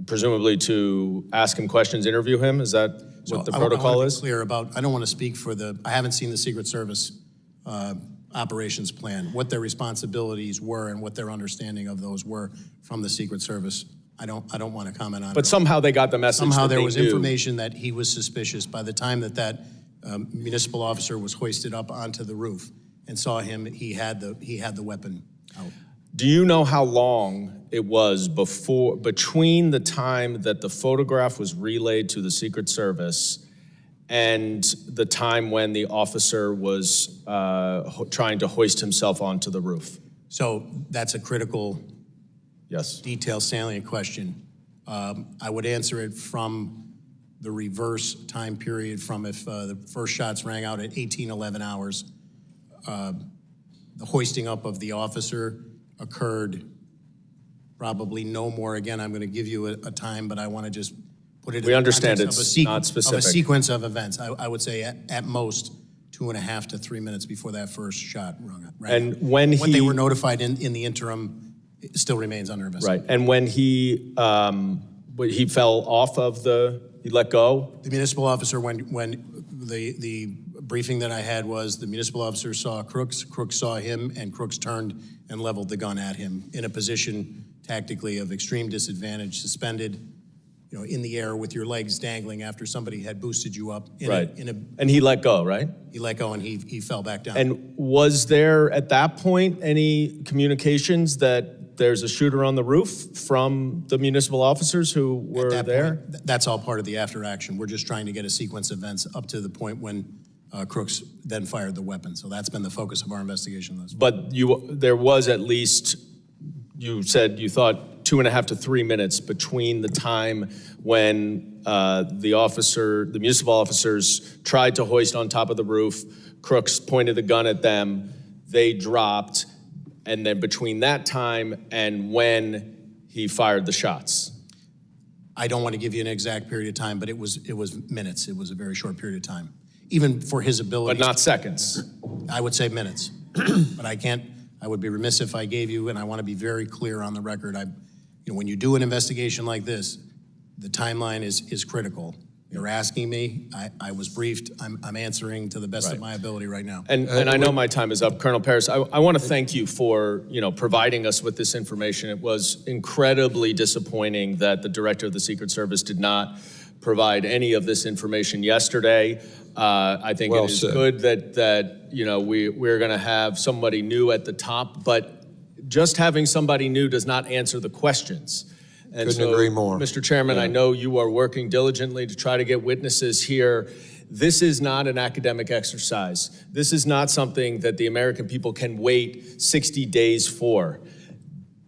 presumably to ask him questions, interview him. Is that what the protocol is? Clear about. I don't want to speak for I haven't seen the Secret Service operations plan, what their responsibilities were and what their understanding of those were from the Secret Service. I don't want to comment on it. But somehow they got the message. Somehow there they was knew. information that he was suspicious. By the time that municipal officer was hoisted up onto the roof and saw him, he had the weapon out. Do you know how long it was between the time that the photograph was relayed to the Secret Service and the time when the officer was trying to hoist himself onto the roof? So that's a critical, yes, detailed, salient question. I would answer it from the reverse time period, from if the first shots rang out at 11 hours. The hoisting up of the officer occurred probably no more. Again, I'm going to give you a time, but I want to just put it in the context of not specific. Of a sequence of events. I would say at most 2.5 to 3 minutes before that first shot rang out. And when what they were notified in the interim still remains under investigation. Right, and when he fell off of he let go? The municipal officer, when the briefing that I had was the municipal officer saw Crooks saw him, and Crooks turned and leveled the gun at him in a position tactically of extreme disadvantage, suspended, in the air with your legs dangling after somebody had boosted you up. And he let go, right? He let go and he fell back down. And was there at that point any communications that there's a shooter on the roof from the municipal officers who were there? That's all part of the after action. We're just trying to get a sequence of events up to the point when Crooks then fired the weapon. So that's been the focus of our investigation thus far. But there was at least, you said you thought 2.5 to 3 minutes between the time when the municipal officers tried to hoist on top of the roof, Crooks pointed the gun at them, they dropped, and then between that time and when he fired the shots. I don't want to give you an exact period of time, but it was minutes. It was a very short period of time, even for his ability. But not seconds. I would say minutes, but I can't I would be remiss if I gave you, and I want to be very clear on the record, when you do an investigation like this, the timeline is critical. You're asking me, I was briefed, I'm answering to the best of my ability right now. And I know my time is up. Colonel Paris, I want to thank you for, providing us with this information. It was incredibly disappointing that the director of the Secret Service did not provide any of this information yesterday. I think it is good that we're going to have somebody new at the top, but just having somebody new does not answer the questions. And Couldn't agree more. Mr. Chairman, I know you are working diligently to try to get witnesses here. This is not an academic exercise. This is not something that the American people can wait 60 days for.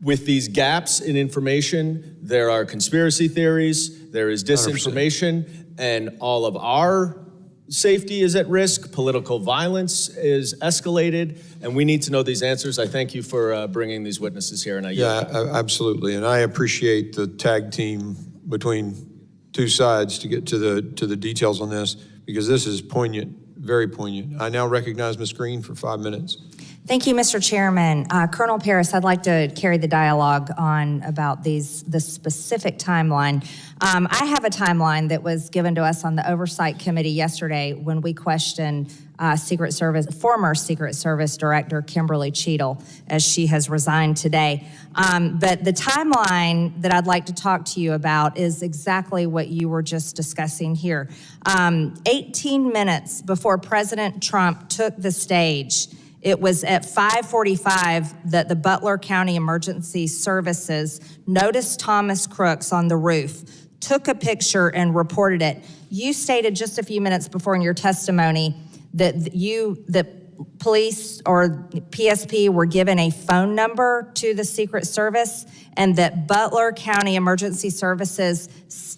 With these gaps in information, there are conspiracy theories, there is disinformation, 100%. And all of our safety is at risk, political violence is escalated, and we need to know these answers. I thank you for bringing these witnesses here, and I yield. Yeah, absolutely, and I appreciate the tag team between two sides to get to the details on this, because this is poignant, very poignant. I now recognize Ms. Green for 5 minutes. Thank you, Mr. Chairman. Colonel Paris, I'd like to carry the dialogue on about the specific timeline. I have a timeline that was given to us on the Oversight Committee yesterday when we questioned former Secret Service Director Kimberly Cheadle, as she has resigned today. But the timeline that I'd like to talk to you about is exactly what you were just discussing here. 18 minutes before President Trump took the stage, it was at 5:45 that the Butler County Emergency Services noticed Thomas Crooks on the roof, took a picture and reported it. You stated just a few minutes before in your testimony that the police or PSP were given a phone number to the Secret Service and that Butler County Emergency Services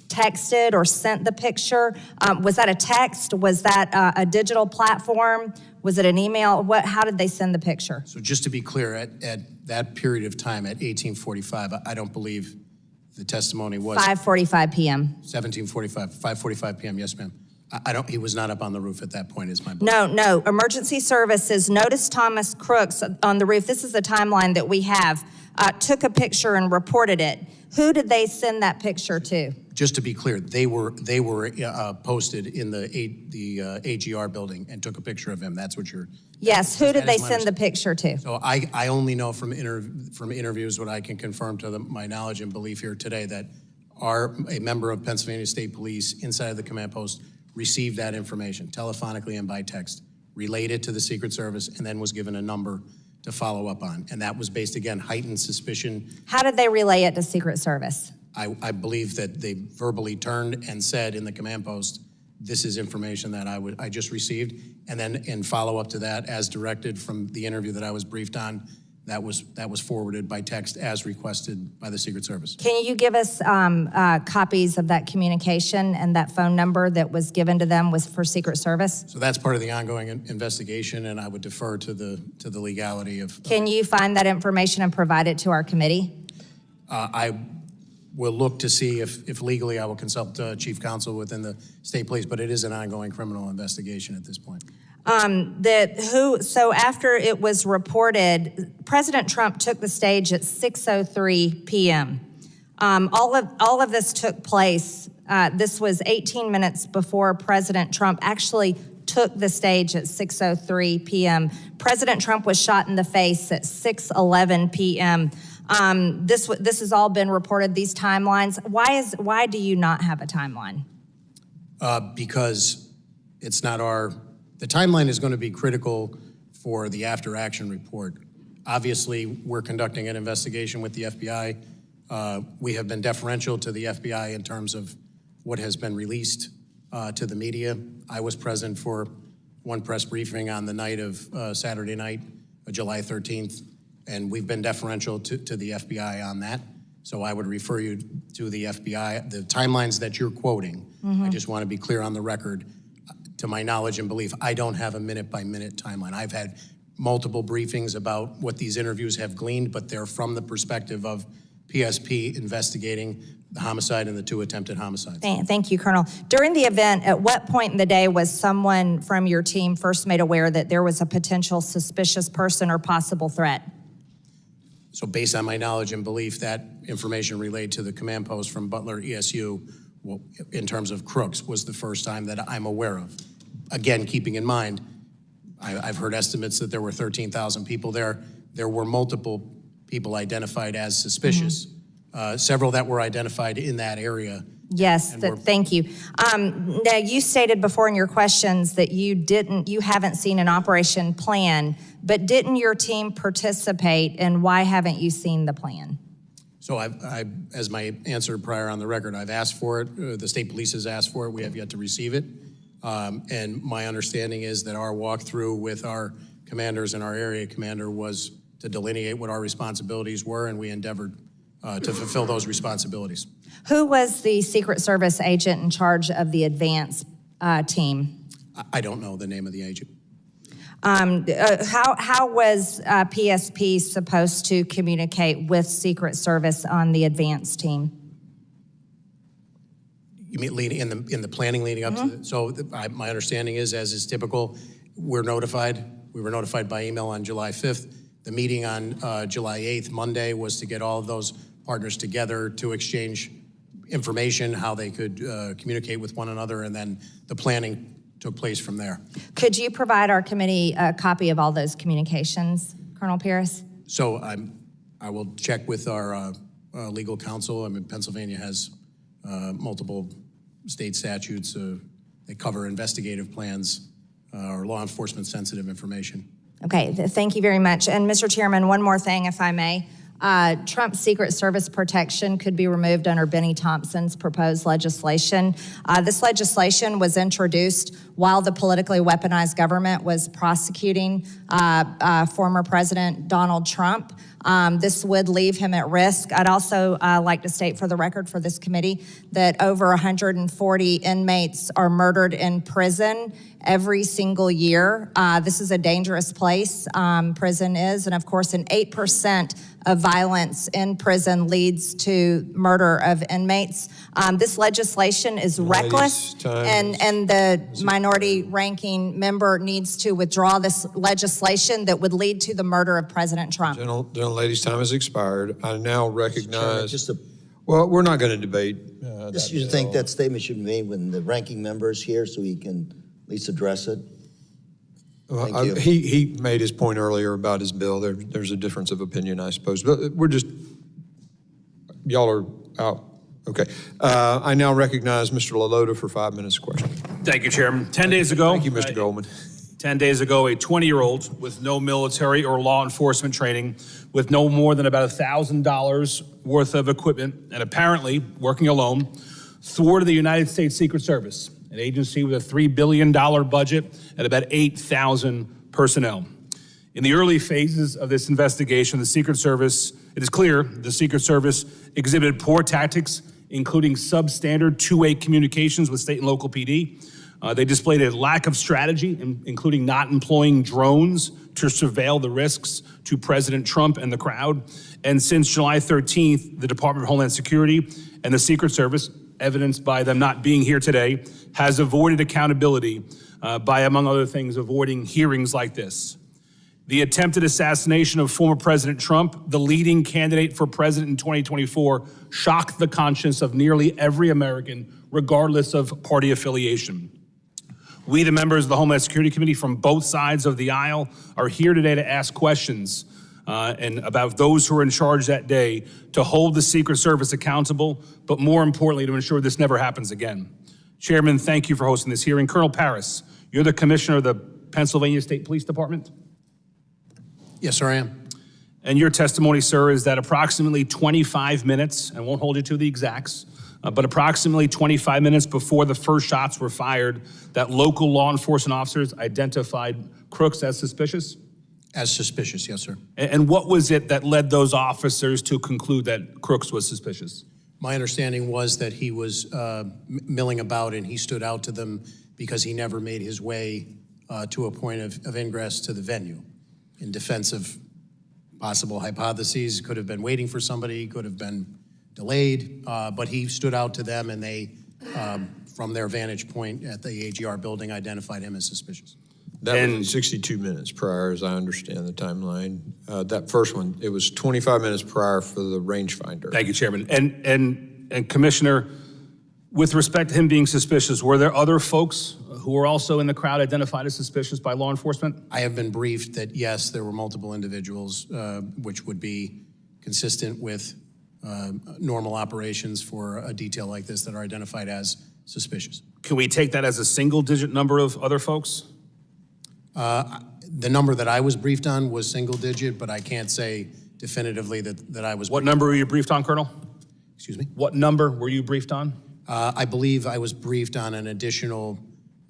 texted or sent the picture. Was that a text? Was that a digital platform? Was it an email? How did they send the picture? So just to be clear, at that period of time, at 18:45, I don't believe the testimony was 5:45 p.m. 5:45 p.m. Yes, ma'am. He was not up on the roof at that point, is my belief. No. Emergency Services noticed Thomas Crooks on the roof. This is the timeline that we have. Took a picture and reported it. Who did they send that picture to? Just to be clear, they were posted in the AGR building and took a picture of him. That's what you're. Yes. Who did they send the picture to? So I only know from interviews what I can confirm to my knowledge and belief here today that a member of Pennsylvania State Police inside of the command post received that information telephonically and by text, relayed it to the Secret Service, and then was given a number to follow up on. And that was based, again, heightened suspicion. How did they relay it to Secret Service? I believe that they verbally turned and said in the command post, this is information that I just received. And then in follow-up to that, as directed from the interview that I was briefed on, that was forwarded by text as requested by the Secret Service. Can you give us copies of that communication and that phone number that was given to them was for Secret Service? So that's part of the ongoing investigation, and I would defer to the legality of. Can you find that information and provide it to our committee? I will look to see if legally I will consult Chief Counsel within the state police, but it is an ongoing criminal investigation at this point. So after it was reported, President Trump took the stage at 6:03 p.m. All of this took place. This was 18 minutes before President Trump actually took the stage at 6:03 p.m. President Trump was shot in the face at 6:11 p.m. This has all been reported, these timelines. Why do you not have a timeline? Because it's not the timeline is going to be critical for the after action report. Obviously, we're conducting an investigation with the FBI. We have been deferential to the FBI in terms of what has been released to the media. I was present for one press briefing on the night of Saturday night, July 13th, and we've been deferential to the FBI on that. So I would refer you to the FBI. The timelines that you're quoting, I just want to be clear on the record. To my knowledge and belief, I don't have a minute-by-minute timeline. I've had multiple briefings about what these interviews have gleaned, but they're from the perspective of PSP investigating the homicide and the 2 attempted homicides. Thank you, Colonel. During the event, at what point in the day was someone from your team first made aware that there was a potential suspicious person or possible threat? So based on my knowledge and belief, that information relayed to the command post from Butler ESU, well, in terms of crooks, was the first time that I'm aware of. Again, keeping in mind, I've heard estimates that there were 13,000 people there. There were multiple people identified as suspicious, several that were identified in that area. Yes, thank you. Now, you stated before in your questions that you haven't seen an operation plan, but didn't your team participate, and why haven't you seen the plan? So as my answer prior on the record, I've asked for it. The state police has asked for it. We have yet to receive it. And my understanding is that our walkthrough with our commanders and our area commander was to delineate what our responsibilities were, and we endeavored to fulfill those responsibilities. Who was the Secret Service agent in charge of the advance team? I don't know the name of the agent. How was PSP supposed to communicate with Secret Service on the advance team? You mean in the planning leading up to it? So my understanding is, as is typical, we're notified. We were notified by email on July 5th. The meeting on July 8th, Monday, was to get all of those partners together to exchange information, how they could communicate with one another, and then the planning took place from there. Could you provide our committee a copy of all those communications, Colonel Paris? So I will check with our legal counsel. I mean, Pennsylvania has multiple state statutes that cover investigative plans or law enforcement sensitive information. Okay, thank you very much. And Mr. Chairman, one more thing, if I may. Trump's Secret Service protection could be removed under Benny Thompson's proposed legislation. This legislation was introduced while the politically weaponized government was prosecuting former President Donald Trump. This would leave him at risk. I'd also like to state for the record for this committee that over 140 inmates are murdered in prison every single year. This is a dangerous place, prison is, and of course an 8% of violence in prison leads to murder of inmates. This legislation is reckless, and the minority ranking member needs to withdraw this legislation that would lead to the murder of President Trump. Gentlelady's time has expired. I now recognize, well, we're not going to debate. You think that statement should be made when the ranking member is here so he can at least address it? Thank you. He made his point earlier about his bill. There's a difference of opinion, I suppose. But we're just, y'all are out. Okay. I now recognize Mr. LaLota for 5 minutes question. Thank you, Chairman. 10 days ago. Thank you, Mr. Goldman. 10 days ago, a 20-year-old with no military or law enforcement training, with no more than about $1,000 worth of equipment, and apparently working alone, thwarted the United States Secret Service, an agency with a $3 billion budget and about 8,000 personnel. In the early phases of this investigation, the Secret Service, it is clear the Secret Service exhibited poor tactics, including substandard two-way communications with state and local PD. They displayed a lack of strategy, including not employing drones to surveil the risks to President Trump and the crowd. And since July 13th, the Department of Homeland Security and the Secret Service, evidenced by them not being here today, has avoided accountability by, among other things, avoiding hearings like this. The attempted assassination of former President Trump, the leading candidate for president in 2024, shocked the conscience of nearly every American, regardless of party affiliation. We, the members of the Homeland Security Committee from both sides of the aisle, are here today to ask questions and about those who are in charge that day, to hold the Secret Service accountable, but more importantly, to ensure this never happens again. Chairman, thank you for hosting this hearing. Colonel Paris, you're the commissioner of the Pennsylvania State Police Department? Yes, sir, I am. And your testimony, sir, is that approximately 25 minutes, I won't hold you to the exacts, but approximately 25 minutes before the first shots were fired, that local law enforcement officers identified Crooks as suspicious? As suspicious, yes, sir. And what was it that led those officers to conclude that Crooks was suspicious? My understanding was that he was milling about, and he stood out to them because he never made his way to a point of ingress to the venue. In defense of possible hypotheses, could have been waiting for somebody, could have been delayed, but he stood out to them, and they, from their vantage point at the AGR building, identified him as suspicious. That was 62 minutes prior, as I understand the timeline. That first one, it was 25 minutes prior for the rangefinder. Thank you, Chairman. And Commissioner, with respect to him being suspicious, were there other folks who were also in the crowd identified as suspicious by law enforcement? I have been briefed that, yes, there were multiple individuals, which would be consistent with normal operations for a detail like this that are identified as suspicious. Can we take that as a single-digit number of other folks? The number that I was briefed on was single-digit, but I can't say definitively that I was. What number were you briefed on, Colonel? Excuse me? What number were you briefed on? I believe I was briefed on an additional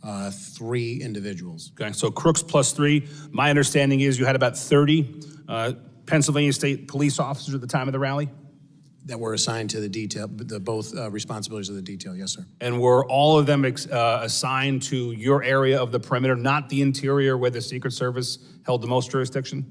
3 individuals. Okay, so Crooks plus 3. My understanding is you had about 30 Pennsylvania State police officers at the time of the rally? That were assigned to the detail, both responsibilities of the detail, yes, sir. And were all of them assigned to your area of the perimeter, not the interior where the Secret Service held the most jurisdiction?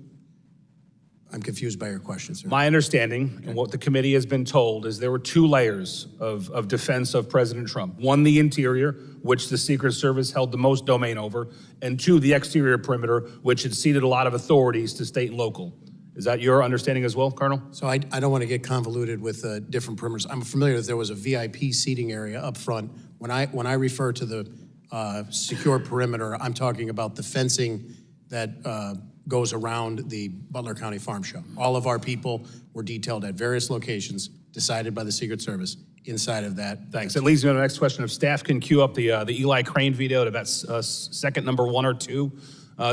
I'm confused by your question, sir. My understanding, and what the committee has been told, is there were 2 layers of defense of President Trump. 1, the interior, which the Secret Service held the most domain over, and 2, the exterior perimeter, which had ceded a lot of authorities to state and local. Is that your understanding as well, Colonel? So I don't want to get convoluted with different perimeters. I'm familiar that there was a VIP seating area up front. When I refer to the secure perimeter, I'm talking about the fencing that goes around the Butler County Farm Show. All of our people were detailed at various locations decided by the Secret Service inside of that. Thanks. That leads me to the next question. If staff can cue up the Eli Crane video at about second number 1 or 2.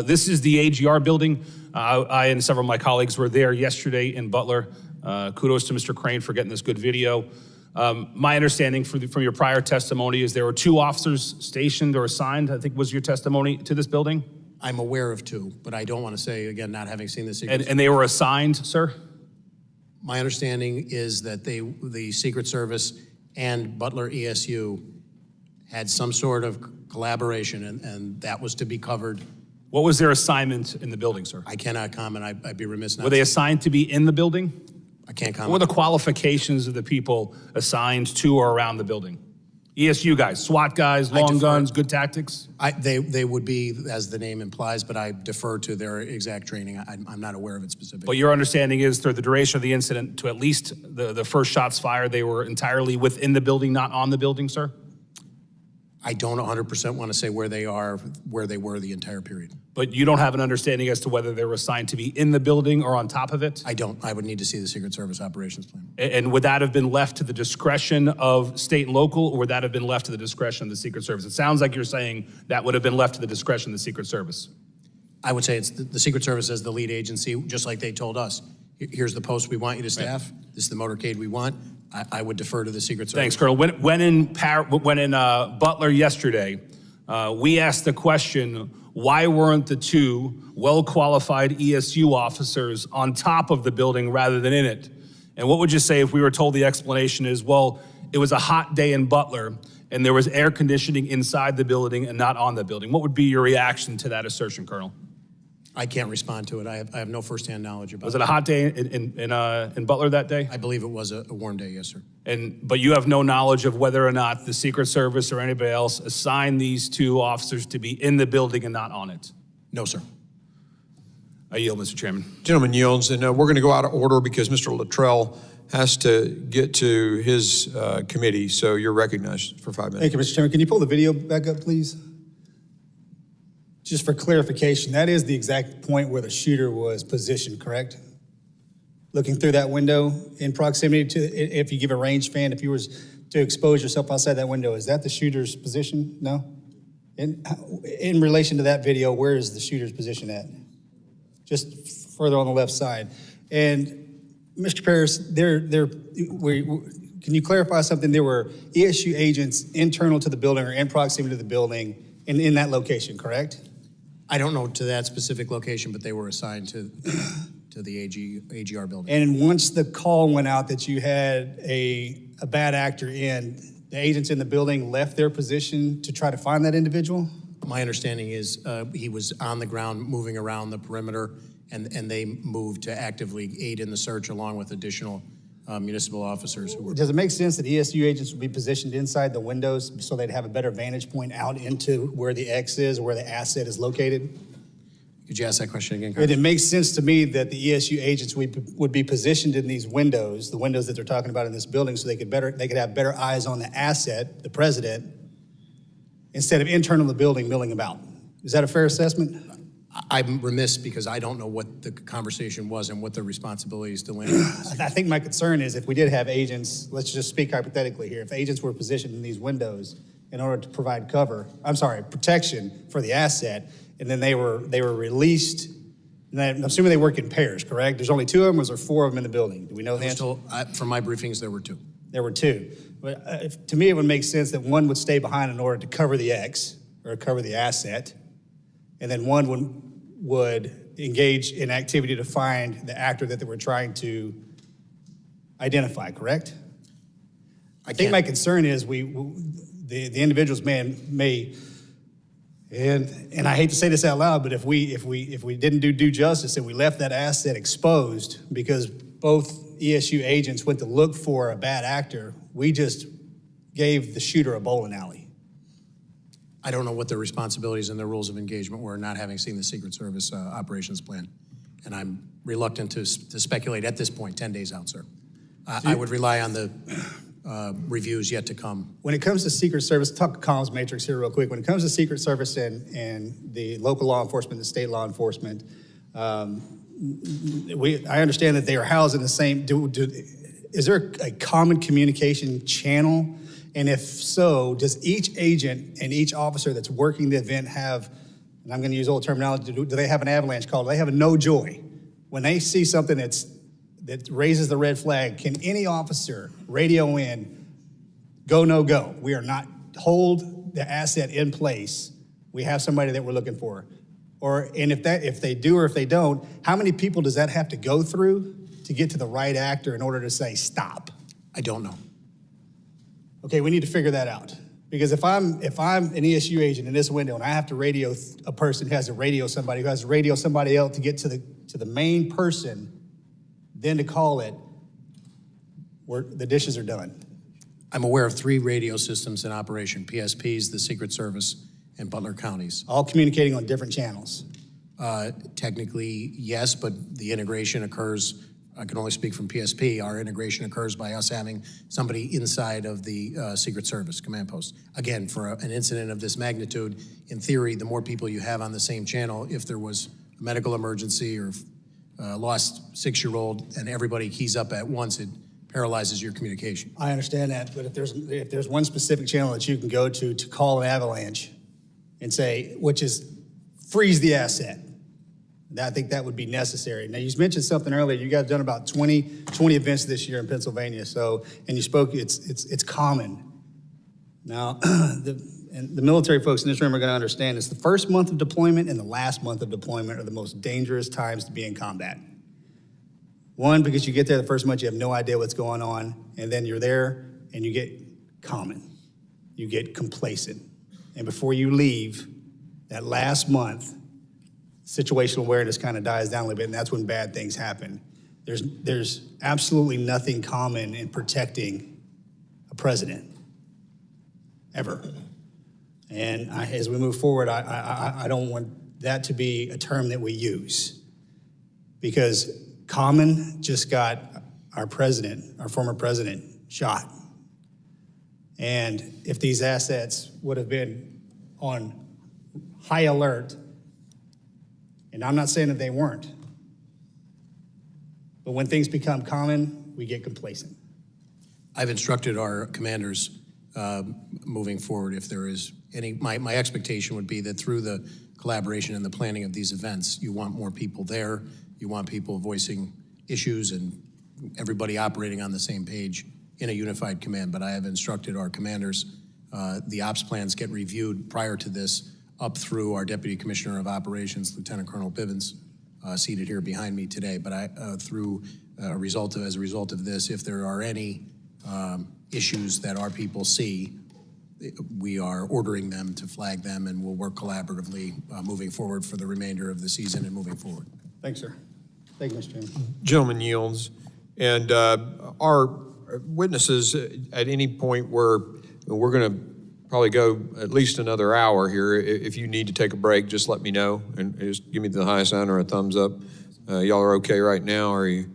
This is the AGR building. I and several of my colleagues were there yesterday in Butler. Kudos to Mr. Crane for getting this good video. My understanding from your prior testimony is there were 2 officers stationed or assigned, I think was your testimony, to this building? I'm aware of 2, but I don't want to say, again, not having seen the Secret Service. And they were assigned, sir? My understanding is that the Secret Service and Butler ESU had some sort of collaboration, and that was to be covered. What was their assignment in the building, sir? I cannot comment. I'd be remiss not. Were they assigned to be in the building? I can't comment. What were the qualifications of the people assigned to or around the building? ESU guys, SWAT guys, long guns, good tactics? They would be, as the name implies, but I defer to their exact training. I'm not aware of it specifically. But your understanding is through the duration of the incident, to at least the first shots fired, they were entirely within the building, not on the building, sir? I don't 100% want to say where they are, where they were the entire period. But you don't have an understanding as to whether they were assigned to be in the building or on top of it? I don't. I would need to see the Secret Service operations plan. And would that have been left to the discretion of state and local, or would that have been left to the discretion of the Secret Service? It sounds like you're saying that would have been left to the discretion of the Secret Service. I would say it's the Secret Service as the lead agency, just like they told us. Here's the post we want you to staff. This is the motorcade we want. I would defer to the Secret Service. Thanks, Colonel. When in Butler yesterday, we asked the question, why weren't the 2 well-qualified ESU officers on top of the building rather than in it? And what would you say if we were told the explanation is, well, it was a hot day in Butler and there was air conditioning inside the building and not on the building? What would be your reaction to that assertion, Colonel? I can't respond to it. I have no firsthand knowledge about it. Was it a hot day in Butler that day? I believe it was a warm day, yes, sir. But you have no knowledge of whether or not the Secret Service or anybody else assigned these 2 officers to be in the building and not on it? No, sir. I yield, Mr. Chairman. Gentleman yields, and we're going to go out of order because Mr. Luttrell has to get to his committee, so you're recognized for 5 minutes. Thank you, Mr. Chairman. Can you pull the video back up, please? Just for clarification, that is the exact point where the shooter was positioned, correct? Looking through that window in proximity to, if you give a range fan, if you were to expose yourself outside that window, is that the shooter's position? No? In relation to that video, where is the shooter's position at? Just further on the left side. And Mr. Paris, can you clarify something? There were ESU agents internal to the building or in proximity to the building and in that location, correct? I don't know to that specific location, but they were assigned to the AGR building. And once the call went out that you had a bad actor in, the agents in the building left their position to try to find that individual? My understanding is he was on the ground moving around the perimeter, and they moved to actively aid in the search along with additional municipal officers who were. Does it make sense that ESU agents would be positioned inside the windows so they'd have a better vantage point out into where the X is, or where the asset is located? Could you ask that question again, It makes sense to me that the ESU agents would be positioned in these windows, the windows that they're talking about in this building, so they could have better eyes on the asset, the president, instead of internal to the building milling about. Is that a fair assessment? I'm remiss because I don't know what the conversation was and what the responsibilities delineated. I think my concern is if we did have agents, let's just speak hypothetically here, if agents were positioned in these windows in order to provide protection for the asset, and then they were released, and I'm assuming they work in pairs, correct? There's only 2 of them, or is there 4 of them in the building? Do we know the answer? From my briefings, there were 2. There were 2. But to me, it would make sense that one would stay behind in order to cover the X, or cover the asset, and then one would engage in activity to find the actor that they were trying to identify, correct? I think my concern is the individuals may, and I hate to say this out loud, but if we didn't do due justice and we left that asset exposed because both ESU agents went to look for a bad actor, we just gave the shooter a bowling alley. I don't know what their responsibilities and their rules of engagement were, not having seen the Secret Service operations plan. And I'm reluctant to speculate at this point, 10 days out, sir. I would rely on the reviews yet to come. When it comes to Secret Service, talk comms matrix here real quick. When it comes to Secret Service and the local law enforcement, the state law enforcement, I understand that they are housed in the same, is there a common communication channel? And if so, does each agent and each officer that's working the event have, and I'm going to use old terminology, do they have an avalanche call? Do they have a no joy? When they see something that raises the red flag, can any officer radio in, go, no go? We are not, hold the asset in place. We have somebody that we're looking for. And if they do or if they don't, how many people does that have to go through to get to the right actor in order to say stop? I don't know. Okay, we need to figure that out. Because if I'm an ESU agent in this window and I have to radio a person who has to radio somebody who has to radio somebody else to get to the main person, then to call it, the dishes are done. I'm aware of 3 radio systems in operation, PSPs, the Secret Service, and Butler counties. All communicating on different channels? Technically, yes, but the integration occurs, I can only speak from PSP, our integration occurs by us having somebody inside of the Secret Service command post. Again, for an incident of this magnitude, in theory, the more people you have on the same channel, if there was a medical emergency or lost 6-year-old and everybody keys up at once, it paralyzes your communication. I understand that, but if there's one specific channel that you can go to call an avalanche and say, which is freeze the asset, I think that would be necessary. Now, you mentioned something earlier. You guys have done about 20 events this year in Pennsylvania. So, and you spoke, it's common. Now, the military folks in this room are going to understand this. The first month of deployment and the last month of deployment are the most dangerous times to be in combat. One, because you get there the first month, you have no idea what's going on. And then you're there and you get common. You get complacent. And before you leave, that last month, situational awareness kind of dies down a little bit, and that's when bad things happen. There's absolutely nothing common in protecting a president, ever. And as we move forward, I don't want that to be a term that we use, because common just got our president, our former president, shot. And if these assets would have been on high alert, and I'm not saying that they weren't, but when things become common, we get complacent. I've instructed our commanders moving forward, if there is any, my expectation would be that through the collaboration and the planning of these events, you want more people there, you want people voicing issues and everybody operating on the same page in a unified command. But I have instructed our commanders, the ops plans get reviewed prior to this, up through our Deputy Commissioner of Operations, Lieutenant Colonel Bivens, seated here behind me today. But as a result of this, if there are any issues that our people see, we are ordering them to flag them, and we'll work collaboratively moving forward for the remainder of the season and moving forward. Thanks, sir. Thank you, Mr. Chairman. Gentleman yields. And our witnesses at any point where we're going to probably go at least another hour here. If you need to take a break, just let me know and just give me the high sign or a thumbs up. Y'all are okay right now? Or are you?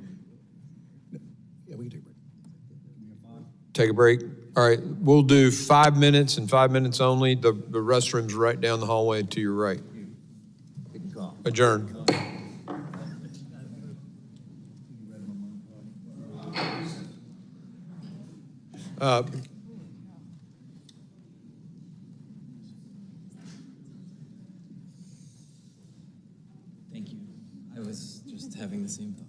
Yeah, we can Take a break? All right, we'll do 5 minutes and 5 minutes only. The restroom's right down the hallway to your right. Adjourn. Thank you. I was just having the same thought.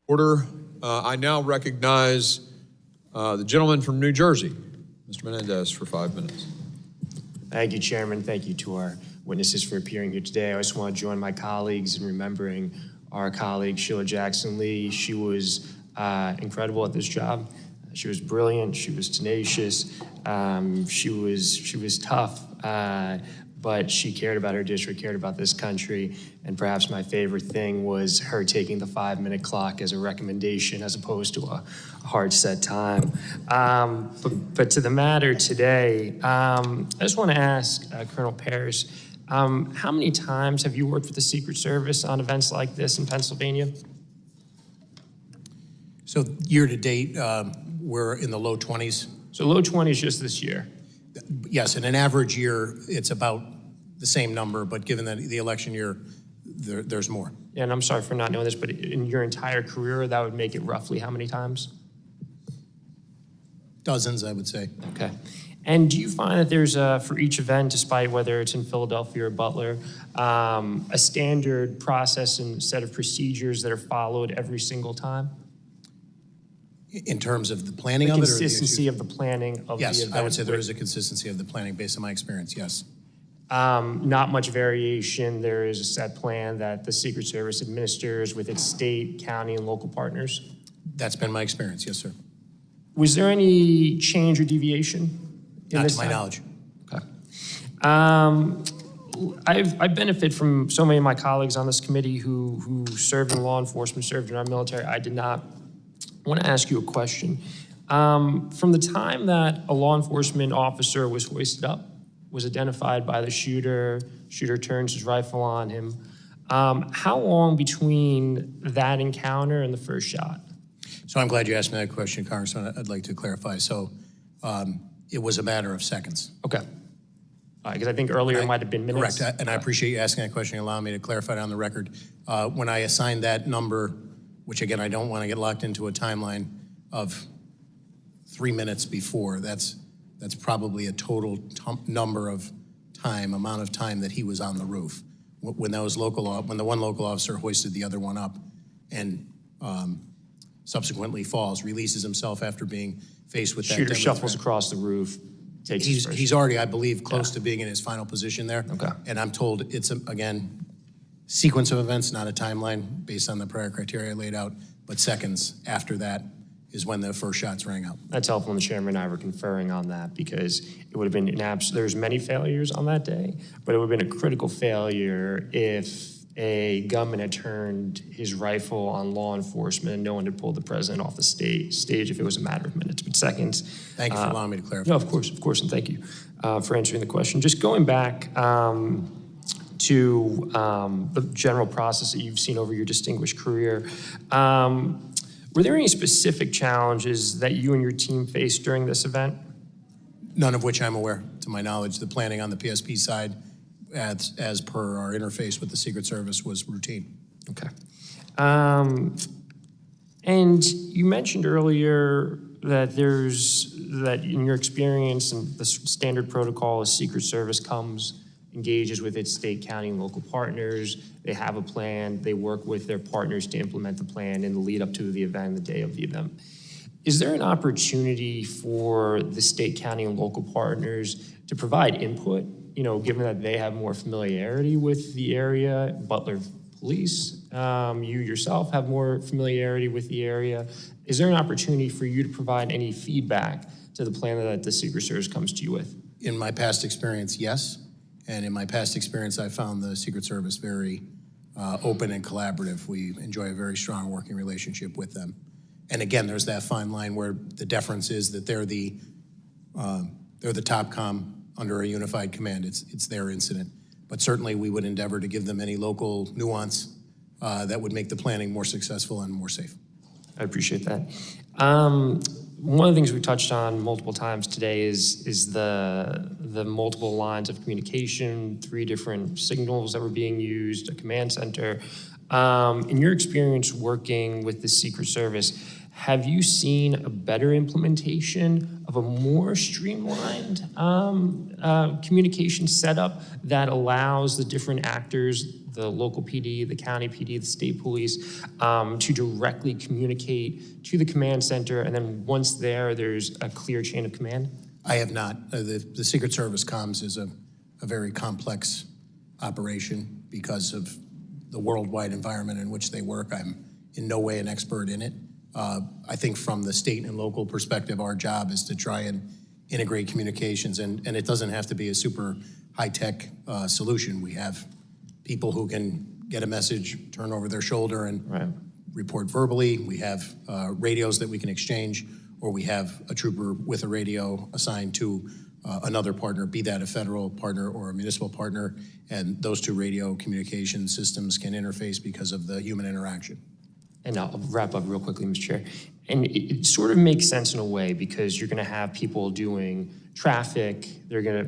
Order. I now recognize the gentleman from New Jersey, Mr. Menendez, for 5 minutes. Thank you, Chairman. Thank you to our witnesses for appearing here today. I just want to join my colleagues in remembering our colleague, Sheila Jackson Lee. She was incredible at this job. She was brilliant. She was tenacious. She was tough. But she cared about her district, cared about this country, and perhaps my favorite thing was her taking the 5-minute clock as a recommendation as opposed to a hard set time. But to the matter today, I just want to ask Colonel Parris, how many times have you worked with the Secret Service on events like this in Pennsylvania? So year to date, we're in the low 20s. So low 20s just this year? Yes, in an average year, it's about the same number, but given that the election year, there's more. Yeah, and I'm sorry for not knowing this, but in your entire career, that would make it roughly how many times? Dozens, I would say. Okay. And do you find that there's, for each event, despite whether it's in Philadelphia or Butler, a standard process and set of procedures that are followed every single time? In terms of the planning The of it? Or consistency of the planning of the event? Yes, I would say there is a consistency of the planning based on my experience, yes. Not much variation. There is a set plan that the Secret Service administers with its state, county, and local partners? That's been my experience, yes, sir. Was there any change or deviation? Not to my knowledge. Okay. I benefit from so many of my colleagues on this committee who served in law enforcement, served in our military. I did not. I want to ask you a question. From the time that a law enforcement officer was hoisted up, was identified by the shooter turns his rifle on him, how long between that encounter and the first shot? So I'm glad you asked me that question, Congressman. I'd like to clarify. So it was a matter of seconds. Okay. Because I think earlier it might have been minutes. Correct, and I appreciate you asking that question and allowing me to clarify it on the record. When I assigned that number, which again, I don't want to get locked into a timeline of 3 minutes before, that's probably a total amount of time that he was on the roof. When the one local officer hoisted the other one up and subsequently falls, releases himself after being faced with that. Shooter shuffles across the roof, takes his first. He's already, I believe, close to being in his final position there. Okay. And I'm told it's, again, sequence of events, not a timeline based on the prior criteria I laid out, but seconds after that is when the first shots rang out. That's helpful, and the chairman and I were conferring on that because it would have been there's many failures on that day, but it would have been a critical failure if a gunman had turned his rifle on law enforcement and no one had pulled the president off the stage if it was a matter of minutes, but seconds. Thank you for allowing me to clarify. No, of course, and thank you for answering the question. Just going back to the general process that you've seen over your distinguished career, were there any specific challenges that you and your team faced during this event? None of which I'm aware, to my knowledge. The planning on the PSP side, as per our interface with the Secret Service, was routine. Okay. And you mentioned earlier that in your experience and the standard protocol, a Secret Service engages with its state, county, and local partners. They have a plan. They work with their partners to implement the plan in the lead up to the event and the day of the event. Is there an opportunity for the state, county, and local partners to provide input, given that they have more familiarity with the area? Butler Police, you yourself have more familiarity with the area. Is there an opportunity for you to provide any feedback to the plan that the Secret Service comes to you with? In my past experience, yes. And in my past experience, I found the Secret Service very open and collaborative. We enjoy a very strong working relationship with them. And again, there's that fine line where the deference is that they're the top comm under a unified command. It's their incident. But certainly we would endeavor to give them any local nuance that would make the planning more successful and more safe. I appreciate that. One of the things we touched on multiple times today is the multiple lines of communication, 3 different signals that were being used, a command center. In your experience working with the Secret Service, Have you seen a better implementation of a more streamlined communication setup that allows the different actors, the local PD, the county PD, the state police, to directly communicate to the command center, and then once there's a clear chain of command? I have not. The Secret Service comms is a very complex operation because of the worldwide environment in which they work. I'm in no way an expert in it. I think from the state and local perspective, our job is to try and integrate communications, and it doesn't have to be a super high-tech solution. We have people who can get a message, turn over their shoulder, and report verbally. We have radios that we can exchange, or we have a trooper with a radio assigned to another partner, be that a federal partner or a municipal partner, and those two radio communication systems can interface because of the human interaction. And I'll wrap up real quickly, Mr. Chair. And it sort of makes sense in a way because you're gonna have people doing traffic.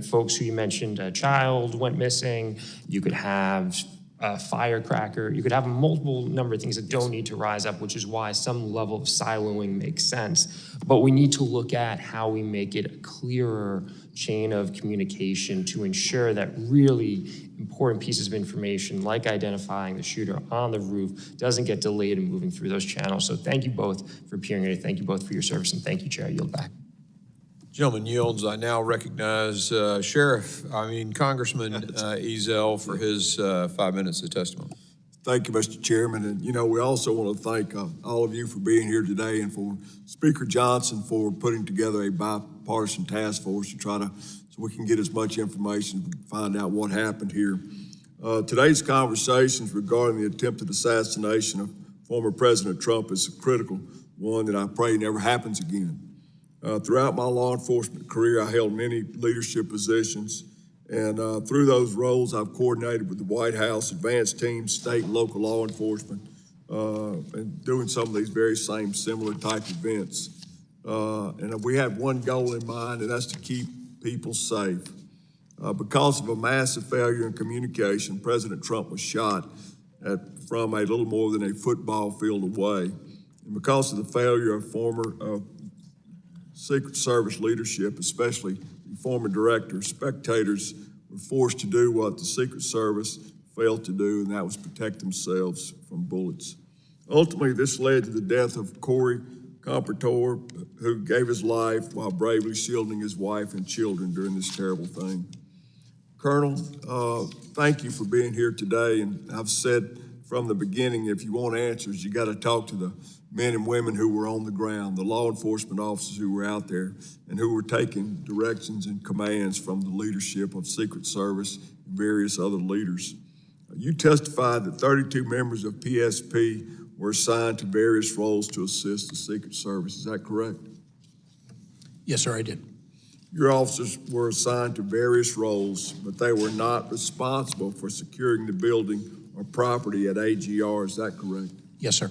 Folks who you mentioned, a child went missing. You could have a firecracker. You could have a multiple number of things that don't need to rise up, which is why some level of siloing makes sense. But we need to look at how we make it a clearer chain of communication to ensure that really important pieces of information, like identifying the shooter on the roof, doesn't get delayed in moving through those channels. So thank you both for appearing here. Thank you both for your service, and thank you, Chair. I yield back. Gentleman yields. I now recognize Congressman Ezell for his 5 minutes of testimony. Thank you, Mr. Chairman. And, you know, we also want to thank all of you for being here today and for Speaker Johnson for putting together a bipartisan task force to try to, so we can get as much information and find out what happened here. Today's conversations regarding the attempted assassination of former President Trump is a critical one that I pray never happens again. Throughout my law enforcement career, I held many leadership positions, and through those roles, I've coordinated with the White House, advanced teams, state and local law enforcement, and doing some of these very same similar type events. And we have one goal in mind, and that's to keep people safe. Because of a massive failure in communication, President Trump was shot from a little more than a football field away. And because of the failure of former Secret Service leadership, especially the former directors, spectators were forced to do what the Secret Service failed to do, and that was protect themselves from bullets. Ultimately, this led to the death of Corey Compertor, who gave his life while bravely shielding his wife and children during this terrible thing. Colonel, thank you for being here today, and I've said from the beginning, if you want answers, you got to talk to the men and women who were on the ground, the law enforcement officers who were out there and who were taking directions and commands from the leadership of Secret Service and various other leaders. You testified that 32 members of PSP were assigned to various roles to assist the Secret Service. Is that correct? Yes, sir, I did. Your officers were assigned to various roles, but they were not responsible for securing the building or property at AGR. Is that correct? Yes, sir.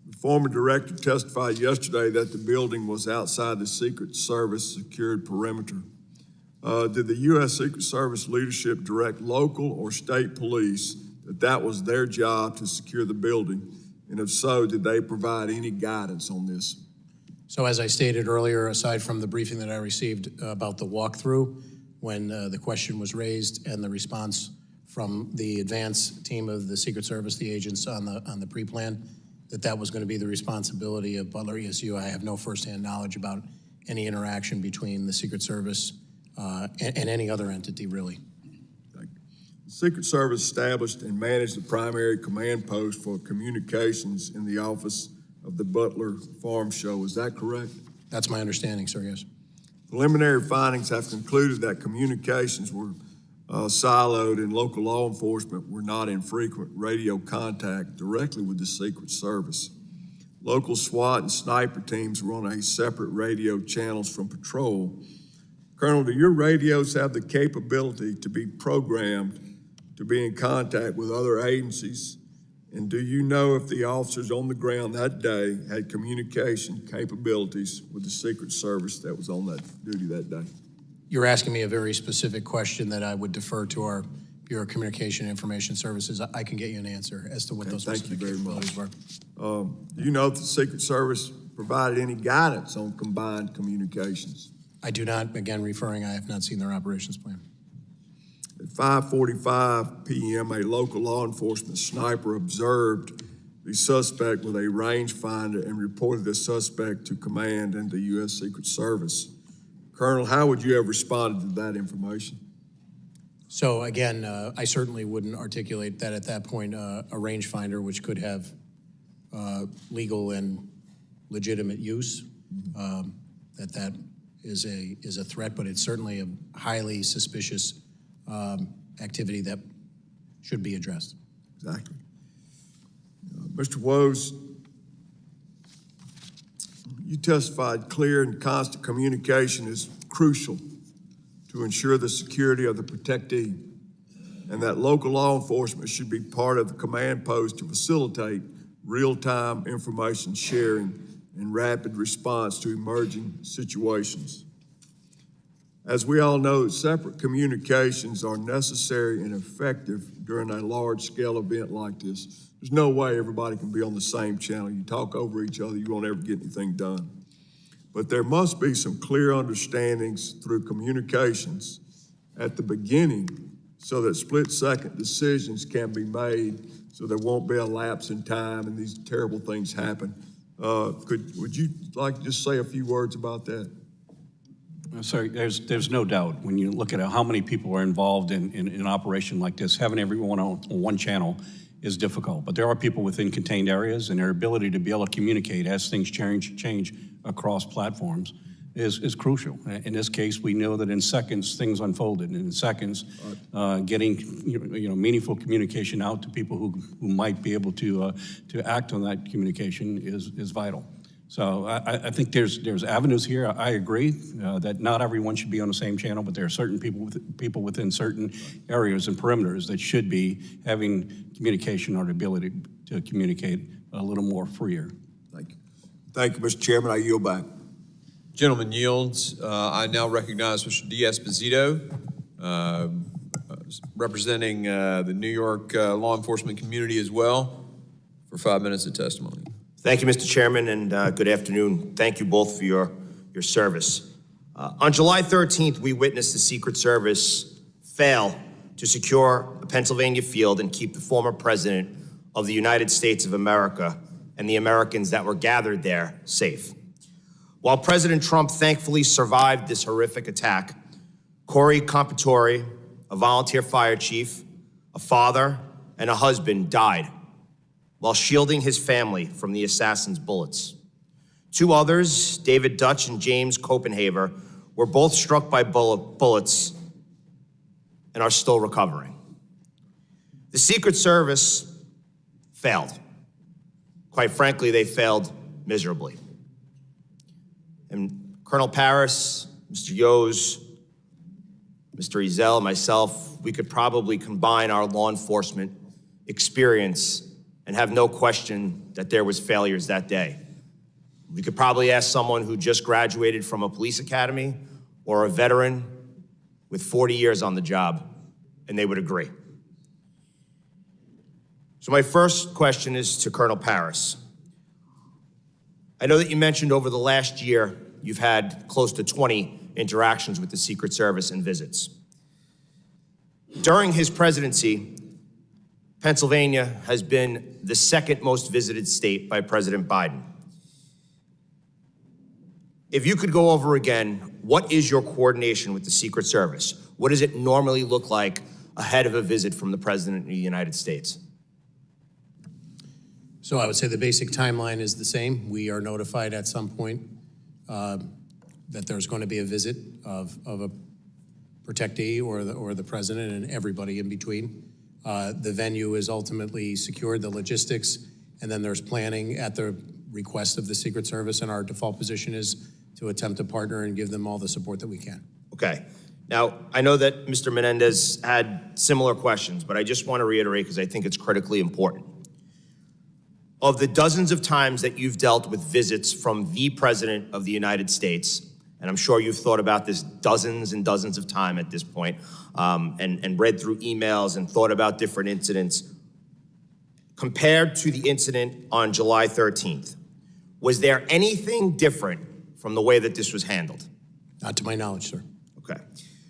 The former director testified yesterday that the building was outside the Secret Service secured perimeter. Did the U.S. Secret Service leadership direct local or state police that was their job to secure the building? And if so, did they provide any guidance on this? So as I stated earlier, aside from the briefing that I received about the walkthrough, when the question was raised and the response from the advance team of the Secret Service, the agents on the pre-plan, that was going to be the responsibility of Butler ESU. I have no firsthand knowledge about any interaction between the Secret Service and any other entity, really. Thank you. The Secret Service established and managed the primary command post for communications in the office of the Butler Farm Show. Is that correct? That's my understanding, sir, yes. Preliminary findings have concluded that communications were siloed and local law enforcement were not in frequent radio contact directly with the Secret Service. Local SWAT and sniper teams were on a separate radio channels from patrol. Colonel, do your radios have the capability to be programmed to be in contact with other agencies? And do you know if the officers on the ground that day had communication capabilities with the Secret Service that was on that duty that day? You're asking me a very specific question that I would defer to our Bureau of Communication and Information Services, I can get you an answer as to what those specific capabilities were. Do you know if the Secret Service provided any guidance on combined communications? I do not, again, referring, I have not seen their operations plan. At 5:45 p.m., a local law enforcement sniper observed the suspect with a rangefinder and reported the suspect to command and the U.S. Secret Service. Colonel, how would you have responded to that information? So again, I certainly wouldn't articulate that at that point, a rangefinder, which could have legal and legitimate use, that is a threat, but it's certainly a highly suspicious activity that should be addressed. Exactly. Mr. Woes, you testified clear and constant communication is crucial to ensure the security of the protectee, and that local law enforcement should be part of the command post to facilitate real-time information sharing and rapid response to emerging situations. As we all know, separate communications are necessary and effective during a large-scale event like this. There's no way everybody can be on the same channel. You talk over each other, you won't ever get anything done. But there must be some clear understandings through communications at the beginning so that split-second decisions can be made so there won't be a lapse in time and these terrible things happen. Would you like to just say a few words about that? Sorry, there's no doubt when you look at how many people are involved in an operation like this, having everyone on one channel is difficult. But there are people within contained areas, and their ability to be able to communicate as things change across platforms is crucial. In this case, we know that in seconds things unfolded, and in seconds, getting meaningful communication out to people who might be able to act on that communication is vital. So I think there's avenues here. I agree that not everyone should be on the same channel, but there are certain people within certain areas and perimeters that should be having communication or the ability to communicate a little more freer. Thank you. Thank you, Mr. Chairman. I yield back. Gentleman yields. I now recognize Mr. D'Esposito, representing the New York law enforcement community as well, for 5 minutes of testimony. Thank you, Mr. Chairman, and good afternoon. Thank you both for your service. On July 13th, we witnessed the Secret Service fail to secure a Pennsylvania field and keep the former president of the United States of America and the Americans that were gathered there safe. While President Trump thankfully survived this horrific attack, Corey Compatore, a volunteer fire chief, a father, and a husband died while shielding his family from the assassin's bullets. Two others, David Dutch and James Copenhaver, were both struck by bullets and are still recovering. The Secret Service failed. Quite frankly, they failed miserably. And Colonel Paris, Mr. Yos, Mr. Ezel, myself, we could probably combine our law enforcement experience and have no question that there was failures that day. We could probably ask someone who just graduated from a police academy or a veteran with 40 years on the job, and they would agree. So my first question is to Colonel Paris. I know that you mentioned over the last year you've had close to 20 interactions with the Secret Service and visits. During his presidency, Pennsylvania has been the second most visited state by President Biden. If you could go over again, what is your coordination with the Secret Service? What does it normally look like ahead of a visit from the President of the United States? So I would say the basic timeline is the same. We are notified at some point that there's going to be a visit of a protectee or the president and everybody in between. The venue is ultimately secured, the logistics, and then there's planning at the request of the Secret Service, and our default position is to attempt to partner and give them all the support that we can. Okay. Now, I know that Mr. Menendez had similar questions, but I just want to reiterate because I think it's critically important. Of the dozens of times that you've dealt with visits from the President of the United States and I'm sure you've thought about this dozens and dozens of times at this point, and read through emails and thought about different incidents. Compared to the incident on July 13th, was there anything different from the way that this was handled? Not to my knowledge, sir. Okay.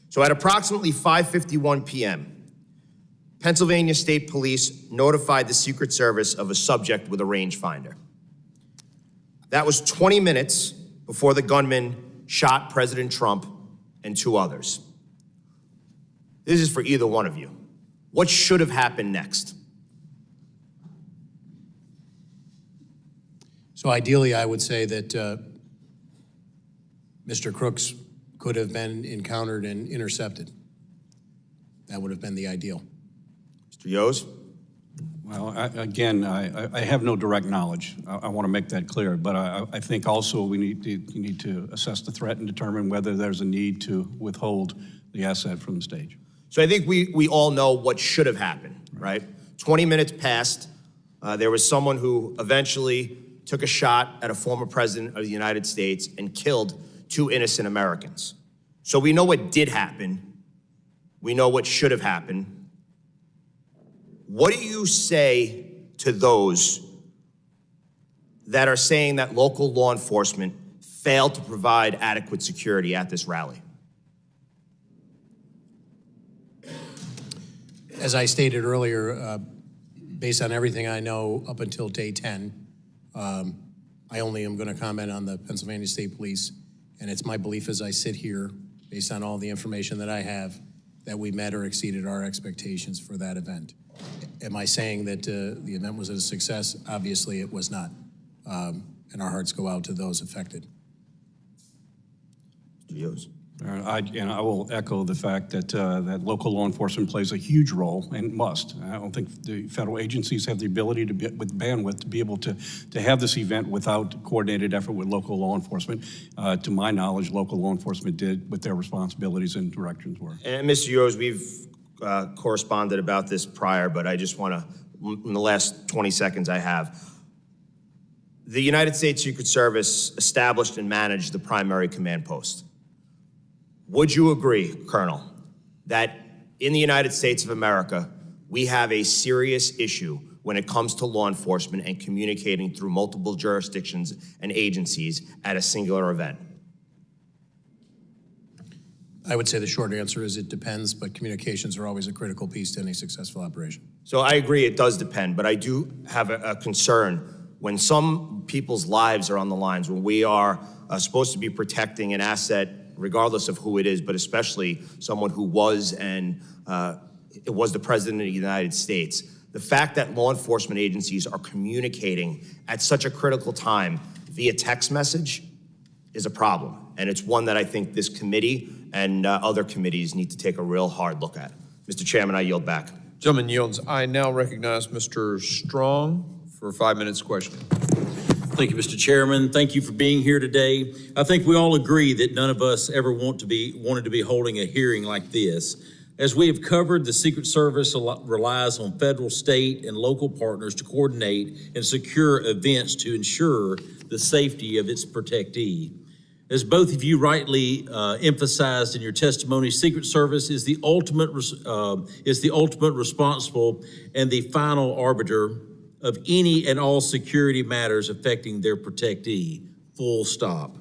So at approximately 5:51 p.m., Pennsylvania State Police notified the Secret Service of a subject with a rangefinder. That was 20 minutes before the gunman shot President Trump and 2 others. This is for either one of you. What should have happened next? So ideally, I would say that Mr. Crooks could have been encountered and intercepted. That would have been the ideal. Mr. Yos? Well, I have no direct knowledge. I want to make that clear, but I think also you need to assess the threat and determine whether there's a need to withhold the asset from the stage. So I think we all know what should have happened, right? 20 minutes passed. There was someone who eventually took a shot at a former president of the United States and killed 2 innocent Americans. So we know what did happen. We know what should have happened. What do you say to those that are saying that local law enforcement failed to provide adequate security at this rally? As I stated earlier, based on everything I know up until day 10, I only am going to comment on the Pennsylvania State Police, and it's my belief as I sit here, based on all the information that I have, that we met or exceeded our expectations for that event. Am I saying that the event was a success? Obviously, it was not, and our hearts go out to those affected. Mr. Yos. I will echo the fact that that local law enforcement plays a huge role and must. I don't think the federal agencies have the ability to with bandwidth to be able to have this event without coordinated effort with local law enforcement. To my knowledge, local law enforcement did what their responsibilities and directions were. And Mr. Yos, we've corresponded about this prior, but I just want to, in the last 20 seconds I have, the United States Secret Service established and managed the primary command post. Would you agree, Colonel, that in the United States of America, we have a serious issue when it comes to law enforcement and communicating through multiple jurisdictions and agencies at a singular event? I would say the short answer is it depends, but communications are always a critical piece to any successful operation. So I agree it does depend, but I do have a concern when some people's lives are on the lines, when we are supposed to be protecting an asset regardless of who it is, but especially someone who was it was the President of the United States. The fact that law enforcement agencies are communicating at such a critical time via text message is a problem. And it's one that I think this committee and other committees need to take a real hard look at. Mr. Chairman, I yield back. Gentleman yields. I now recognize Mr. Strong for 5 minutes questioning. Thank you, Mr. Chairman. Thank you for being here today. I think we all agree that none of us ever wanted to be holding a hearing like this. As we have covered, the Secret Service relies on federal, state, and local partners to coordinate and secure events to ensure the safety of its protectee. As both of you rightly emphasized in your testimony, Secret Service is the ultimate responsible and the final arbiter of any and all security matters affecting their protectee, full stop.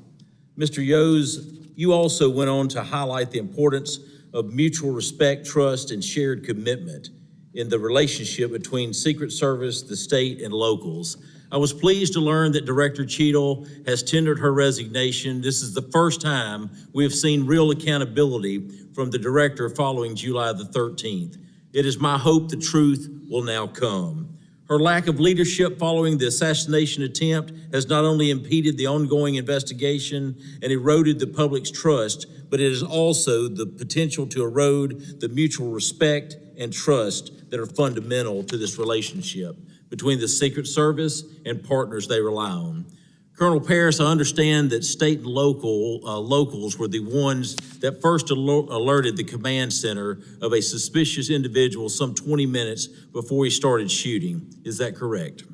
Mr. Yos, you also went on to highlight the importance of mutual respect, trust, and shared commitment in the relationship between Secret Service, the state, and locals. I was pleased to learn that Director Cheadle has tendered her resignation. This is the first time we have seen real accountability from the director following July the 13th. It is my hope the truth will now come. Her lack of leadership following the assassination attempt has not only impeded the ongoing investigation and eroded the public's trust, but it has also the potential to erode the mutual respect and trust that are fundamental to this relationship between the Secret Service and partners they rely on. Colonel Paris, I understand that state and locals were the ones that first alerted the command center of a suspicious individual some 20 minutes before he started shooting. Is that correct?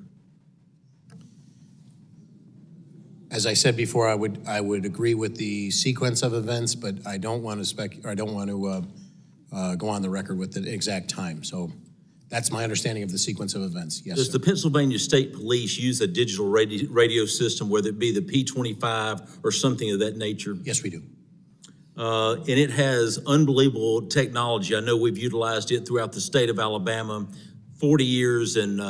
As I said before, I would agree with the sequence of events, but I don't want to go on the record with the exact time. So that's my understanding of the sequence of events. Yes. Does sir. the Pennsylvania State Police use a digital radio system, whether it be the P25 or something of that nature? Yes, we do. And it has unbelievable technology. I know we've utilized it throughout the state of Alabama. 40 years and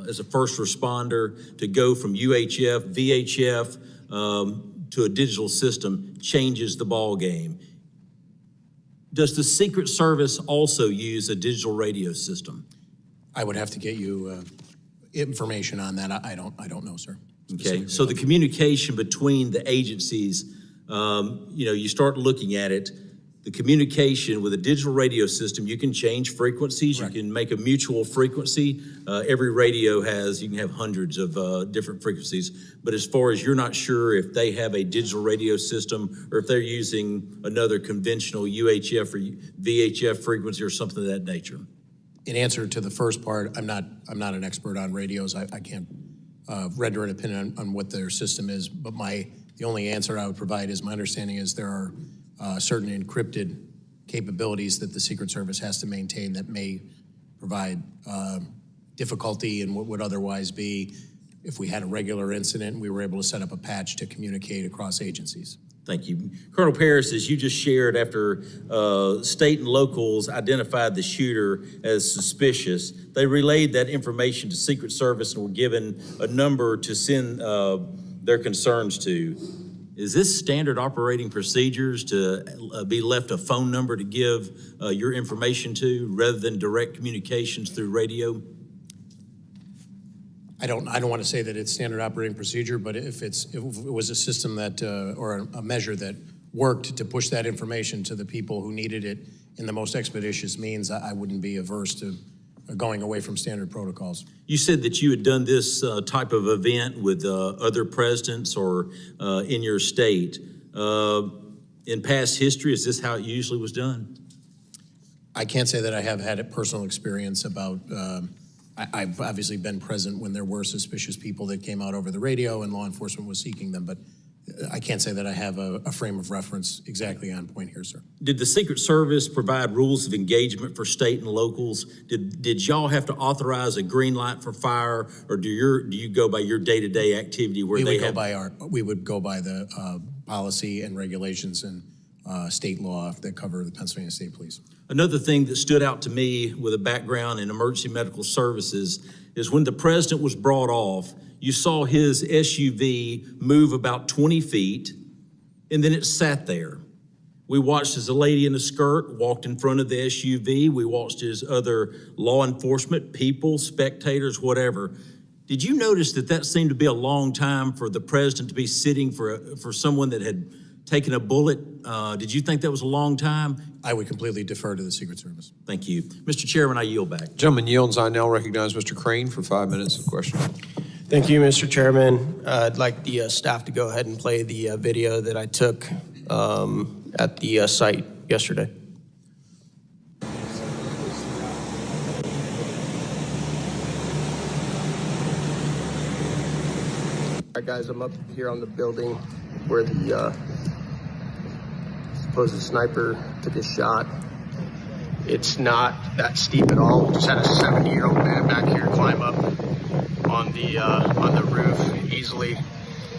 as a first responder, to go from UHF, VHF to a digital system changes the ball game. Does the Secret Service also use a digital radio system? I would have to get you information on that. I don't know, sir. Okay, so the communication between the agencies, you start looking at it, the communication with a digital radio system, you can change frequencies, you can make a mutual frequency. Every radio you can have hundreds of different frequencies, but as far as you're not sure if they have a digital radio system or if they're using another conventional UHF or VHF frequency or something of that nature. In answer to the first part, I'm not an expert on radios. I can't render an opinion on what their system is, but the only answer I would provide is my understanding is there are certain encrypted capabilities that the Secret Service has to maintain that may provide difficulty in what would otherwise be if we had a regular incident and we were able to set up a patch to communicate across agencies. Thank you. Colonel Paris, as you just shared, after state and locals identified the shooter as suspicious, they relayed that information to Secret Service and were given a number to send their concerns to. Is this standard operating procedures to be left a phone number to give your information to rather than direct communications through radio? I don't want to say that it's standard operating procedure, but if it was a system that or a measure that worked to push that information to the people who needed it in the most expeditious means, I wouldn't be averse to going away from standard protocols. You said that you had done this type of event with other presidents or in your state. In past history, is this how it usually was done? I can't say that I have had a personal experience about, I've obviously been present when there were suspicious people that came out over the radio and law enforcement was seeking them, but I can't say that I have a frame of reference exactly on point here, sir. Did the Secret Service provide rules of engagement for state and locals? Did y'all have to authorize a green light for fire, or do you go by your day-to-day activity where we would go by the policy and regulations and state law that cover the Pennsylvania State Police. Another thing that stood out to me with a background in emergency medical services is when the president was brought off, you saw his SUV move about 20 feet, and then it sat there. We watched as a lady in a skirt walked in front of the SUV. We watched as other law enforcement, people, spectators, whatever. Did you notice that seemed to be a long time for the president to be sitting for someone that had taken a bullet? Did you think that was a long time? I would completely defer to the Secret Service. Thank you. Mr. Chairman, I yield back. Gentleman yields. I now recognize Mr. Crane for 5 minutes of questioning. Thank you, Mr. Chairman. I'd like the staff to go ahead and play the video that I took at the site yesterday. All right, guys, I'm up here on the building where the supposed sniper took his shot. It's not that steep at all. We just had a 70-year-old man back here climb up on the roof easily.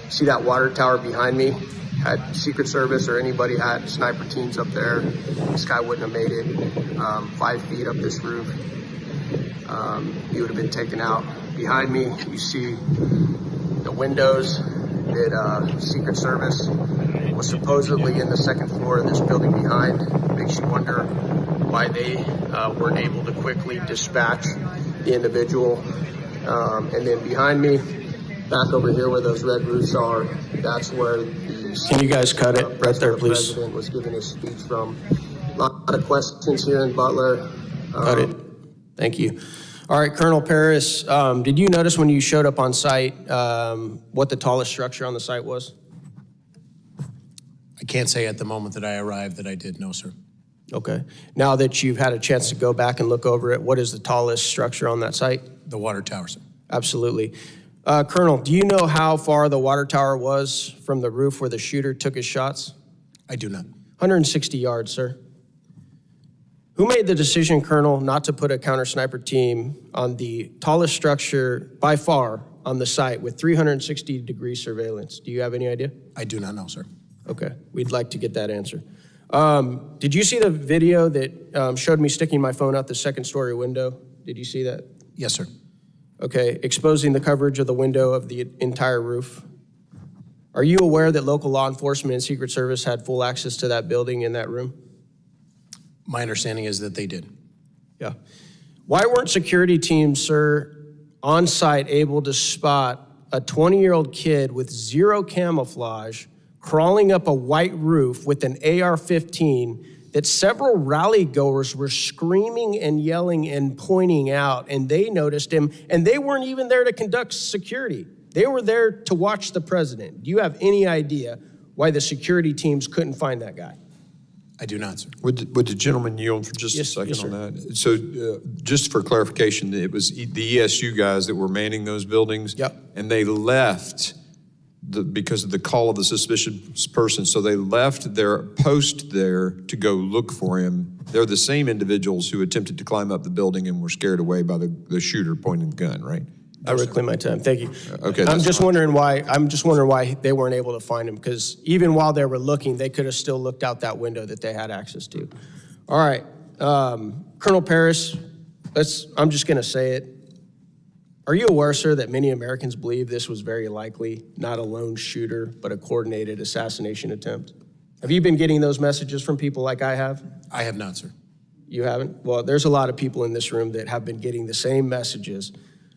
See that water tower behind me? Had Secret Service or anybody had sniper teams up there, this guy wouldn't have made it 5 feet up this roof. He would have been taken out. Behind me, you see the windows that Secret Service was supposedly in the second floor of this building behind. Makes you wonder why they weren't able to quickly dispatch the individual. And then behind me, back over here where those red roofs are, that's where the... Can you guys cut it right there, please? President was giving his speech from. A lot of questions here in Butler. Cut it. Thank you. All right, Colonel Paris, did you notice when you showed up on site what the tallest structure on the site was? I can't say at the moment that I arrived that I did, no, sir. Okay. Now that you've had a chance to go back and look over it, what is the tallest structure on that site? The water tower, sir. Absolutely. Colonel, do you know how far the water tower was from the roof where the shooter took his shots? I do not. 160 yards, sir. Who made the decision, Colonel, not to put a counter sniper team on the tallest structure by far on the site with 360-degree surveillance? Do you have any idea? I do not know, sir. Okay, we'd like to get that answer. Did you see the video that showed me sticking my phone out the second-story window? Did you see that? Yes, sir. Okay, exposing the coverage of the window of the entire roof. Are you aware that local law enforcement and Secret Service had full access to that building in that room? My understanding is that they did. Yeah. Why weren't security teams, sir, on site able to spot a 20-year-old kid with zero camouflage crawling up a white roof with an AR-15 that several rally goers were screaming and yelling and pointing out, and they noticed him, and they weren't even there to conduct security. They were there to watch the president. Do you have any idea why the security teams couldn't find that guy? I do not, sir. Would the gentleman yield for just a second on that? So just for clarification, it was the ESU guys that were manning those buildings. Yep. And they left because of the call of the suspicious person. So they left their post there to go look for him. They're the same individuals who attempted to climb up the building and were scared away by the shooter pointing the gun, right? I reclaim my time. Thank you. Okay. I'm just wondering why they weren't able to find him, because even while they were looking, they could have still looked out that window that they had access to. All right, Colonel Paris, I'm just going to say it. Are you aware, sir, that many Americans believe this was very likely not a lone shooter, but a coordinated assassination attempt? Have you been getting those messages from people like I have? I have not, sir. You haven't? Well, there's a lot of people in this room that have been getting the same messages.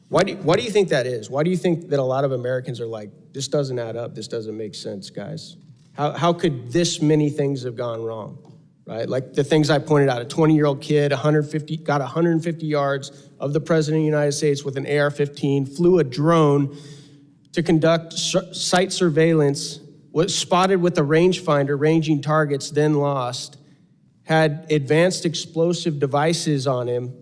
Why do you think that is? Why do you think that a lot of Americans are like, this doesn't add up, this doesn't make sense, guys? How could this many things have gone wrong, right? Like the things I pointed out, a 20-year-old kid, got 150 yards of the President of the United States with an AR-15, flew a drone to conduct site surveillance, was spotted with a rangefinder, ranging targets, then lost, had advanced explosive devices on him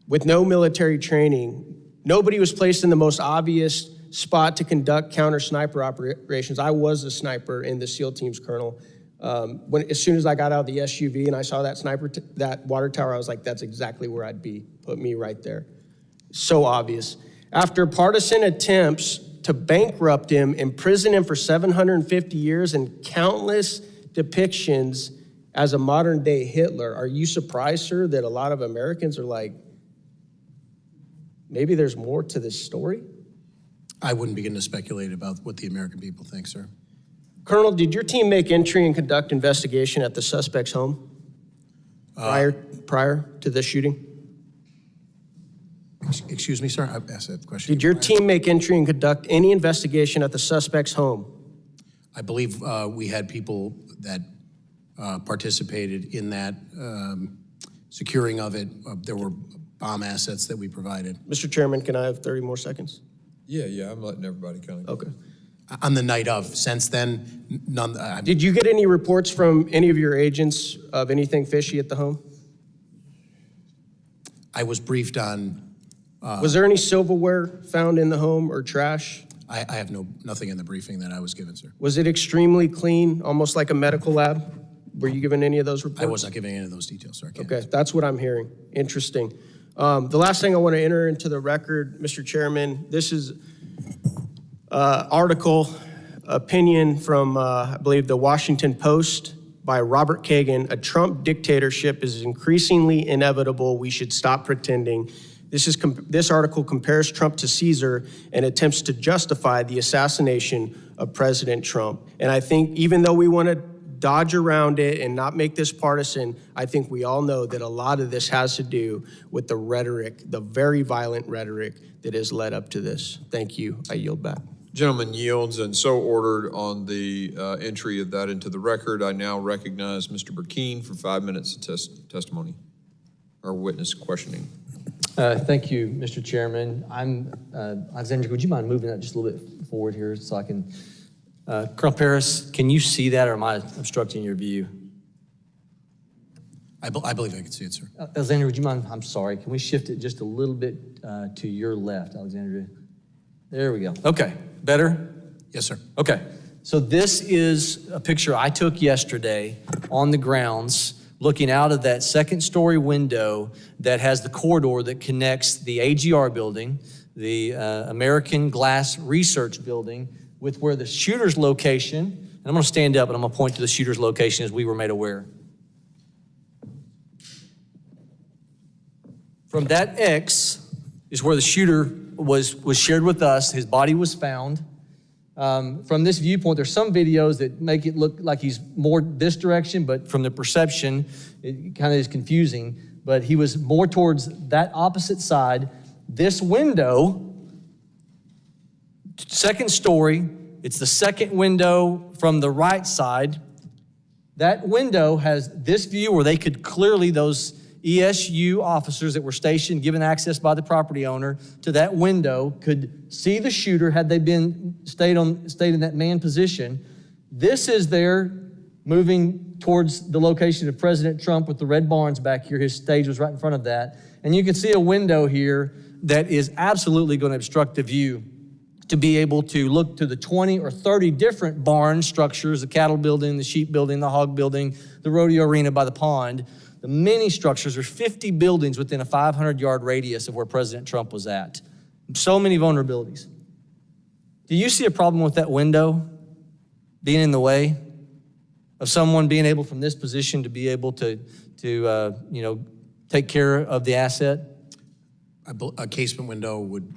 with no military training. Nobody was placed in the most obvious spot to conduct counter sniper operations. I was a sniper in the SEAL teams, Colonel. As soon as I got out of the SUV and I saw that water tower, I was like, that's exactly where I'd be. Put me right there. So obvious. After partisan attempts to bankrupt him, imprison him for 750 years, and countless depictions as a modern day Hitler, are you surprised, sir, that a lot of Americans are like, maybe there's more to this story? I wouldn't begin to speculate about what the American people think, sir. Colonel, did your team make entry and conduct investigation at the suspect's home prior to this shooting? Excuse me, sir? I asked that question. Did your team make entry and conduct any investigation at the suspect's home? I believe we had people that participated in that securing of it. There were bomb assets that we provided. Mr. Chairman, can I have 30 more seconds? Yeah, I'm letting everybody kind of. Okay. On the night of. Since then, none. Did you get any reports from any of your agents of anything fishy at the home? I was briefed on. Was there any silverware found in the home or trash? I have nothing in the briefing that I was given, sir. Was it extremely clean, almost like a medical lab? Were you given any of those reports? I was not giving any of those details, sir. Okay, that's what I'm hearing. Interesting. The last thing I want to enter into the record, Mr. Chairman, this is article, opinion from, I believe, the Washington Post by Robert Kagan. A Trump dictatorship is increasingly inevitable. We should stop pretending. This article compares Trump to Caesar and attempts to justify the assassination of President Trump. And I think even though we want to dodge around it and not make this partisan, I think we all know that a lot of this has to do with the rhetoric, the very violent rhetoric that has led up to this. Thank you. I yield back. Gentleman yields, and so ordered on the entry of that into the record. I now recognize Mr. Burkeen for 5 minutes of testimony or witness questioning. Thank you, Mr. Chairman. Alexandra, would you mind moving that just a little bit forward here so I can... Colonel Paris, can you see that, or am I obstructing your view? I believe I can see it, sir. Alexandra, would you mind? I'm sorry. Can we shift it just a little bit to your left, Alexandra? There we go. Okay, better? Yes, sir. Okay, so this is a picture I took yesterday on the grounds, looking out of that second-story window that has the corridor that connects the AGR building, the American Glass Research Building, with where the shooter's location, and I'm gonna stand up and I'm gonna point to the shooter's location as we were made aware. From that X is where the shooter was shared with us. His body was found. From this viewpoint, there's some videos that make it look like he's more this direction, but from the perception, it kind of is confusing. But he was more towards that opposite side. This window, second story, it's the second window from the right side. That window has this view where they could clearly, those ESU officers that were stationed, given access by the property owner to that window, could see the shooter had they been stayed in that man position. This is there moving towards the location of President Trump with the red barns back here. His stage was right in front of that. And you can see a window here that is absolutely going to obstruct the view to be able to look to the 20 or 30 different barn structures, the cattle building, the sheep building, the hog building, the rodeo arena by the pond. The many structures, there's 50 buildings within a 500-yard radius of where President Trump was at. So many vulnerabilities. Do you see a problem with that window being in the way of someone being able from this position to be able to take care of the asset? A casement window would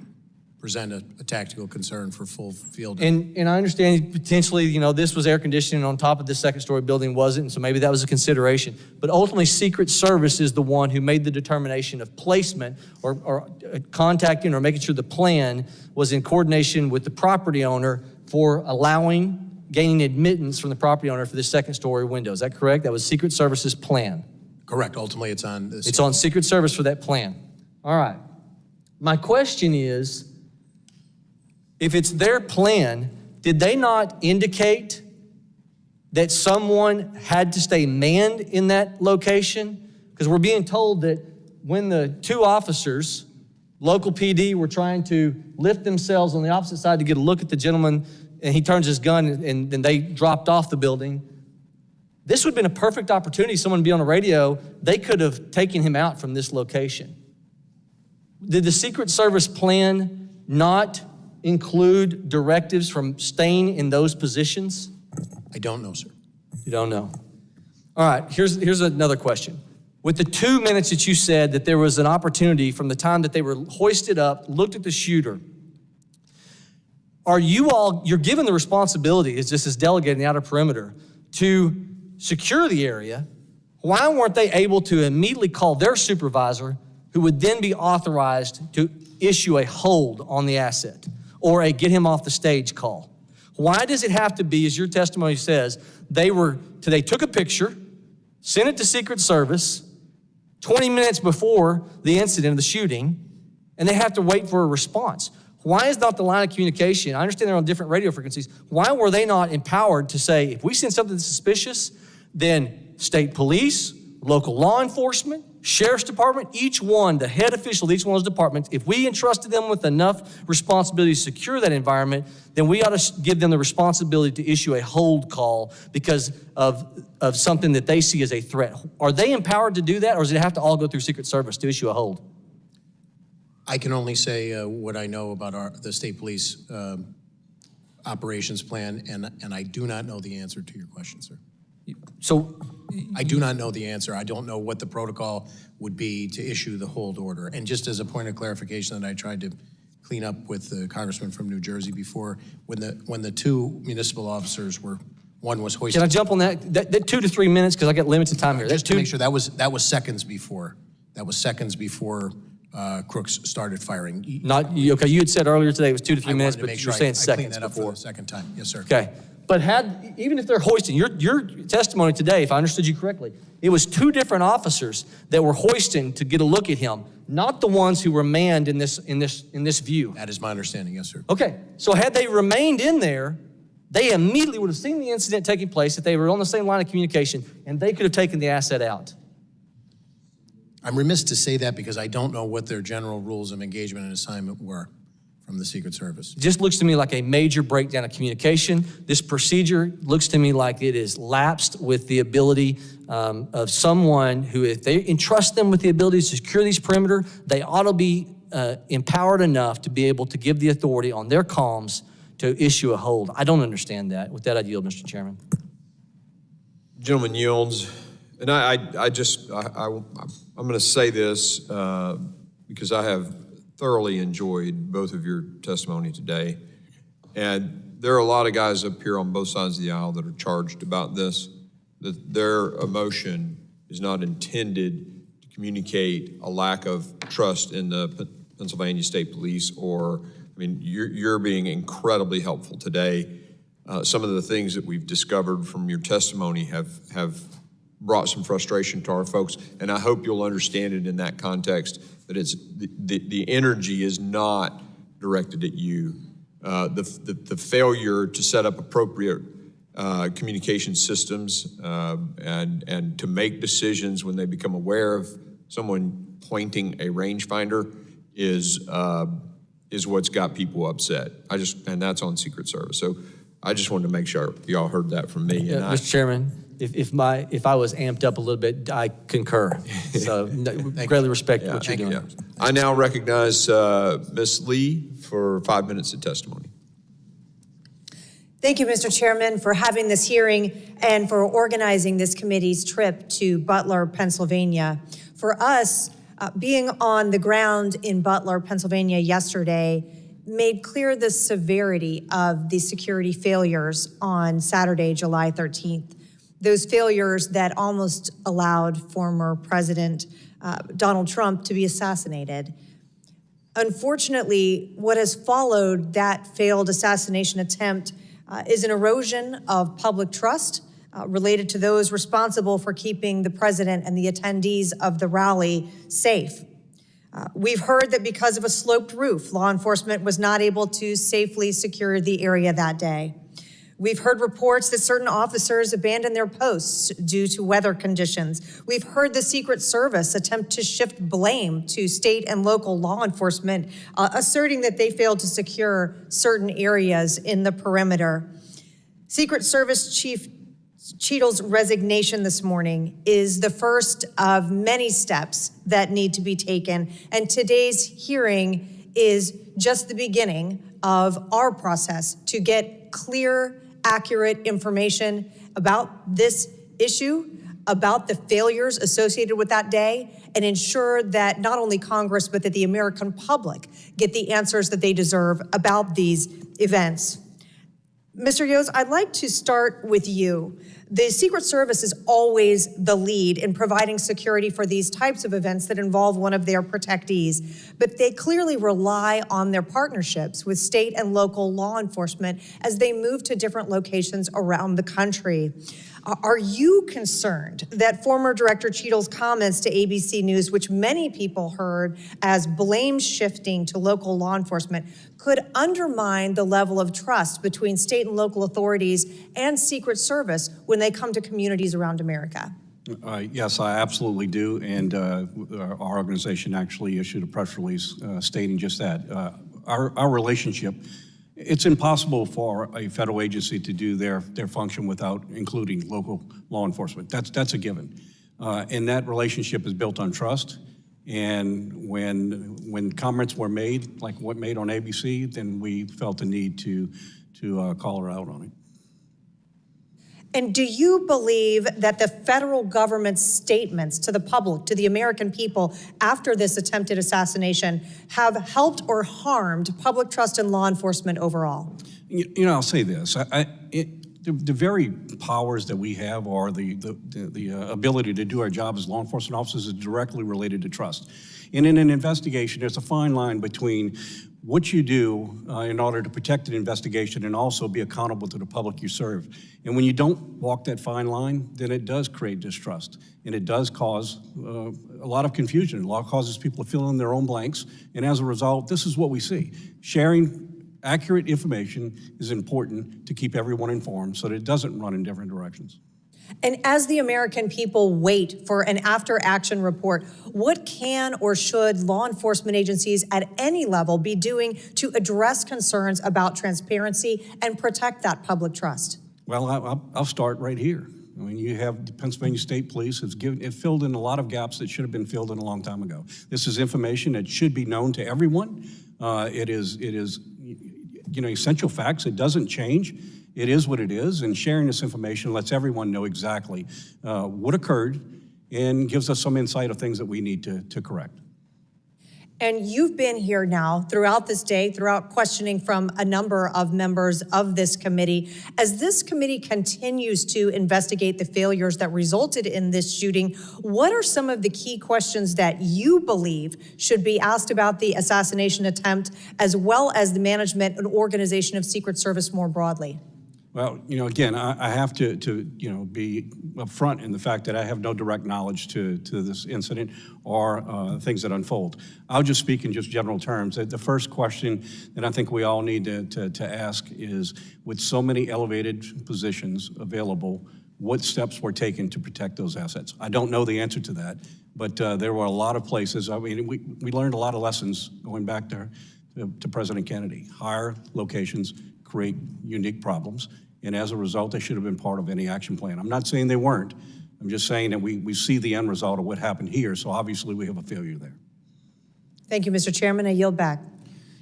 present a tactical concern for full field. And I understand potentially, this was air conditioning on top of this second story building wasn't, and so maybe that was a consideration. But ultimately, Secret Service is the one who made the determination of placement or contacting or making sure the plan was in coordination with the property owner for gaining admittance from the property owner for this second story window. Is that correct? That was Secret Service's plan. Correct. Ultimately, it's on this. It's on Secret Service for that plan. All right. My question is, if it's their plan, did they not indicate that someone had to stay manned in that location? Because we're being told that when the two officers, local PD, were trying to lift themselves on the opposite side to get a look at the gentleman, and he turns his gun and then they dropped off the building, this would have been a perfect opportunity, someone to be on a radio, they could have taken him out from this location. Did the Secret Service plan not include directives from staying in those positions? I don't know, sir. You don't know. All right, here's another question. With the 2 minutes that you said that there was an opportunity from the time that they were hoisted up, looked at the shooter, you're given the responsibility, it's just as delegated in the outer perimeter, to secure the area. Why weren't they able to immediately call their supervisor, who would then be authorized to issue a hold on the asset or a get him off the stage call? Why does it have to be, as your testimony says, they took a picture, sent it to Secret Service 20 minutes before the incident of the shooting, and they have to wait for a response? Why is not the line of communication, I understand they're on different radio frequencies, why were they not empowered to say, if we send something suspicious, then state police, local law enforcement, sheriff's department, each one, the head official of each one of those departments, if we entrusted them with enough responsibility to secure that environment, then we ought to give them the responsibility to issue a hold call because of something that they see as a threat. Are they empowered to do that, or does it have to all go through Secret Service to issue a hold? I can only say what I know about the state police operations plan, and I do not know the answer to your question, sir. So I do not know the answer. I don't know what the protocol would be to issue the hold order. And just as a point of clarification that I tried to clean up with the congressman from New Jersey before, when the two municipal officers one was hoisted. Can I jump on that 2 to 3 minutes, because I got limited time here. Just to make sure, that was seconds before. That was seconds before Crooks started firing. Okay, you had said earlier today it was 2 to 3 minutes, but sure you're saying I seconds cleaned that up before. for the second time. Yes, sir. Okay. But even if they're hoisting, your testimony today, if I understood you correctly, it was 2 different officers that were hoisting to get a look at him, not the ones who were manned in this view. That is my understanding, yes, sir. Okay, so had they remained in there, they immediately would have seen the incident taking place if they were on the same line of communication, and they could have taken the asset out. I'm remiss to say that because I don't know what their general rules of engagement and assignment were. from the Secret Service. It just looks to me like a major breakdown of communication. This procedure looks to me like it is lapsed with the ability of someone who, if they entrust them with the ability to secure these perimeter, they ought to be empowered enough to be able to give the authority on their comms to issue a hold. I don't understand that. With that, I yield, Mr. Chairman. Gentleman yields. And I'm going to say this because I have thoroughly enjoyed both of your testimony today. And there are a lot of guys up here on both sides of the aisle that are charged about this, that their emotion is not intended to communicate a lack of trust in the Pennsylvania State Police, or, I mean, you're being incredibly helpful today. Some of the things that we've discovered from your testimony have brought some frustration to our folks, and I hope you'll understand it in that context, that it's the energy is not directed at you. The failure to set up appropriate communication systems and to make decisions when they become aware of someone pointing a rangefinder is what's got people upset. And that's on Secret Service. So I just wanted to make sure y'all heard that from me. Yeah, Mr. Chairman, if I was amped up a little bit, I concur. So greatly respect what you're doing. I now recognize Ms. Lee for 5 minutes of testimony. Thank you, Mr. Chairman, for having this hearing and for organizing this committee's trip to Butler, Pennsylvania. For us, being on the ground in Butler, Pennsylvania yesterday made clear the severity of the security failures on Saturday, July 13th. Those failures that almost allowed former President Donald Trump to be assassinated. Unfortunately, what has followed that failed assassination attempt is an erosion of public trust related to those responsible for keeping the president and the attendees of the rally safe. We've heard that because of a sloped roof, law enforcement was not able to safely secure the area that day. We've heard reports that certain officers abandoned their posts due to weather conditions. We've heard the Secret Service attempt to shift blame to state and local law enforcement, asserting that they failed to secure certain areas in the perimeter. Secret Service Chief Cheadle's resignation this morning is the first of many steps that need to be taken, and today's hearing is just the beginning of our process to get clear, accurate information about this issue, about the failures associated with that day, and ensure that not only Congress, but that the American public get the answers that they deserve about these events. Mr. Yoes, I'd like to start with you. The Secret Service is always the lead in providing security for these types of events that involve one of their protectees, but they clearly rely on their partnerships with state and local law enforcement as they move to different locations around the country. Are you concerned that former Director Cheadle's comments to ABC News, which many people heard as blame shifting to local law enforcement, could undermine the level of trust between state and local authorities and Secret Service when they come to communities around America? Yes, I absolutely do. And our organization actually issued a press release stating just that. Our relationship, it's impossible for a federal agency to do their function without including local law enforcement. That's a given. And that relationship is built on trust. And when comments were made, like what made on ABC, then we felt the need to call her out on it. And do you believe that the federal government's statements to the public, to the American people after this attempted assassination have helped or harmed public trust in law enforcement overall? You know, I'll say this. The very powers that we have, or the ability to do our job as law enforcement officers, is directly related to trust. And in an investigation, there's a fine line between what you do in order to protect an investigation and also be accountable to the public you serve. And when you don't walk that fine line, then it does create distrust. And it does cause a lot of confusion. A lot causes people to fill in their own blanks. And as a result, this is what we see. Sharing accurate information is important to keep everyone informed so that it doesn't run in different directions. And as the American people wait for an after-action report, what can or should law enforcement agencies at any level be doing to address concerns about transparency and protect that public trust? Well, I'll start right here. I mean, you have the Pennsylvania State Police it filled in a lot of gaps that should have been filled in a long time ago. This is information that should be known to everyone. It is, essential facts. It doesn't change. It is what it is, and sharing this information lets everyone know exactly what occurred and gives us some insight of things that we need to correct. And you've been here now throughout this day, throughout questioning from a number of members of this committee. As this committee continues to investigate the failures that resulted in this shooting, what are some of the key questions that you believe should be asked about the assassination attempt, as well as the management and organization of Secret Service more broadly? Well, again, I have to be upfront in the fact that I have no direct knowledge to this incident or things that unfold. I'll just speak in just general terms. The first question that I think we all need to ask is, with so many elevated positions available, what steps were taken to protect those assets? I don't know the answer to that, but there were a lot of places. I mean, we learned a lot of lessons going back to President Kennedy. Higher locations create unique problems, and as a result, they should have been part of any action plan. I'm not saying they weren't. I'm just saying that we see the end result of what happened here, so obviously we have a failure there. Thank you, Mr. Chairman. I yield back.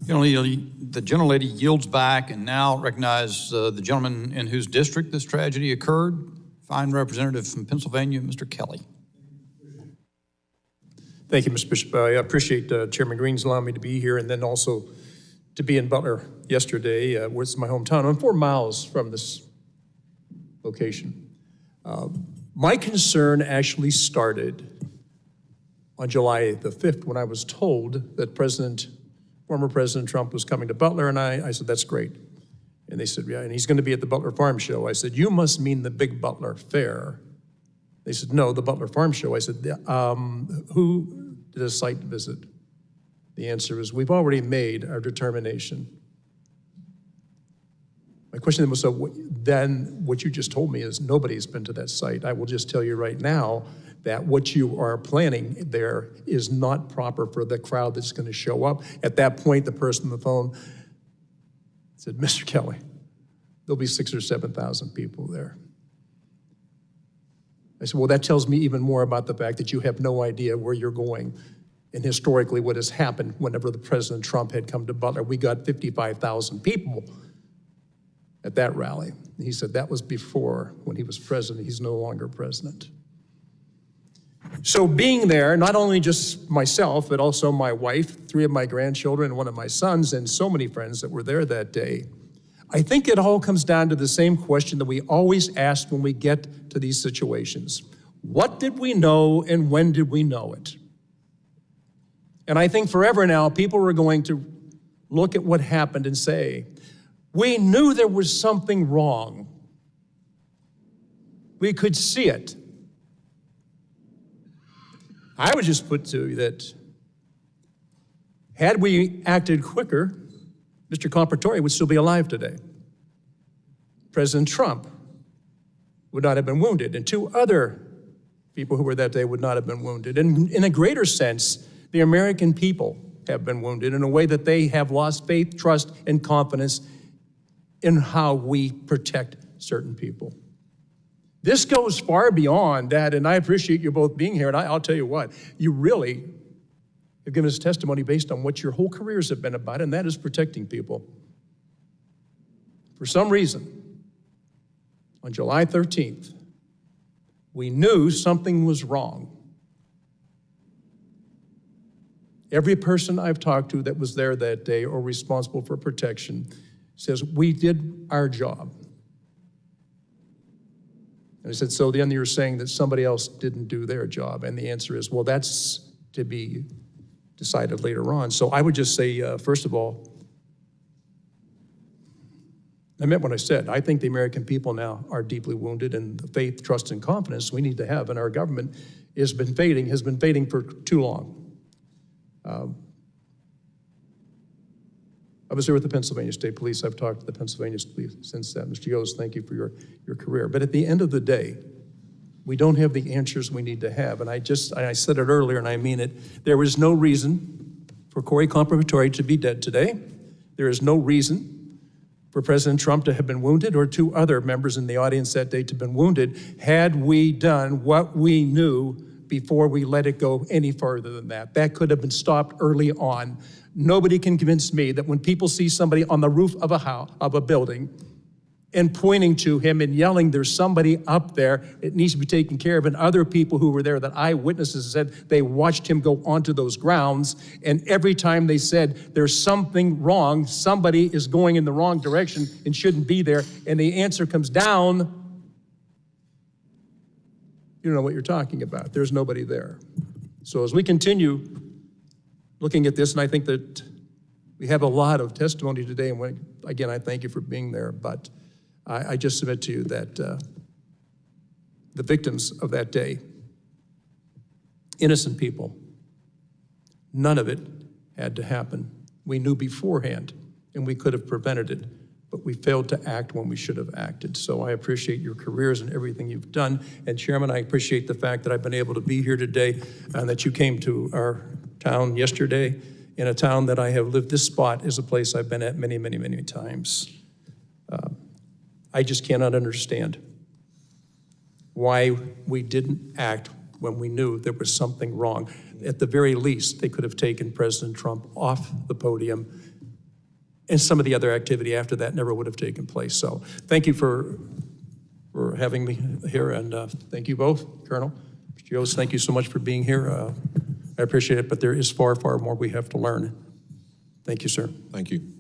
The gentlelady yields back and now recognize the gentleman in whose district this tragedy occurred, fine representative from Pennsylvania, Mr. Kelly. Thank you, Mr. Bishop. I appreciate Chairman Green's allowing me to be here, and then also to be in Butler yesterday, which is my hometown. I'm 4 miles from this location. My concern actually started on July the 5th when I was told that former President Trump was coming to Butler, and I said, that's great. And they said, yeah, and he's going to be at the Butler Farm Show. I said, you must mean the big Butler Fair. They said, no, the Butler Farm Show. I said, who did a site visit? The answer is, we've already made our determination. My question then was, so then what you just told me is nobody's been to that site. I will just tell you right now that what you are planning there is not proper for the crowd that's going to show up. At that point, the person on the phone said, Mr. Kelly, there'll be 6,000 or 7,000 people there. I said, well, that tells me even more about the fact that you have no idea where you're going. And historically, what has happened whenever the President Trump had come to Butler, we got 55,000 people at that rally. And he said that was before, when he was president. He's no longer president. So being there, not only just myself, but also my wife, 3 of my grandchildren, and 1 of my sons, and so many friends that were there that day, I think it all comes down to the same question that we always ask when we get to these situations. What did we know, and when did we know it? And I think forever now, people are going to look at what happened and say, we knew there was something wrong. We could see it. I would just put to you that had we acted quicker, Mr. Compratore would still be alive today. President Trump would not have been wounded, and 2 other people who were that day would not have been wounded. And in a greater sense, the American people have been wounded in a way that they have lost faith, trust, and confidence in how we protect certain people. This goes far beyond that, and I appreciate you both being here, and I'll tell you what, you really have given us testimony based on what your whole careers have been about, and that is protecting people. For some reason, on July 13th, we knew something was wrong. Every person I've talked to that was there that day or responsible for protection says, we did our job. And I said, so then you're saying that somebody else didn't do their job? And the answer is, well, that's to be decided later on. So I would just say, first of all, I meant what I said. I think the American people now are deeply wounded, and the faith, trust, and confidence we need to have in our government has been fading for too long. I was there with the Pennsylvania State Police. I've talked to the Pennsylvania Police since then. Mr. Yost, thank you for your career. But at the end of the day, We don't have the answers we need to have. And I said it earlier and I mean it. There is no reason for Corey Compromatore to be dead today. There is no reason for President Trump to have been wounded or 2 other members in the audience that day to have been wounded had we done what we knew before we let it go any further than that. That could have been stopped early on. Nobody can convince me that when people see somebody on the roof of a house, of a building, and pointing to him and yelling, there's somebody up there, it needs to be taken care of, and other people who were there that eyewitnesses said they watched him go onto those grounds, and every time they said there's something wrong, somebody is going in the wrong direction and shouldn't be there, and the answer comes down, you don't know what you're talking about. There's nobody there. So as we continue looking at this, and I think that we have a lot of testimony today, and again, I thank you for being there, but I just submit to you that the victims of that day, innocent people, none of it had to happen. We knew beforehand, and we could have prevented it, but we failed to act when we should have acted. So I appreciate your careers and everything you've done. And Chairman, I appreciate the fact that I've been able to be here today and that you came to our town yesterday, in a town that I have lived. This spot is a place I've been at many, many, many times. I just cannot understand why we didn't act when we knew there was something wrong. At the very least, they could have taken President Trump off the podium, and some of the other activity after that never would have taken place. So thank you for having me here, and thank you both. Colonel, Mr. Yost, thank you so much for being here. I appreciate it, but there is far, far more we have to learn. Thank you, sir. Thank you.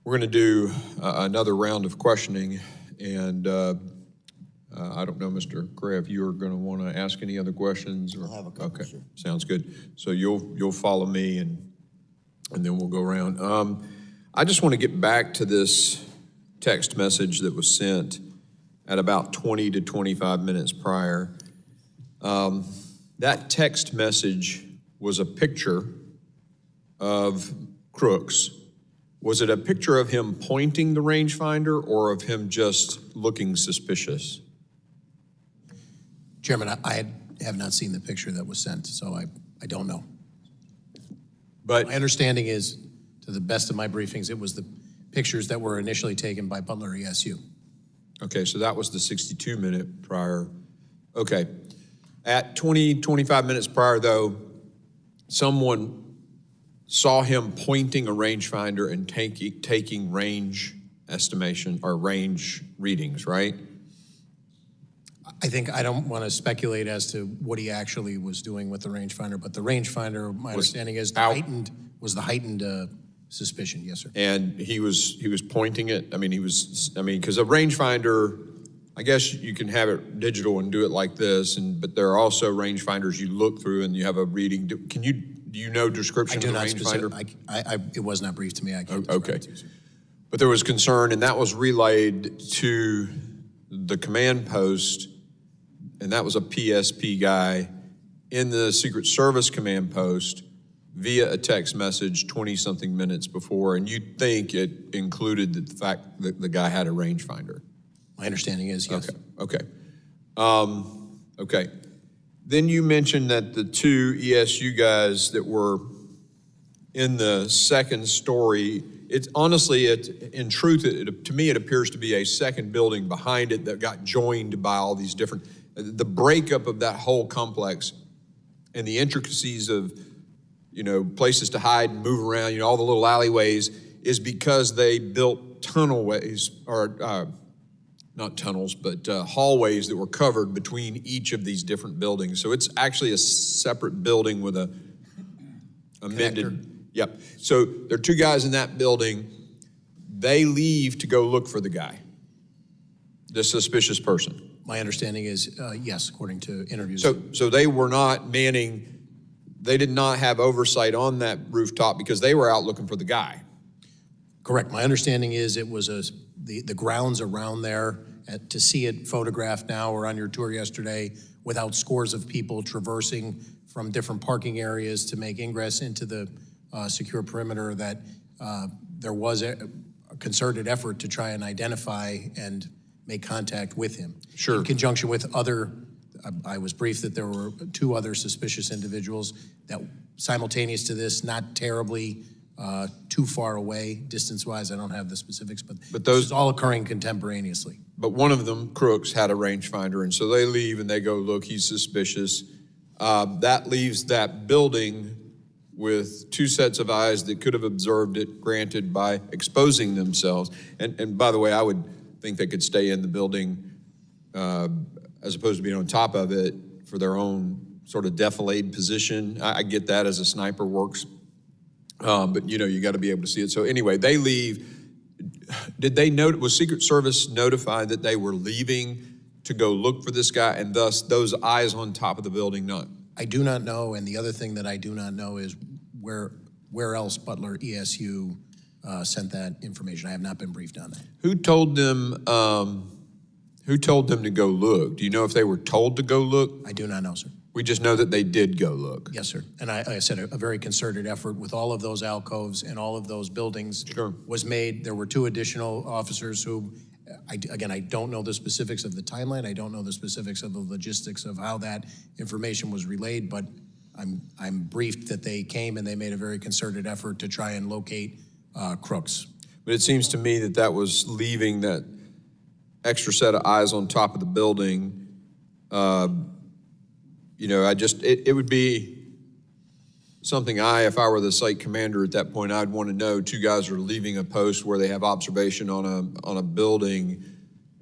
We're going to do another round of questioning, and I don't know, Mr. Gray, if you're going to want to ask any other questions. Or, I'll have a couple, okay, sir. Sounds good. So you'll follow me, and then we'll go around. I just want to get back to this text message that was sent at about 20 to 25 minutes prior. That text message was a picture of Crooks. Was it a picture of him pointing the rangefinder or of him just looking suspicious? Chairman, I have not seen the picture that was sent, so I don't know. But my understanding is, to the best of my briefings, it was the pictures that were initially taken by Butler ESU. Okay, so that was the 62-minute prior. Okay. At 20, 25 minutes prior, though, someone saw him pointing a rangefinder and taking range estimation or range readings, right? I don't want to speculate as to what he actually was doing with the rangefinder, but the rangefinder, my understanding is, was the heightened suspicion. Yes, sir. And he was pointing it. Because a rangefinder, I guess you can have it digital and do it like this, but there are also rangefinders you look through and you have a reading. Do you know description of the rangefinder? It was not briefed to me. I can't. Okay. But there was concern, and that was relayed to the command post, and that was a PSP guy in the Secret Service command post via a text message 20-something minutes before, and you'd think it included the fact that the guy had a rangefinder. My understanding is, yes. Okay. Okay. Then you mentioned that the 2 ESU guys that were in the second story, in truth, to me, it appears to be a second building behind it that got joined by all these different, the breakup of that whole complex and the intricacies of, places to hide and move around, all the little alleyways, is because they built tunnelways, or not tunnels, but hallways that were covered between each of these different buildings. So it's actually a separate building with a amended. Connector. Yep. So there are 2 guys in that building. They leave to go look for the guy, the suspicious person. My understanding is, yes, according to interviews. So they were not manning, they did not have oversight on that rooftop because they were out looking for the guy. Correct. My understanding is it was the grounds around there, to see it photographed now or on your tour yesterday, without scores of people traversing from different parking areas to make ingress into the secure perimeter, that there was a concerted effort to try and identify and make contact with him. Sure. In conjunction with other I was briefed that there were 2 other suspicious individuals that simultaneous to this, not terribly too far away distance-wise. I don't have the specifics, but those this is all occurring contemporaneously. But one of them, Crooks, had a rangefinder, and so they leave and they go, look, he's suspicious. That leaves that building with 2 sets of eyes that could have observed it, granted, by exposing themselves. And by the way, I would think they could stay in the building as opposed to being on top of it for their own sort of defilade position. I get that as a sniper works, but you got to be able to see it. So anyway, they leave. Did they know, was Secret Service notified that they were leaving to go look for this guy, and thus those eyes on top of the building not? I do not know, and the other thing that I do not know is where else Butler ESU sent that information. I have not been briefed on that. Who told them to go look? Do you know if they were told to go look? I do not know, sir. We just know that they did go look. Yes, sir. And I said a very concerted effort with all of those alcoves and all of those buildings was made. There were 2 additional officers who, again, I don't know the specifics of the timeline. I don't know the specifics of the logistics of how that information was relayed, but I'm briefed that they came and they made a very concerted effort to try and locate Crooks. But it seems to me that was leaving that extra set of eyes on top of the building. It would be something if I were the site commander at that point, I'd want to know 2 guys are leaving a post where they have observation on a building,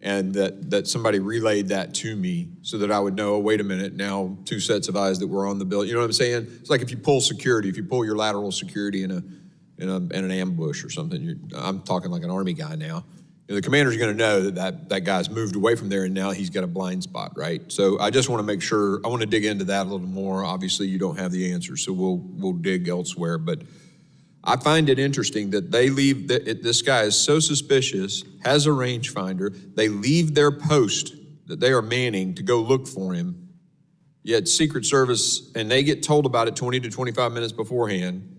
and that somebody relayed that to me so that I would know, oh, wait a minute, now 2 sets of eyes that were on the building. You know what I'm saying? It's like if you pull security, if you pull your lateral security in an ambush or something. I'm talking like an Army guy now. The commander's going to know that guy's moved away from there and now he's got a blind spot, right? So I just want to make sure, I want to dig into that a little more. Obviously, you don't have the answer, so we'll dig elsewhere. But I find it interesting that they leave, this guy is so suspicious, has a rangefinder, they leave their post that they are manning to go look for him, yet Secret Service, and they get told about it 20 to 25 minutes beforehand,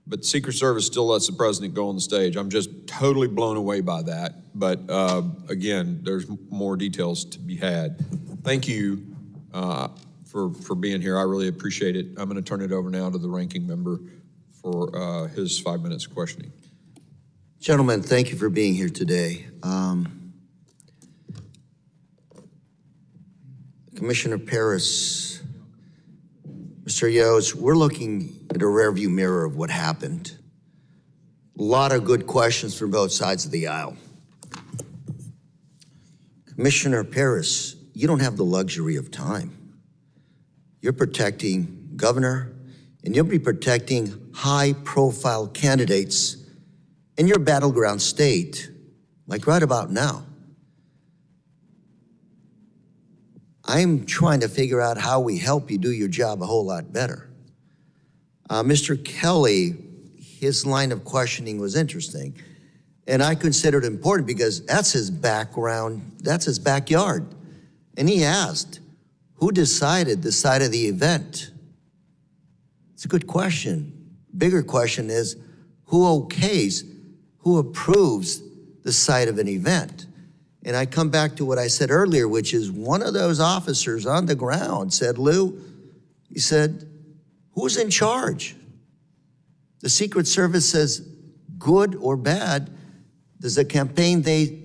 but Secret Service still lets the president go on the stage. I'm just totally blown away by that. But again, there's more details to be had. Thank you for being here. I really appreciate it. I'm going to turn it over now to the ranking member for his 5 minutes of questioning. Gentlemen, thank you for being here today. Commissioner Paris, Mr. Yost, we're looking at a rearview mirror of what happened. A lot of good questions from both sides of the aisle. Commissioner Paris, you don't have the luxury of time. You're protecting governor, and you'll be protecting high-profile candidates in your battleground state, like right about now. I'm trying to figure out how we help you do your job a whole lot better. Mr. Kelly, his line of questioning was interesting, and I considered it important because that's his background, that's his backyard. And he asked, who decided the site of the event? It's a good question. Bigger question is, who okays, who approves the site of an event? And I come back to what I said earlier, which is one of those officers on the ground said, Lou, he said, who's in charge? The Secret Service says good or bad. Does the campaign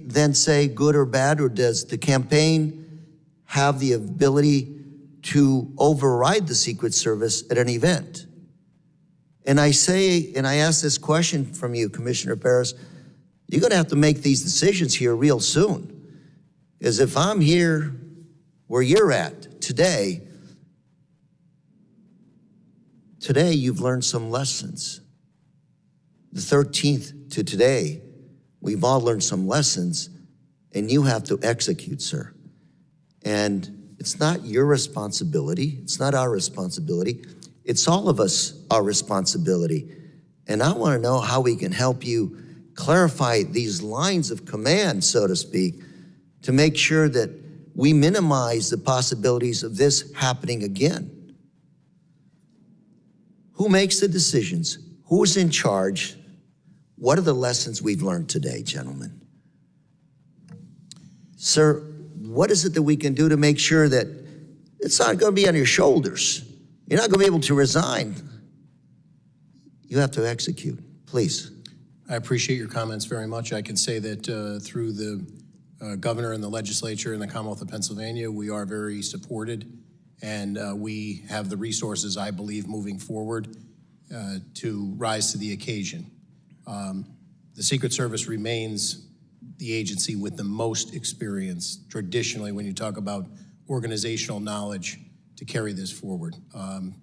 then say good or bad, or does the campaign have the ability to override the Secret Service at an event? And I say, and I ask this question from you, Commissioner Paris, you're gonna have to make these decisions here real soon. Because if I'm here where you're at today you've learned some lessons. The 13th to today, we've all learned some lessons, and you have to execute, sir. And it's not your responsibility, it's not our responsibility, it's all of us our responsibility. And I wanna know how we can help you clarify these lines of command, so to speak, to make sure that we minimize the possibilities of this happening again. Who makes the decisions? Who's in charge? What are the lessons we've learned today, gentlemen? Sir, what is it that we can do to make sure that It's not going to be on your shoulders. You're not going to be able to resign. You have to execute. Please. I appreciate your comments very much. I can say that through the governor and the legislature in the Commonwealth of Pennsylvania, we are very supported, and we have the resources, I believe, moving forward to rise to the occasion. The Secret Service remains the agency with the most experience, traditionally, when you talk about organizational knowledge to carry this forward.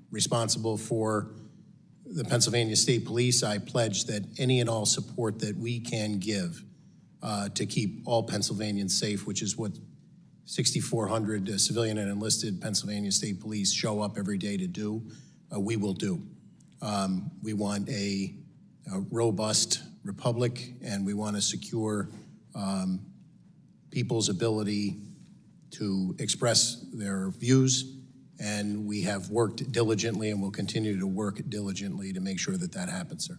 Responsible for the Pennsylvania State Police, I pledge that any and all support that we can give to keep all Pennsylvanians safe, which is what 6,400 civilian and enlisted Pennsylvania State Police show up every day to do, we will do. We want a robust republic, and we want to secure people's ability to express their views, and we have worked diligently and will continue to work diligently to make sure that that happens, sir.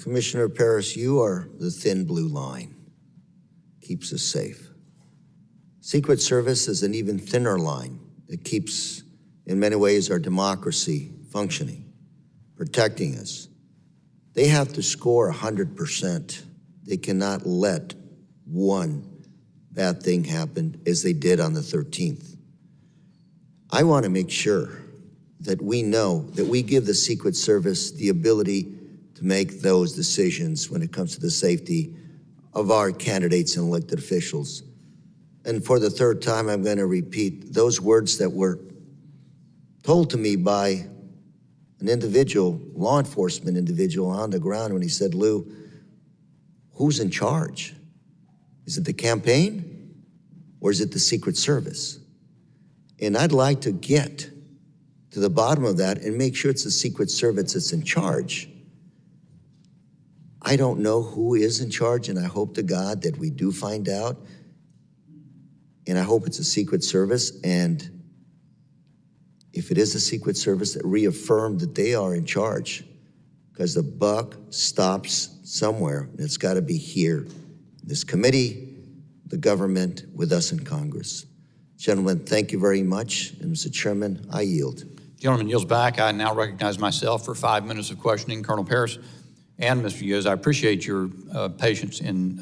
Commissioner Paris, you are the thin blue line. Keeps us safe. Secret Service is an even thinner line that keeps, in many ways, our democracy functioning, protecting us. They have to score 100%. They cannot let one bad thing happen as they did on the 13th. I want to make sure that we know that we give the Secret Service the ability to make those decisions when it comes to the safety of our candidates and elected officials. And for the third time, I'm going to repeat those words that were told to me by an individual, law enforcement individual on the ground when he said, Lou, who's in charge? Is it the campaign or is it the Secret Service? And I'd like to get to the bottom of that and make sure it's the Secret Service that's in charge. I don't know who is in charge, and I hope to God that we do find out. And I hope it's a Secret Service, and if it is a Secret Service, that reaffirm that they are in charge, because the buck stops somewhere, and it's got to be here. This committee, the government, with us in Congress. Gentlemen, thank you very much. And Mr. Chairman, I yield. Gentleman yields back. I now recognize myself for 5 minutes of questioning. Colonel Paris and Mr. Yoes, I appreciate your patience in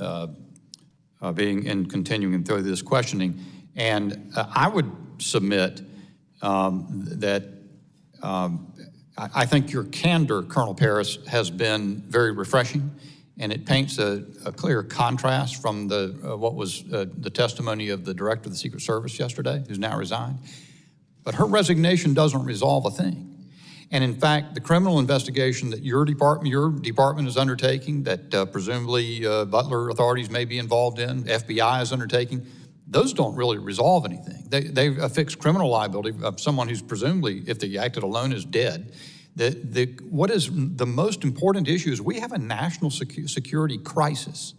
continuing through this questioning. And I would submit that I think your candor, Colonel Paris, has been very refreshing, and it paints a clear contrast from what was the testimony of the director of the Secret Service yesterday, who's now resigned. But her resignation doesn't resolve a thing. And in fact, the criminal investigation that your department is undertaking, that presumably Butler authorities may be involved in, FBI is undertaking, those don't really resolve anything. They affix criminal liability of someone who's presumably, if they acted alone, is dead. What is the most important issue is we have a national security crisis.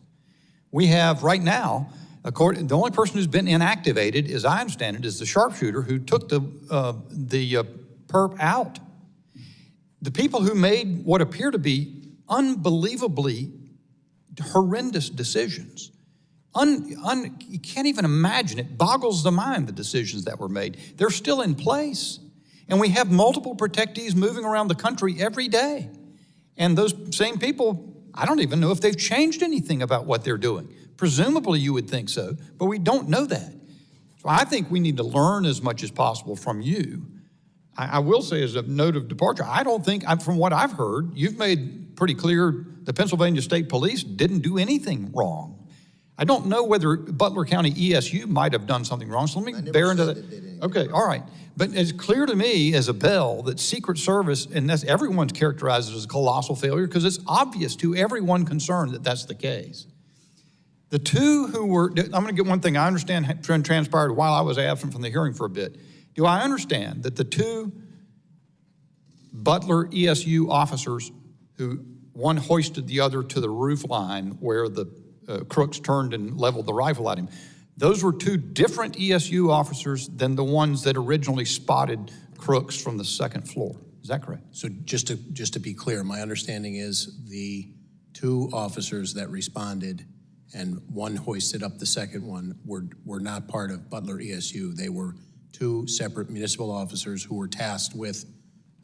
We have right now, the only person who's been inactivated, as I understand it, is the sharpshooter who took the perp out. The people who made what appear to be unbelievably horrendous decisions. You can't even imagine. It boggles the mind, the decisions that were made. They're still in place. And we have multiple protectees moving around the country every day. And those same people, I don't even know if they've changed anything about what they're doing. Presumably you would think so, but we don't know that. So I think we need to learn as much as possible from you. I will say as a note of departure, I don't think, from what I've heard, you've made pretty clear the Pennsylvania State Police didn't do anything wrong. I don't know whether Butler County ESU might have done something wrong, so let me bear into that. Okay, all right. But it's clear to me as a bell that Secret Service, and that's everyone's characterized it as a colossal failure because it's obvious to everyone concerned that that's the case. The two who were, I'm going to get one thing I understand transpired while I was absent from the hearing for a bit. Do I understand that the two Butler ESU officers who one hoisted the other to the roof line where the crooks turned and leveled the rifle at him, those were two different ESU officers than the ones that originally spotted crooks from the second floor. Is that correct? So just to be clear, my understanding is the two officers that responded and one hoisted up the second one were not part of Butler ESU. They were two separate municipal officers who were tasked with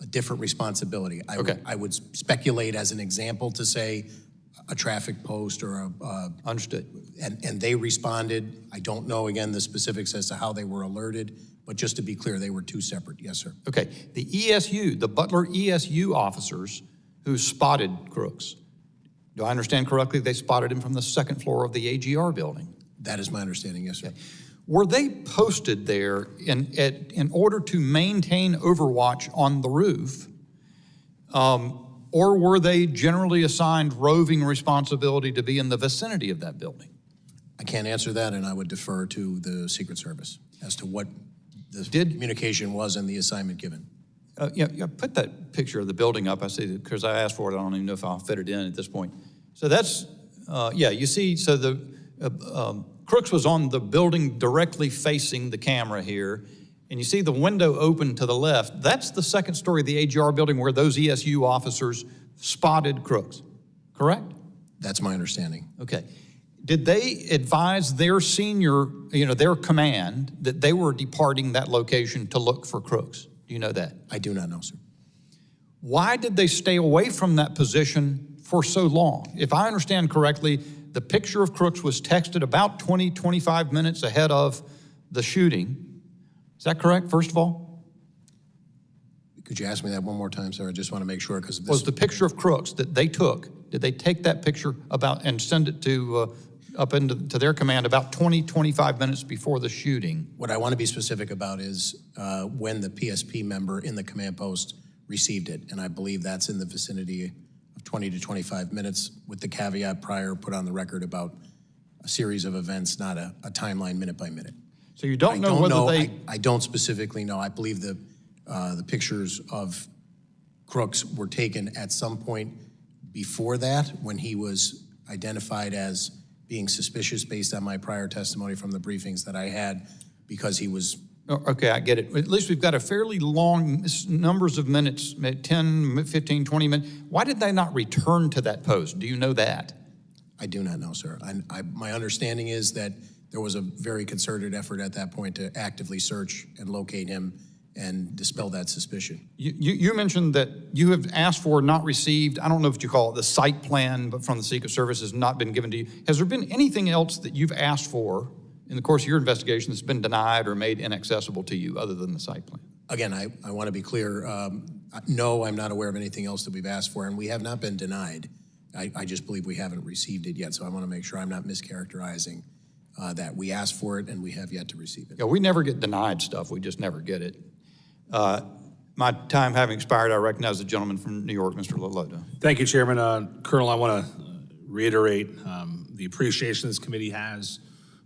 a different responsibility. I would speculate as an example to say a traffic post or a... Understood. And they responded. I don't know, again, the specifics as to how they were alerted, but just to be clear, they were two separate. Yes, sir. Okay. The ESU, the Butler ESU officers who spotted Crooks, do I understand correctly they spotted him from the second floor of the AGR building? That is my understanding, yes, sir. Okay. Were they posted there in order to maintain overwatch on the roof, or were they generally assigned roving responsibility to be in the vicinity of that building? I can't answer that, and I would defer to the Secret Service as to what the communication was and the assignment given. Yeah, put that picture of the building up. I see it because I asked for it. I don't even know if I'll fit it in at this point. So that's, yeah, you see, so the Crooks was on the building directly facing the camera here, and you see the window open to the left. That's the second story of the AGR building where those ESU officers spotted Crooks, correct? That's my understanding. Okay. Did they advise their senior, their command that they were departing that location to look for Crooks? Do you know that? I do not know, sir. Why did they stay away from that position for so long? If I understand correctly, the picture of Crooks was texted about 20, 25 minutes ahead of the shooting. Is that correct, first of all? Could you ask me that one more time, sir? I just want to make sure, because was the picture of Crooks that they took, did they take that picture and send it to up into their command about 20, 25 minutes before the shooting? What I want to be specific about is when the PSP member in the command post received it, and I believe that's in the vicinity of 20 to 25 minutes, with the caveat prior put on the record about a series of events, not a timeline minute by minute. So you don't know whether they... I don't specifically know. I believe the pictures of Crooks were taken at some point before that, when he was identified as being suspicious based on my prior testimony from the briefings that I had, because he was... Okay, I get it. At least we've got a fairly long numbers of minutes, 10, 15, 20 minutes. Why did they not return to that post? Do you know that? I do not know, sir. My understanding is that there was a very concerted effort at that point to actively search and locate him and dispel that suspicion. You mentioned that you have asked for, not received, I don't know what you call it, the site plan, but from the Secret Service has not been given to you. Has there been anything else that you've asked for in the course of your investigation that's been denied or made inaccessible to you other than the site plan? Again, I want to be clear. No, I'm not aware of anything else that we've asked for, and we have not been denied. I just believe we haven't received it yet, so I want to make sure I'm not mischaracterizing that. We asked for it, and we have yet to receive it. Yeah, we never get denied stuff. We just never get it. My time having expired, I recognize the gentleman from New York, Mr. Laloda. Thank you, Chairman. Colonel, I want to reiterate the appreciation this committee has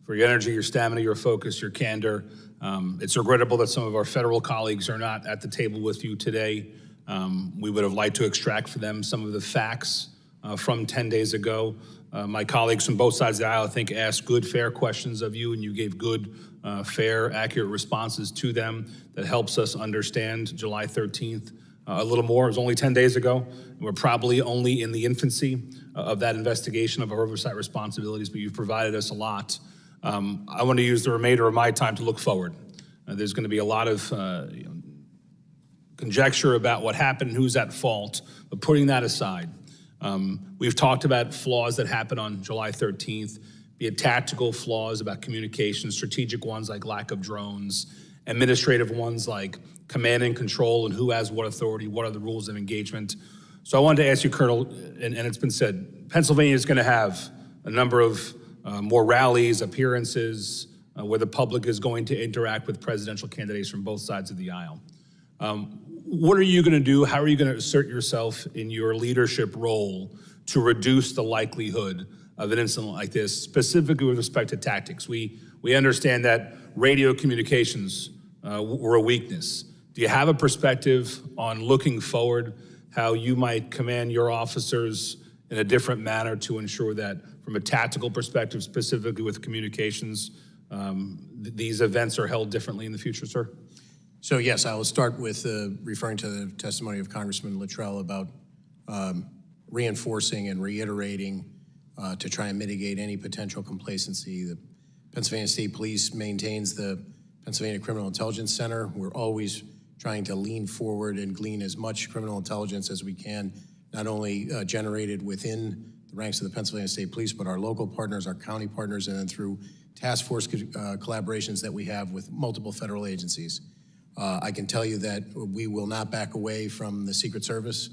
for your energy, your stamina, your focus, your candor. It's regrettable that some of our federal colleagues are not at the table with you today. We would have liked to extract for them some of the facts from 10 days ago. My colleagues from both sides of the aisle, I think, asked good, fair questions of you, and you gave good, fair, accurate responses to them that helps us understand July 13th a little more. It was only 10 days ago. We're probably only in the infancy of that investigation of our oversight responsibilities, but you've provided us a lot. I want to use the remainder of my time to look forward. There's going to be a lot of conjecture about what happened, who's at fault, but putting that aside, we've talked about flaws that happened on July 13th, be it tactical flaws about communication, strategic ones like lack of drones, administrative ones like command and control and who has what authority, what are the rules of engagement. So I wanted to ask you, Colonel, and it's been said, Pennsylvania is going to have a number of more rallies, appearances, where the public is going to interact with presidential candidates from both sides of the aisle. What are you going to do? How are you going to assert yourself in your leadership role to reduce the likelihood of an incident like this, specifically with respect to tactics? We understand that radio communications were a weakness. Do you have a perspective on looking forward, how you might command your officers in a different manner to ensure that from a tactical perspective, specifically with communications, these events are held differently in the future, sir? So yes, I will start with referring to the testimony of Congressman Luttrell about reinforcing and reiterating to try and mitigate any potential complacency. The Pennsylvania State Police maintains the Pennsylvania Criminal Intelligence Center. We're always trying to lean forward and glean as much criminal intelligence as we can, not only generated within the ranks of the Pennsylvania State Police, but our local partners, our county partners, and then through task force collaborations that we have with multiple federal agencies. I can tell you that we will not back away from the Secret Service.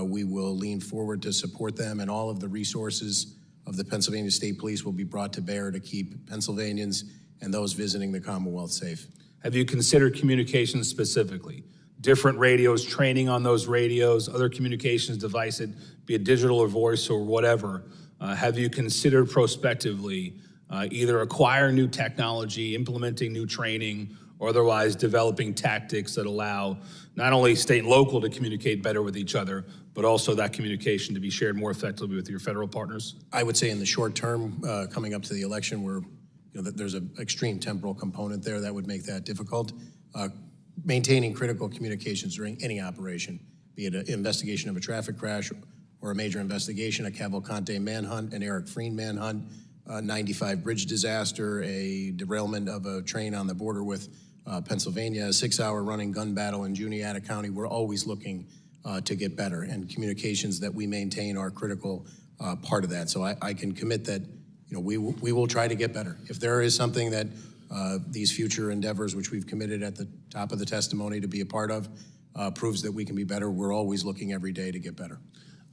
We will lean forward to support them, and all of the resources of the Pennsylvania State Police will be brought to bear to keep Pennsylvanians and those visiting the Commonwealth safe. Have you considered communications specifically? Different radios, training on those radios, other communications devices, be it digital or voice or whatever. Have you considered prospectively either acquiring new technology, implementing new training, or otherwise developing tactics that allow not only state and local to communicate better with each other, but also that communication to be shared more effectively with your federal partners? I would say in the short term, coming up to the election, there's an extreme temporal component there that would make that difficult. Maintaining critical communications during any operation, be it an investigation of a traffic crash or a major investigation, a Cavalcante manhunt, an Eric Freen manhunt, 95 bridge disaster, a derailment of a train on the border with Pennsylvania, a 6-hour running gun battle in Juniata County. We're always looking to get better, and communications that we maintain are a critical part of that. So I can commit that we will try to get better. If there is something that these future endeavors, which we've committed at the top of the testimony to be a part of, proves that we can be better, we're always looking every day to get better.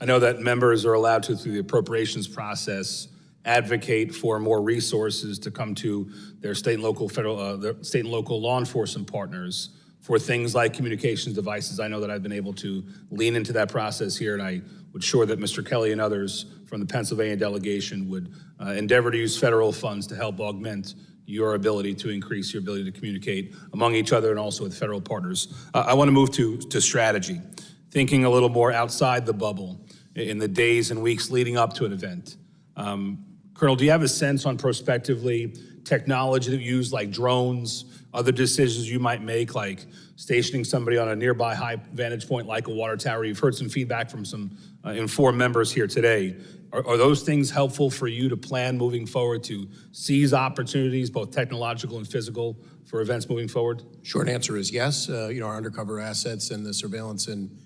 I know that members are allowed to, through the appropriations process, advocate for more resources to come to their state and local their state and local law enforcement partners for things like communications devices. I know that I've been able to lean into that process here, and I would sure that Mr. Kelly and others from the Pennsylvania delegation would endeavor to use federal funds to help augment your ability to increase your ability to communicate among each other and also with federal partners. I want to move to strategy, thinking a little more outside the bubble in the days and weeks leading up to an event. Colonel, do you have a sense on prospectively technology that you use, like drones, other decisions you might make, like stationing somebody on a nearby high vantage point like a water tower? You've heard some feedback from some informed members here today. Are those things helpful for you to plan moving forward to seize opportunities, both technological and physical, for events moving forward? Short answer is yes. Our undercover assets and the surveillance and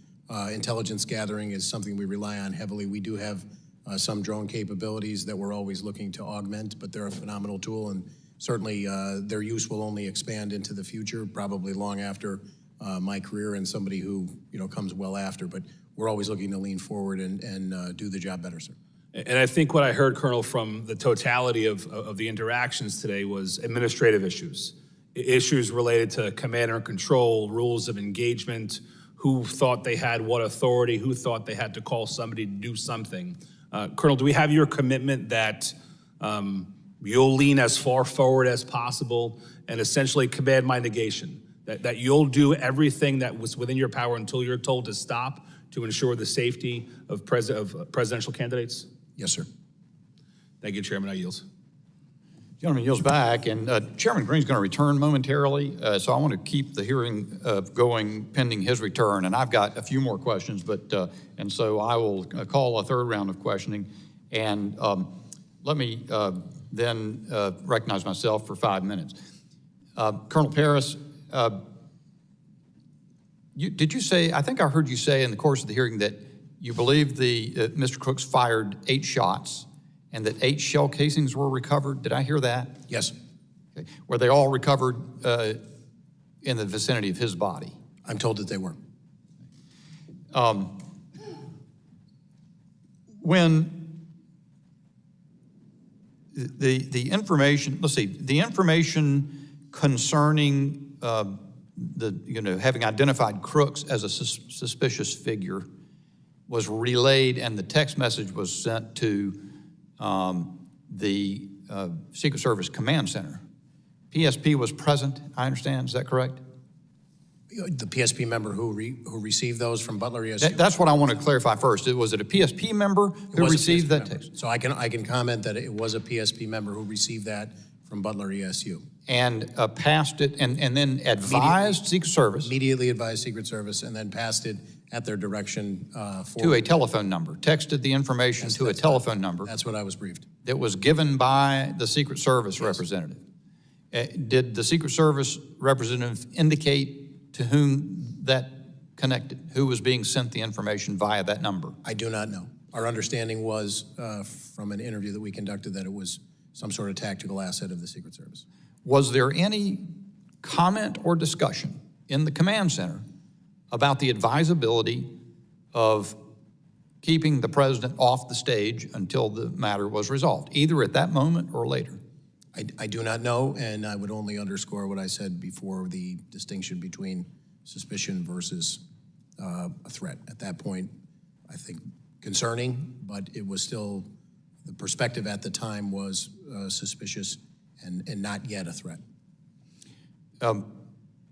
intelligence gathering is something we rely on heavily. We do have some drone capabilities that we're always looking to augment, but they're a phenomenal tool, and certainly their use will only expand into the future, probably long after my career and somebody who comes well after. But we're always looking to lean forward and do the job better, sir. And I think what I heard, Colonel, from the totality of the interactions today was administrative issues related to command and control, rules of engagement, who thought they had what authority, who thought they had to call somebody to do something. Colonel, do we have your commitment that you'll lean as far forward as possible and essentially command my negation, that you'll do everything that was within your power until you're told to stop to ensure the safety of presidential candidates? Yes, sir. Thank you, Chairman. I yield. Gentleman yields back, and Chairman Green's going to return momentarily, so I want to keep the hearing going pending his return. And I've got a few more questions, and so I will call a third round of questioning. And let me then recognize myself for 5 minutes. Colonel Paris, did you say, I think I heard you say in the course of the hearing that you believe Mr. Crooks fired 8 shots and that 8 shell casings were recovered? Did I hear that? Yes. Okay. Were they all recovered in the vicinity of his body? I'm told that they were. When the information, let's see, the information concerning having identified Crooks as a suspicious figure was relayed, and the text message was sent to the Secret Service Command Center. PSP was present, I understand, is that correct? The PSP member who received those from Butler ESU? That's what I want to clarify first. Was it a PSP member who received that text? So I can comment that it was a PSP member who received that from Butler ESU. And passed it and then advised Secret Service? Immediately advised Secret Service and then passed it at their direction to a telephone number, texted the information to a telephone number. That's what I was briefed. That was given by the Secret Service representative. Did the Secret Service representative indicate to whom that connected? Who was being sent the information via that number? I do not know. Our understanding was from an interview that we conducted that it was some sort of tactical asset of the Secret Service. Was there any comment or discussion in the command center about the advisability of keeping the president off the stage until the matter was resolved, either at that moment or later? I do not know, and I would only underscore what I said before, the distinction between suspicion versus a threat. At that point, I think concerning, but it was still, the perspective at the time was suspicious and not yet a threat.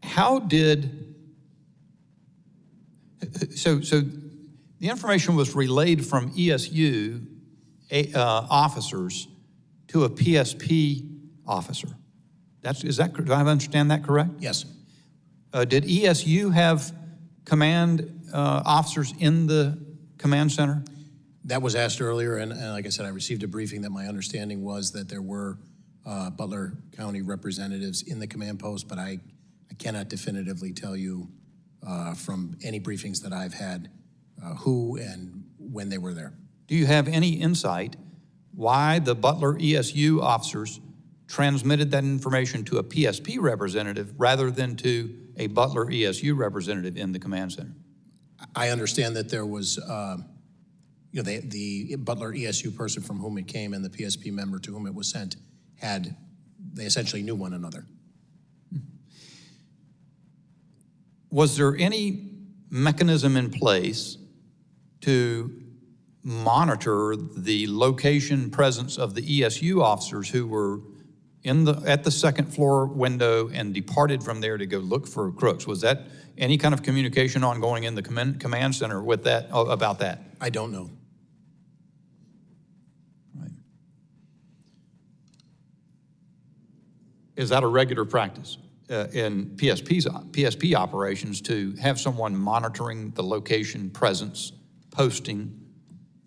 How did, so the information was relayed from ESU officers to a PSP officer. Do I understand that correct? Yes. Did ESU have command officers in the command center? That was asked earlier, and like I said, I received a briefing that my understanding was that there were Butler County representatives in the command post, but I cannot definitively tell you from any briefings that I've had who and when they were there. Do you have any insight why the Butler ESU officers transmitted that information to a PSP representative rather than to a Butler ESU representative in the command center? I understand that there was, the Butler ESU person from whom it came and the PSP member to whom it was sent they essentially knew one another. Was there any mechanism in place to monitor the location presence of the ESU officers who were at the second floor window and departed from there to go look for crooks? Was that any kind of communication ongoing in the command center with that, about that? I don't know. Right. Is that a regular practice in PSP operations to have someone monitoring the location, presence, posting,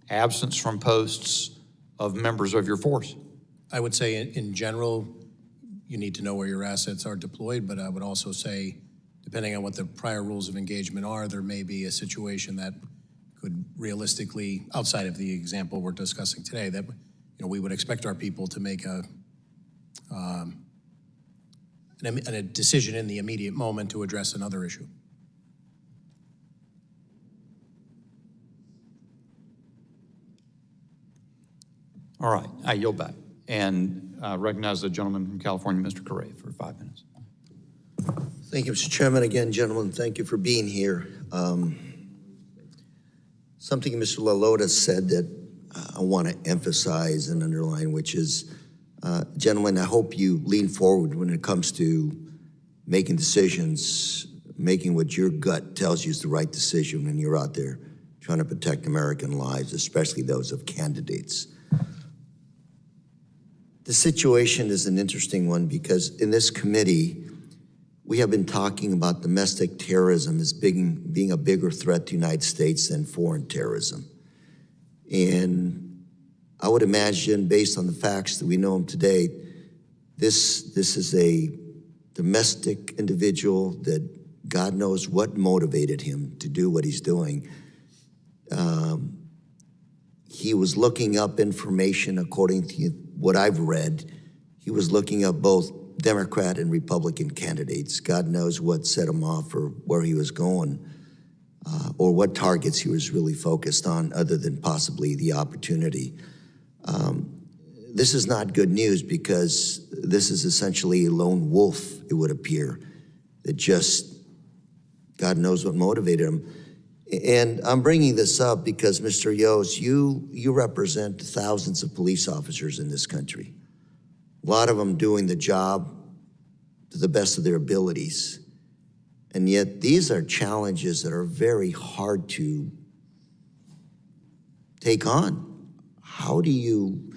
absence from posts of members of your force? I would say in general, you need to know where your assets are deployed, but I would also say, depending on what the prior rules of engagement are, there may be a situation that could realistically, outside of the example we're discussing today, that we would expect our people to make a decision in the immediate moment to address another issue. All right, I yield back and recognize the gentleman from California, Mr. Correa, for 5 minutes. Thank you, Mr. Chairman. Again, gentlemen, thank you for being here. Something Mr. LaLota said that I want to emphasize and underline, which is, gentlemen, I hope you lean forward when it comes to making decisions, making what your gut tells you is the right decision when you're out there trying to protect American lives, especially those of candidates. The situation is an interesting one because in this committee, we have been talking about domestic terrorism as being a bigger threat to the United States than foreign terrorism. And I would imagine, based on the facts that we know them today, this is a domestic individual that God knows what motivated him to do what he's doing. He was looking up information according to what I've read. He was looking up both Democrat and Republican candidates. God knows what set him off or where he was going or what targets he was really focused on other than possibly the opportunity. This is not good news because this is essentially a lone wolf, it would appear, that just God knows what motivated him. And I'm bringing this up because, Mr. Yost, you represent thousands of police officers in this country. A lot of them doing the job to the best of their abilities. And yet these are challenges that are very hard to take on. How do you,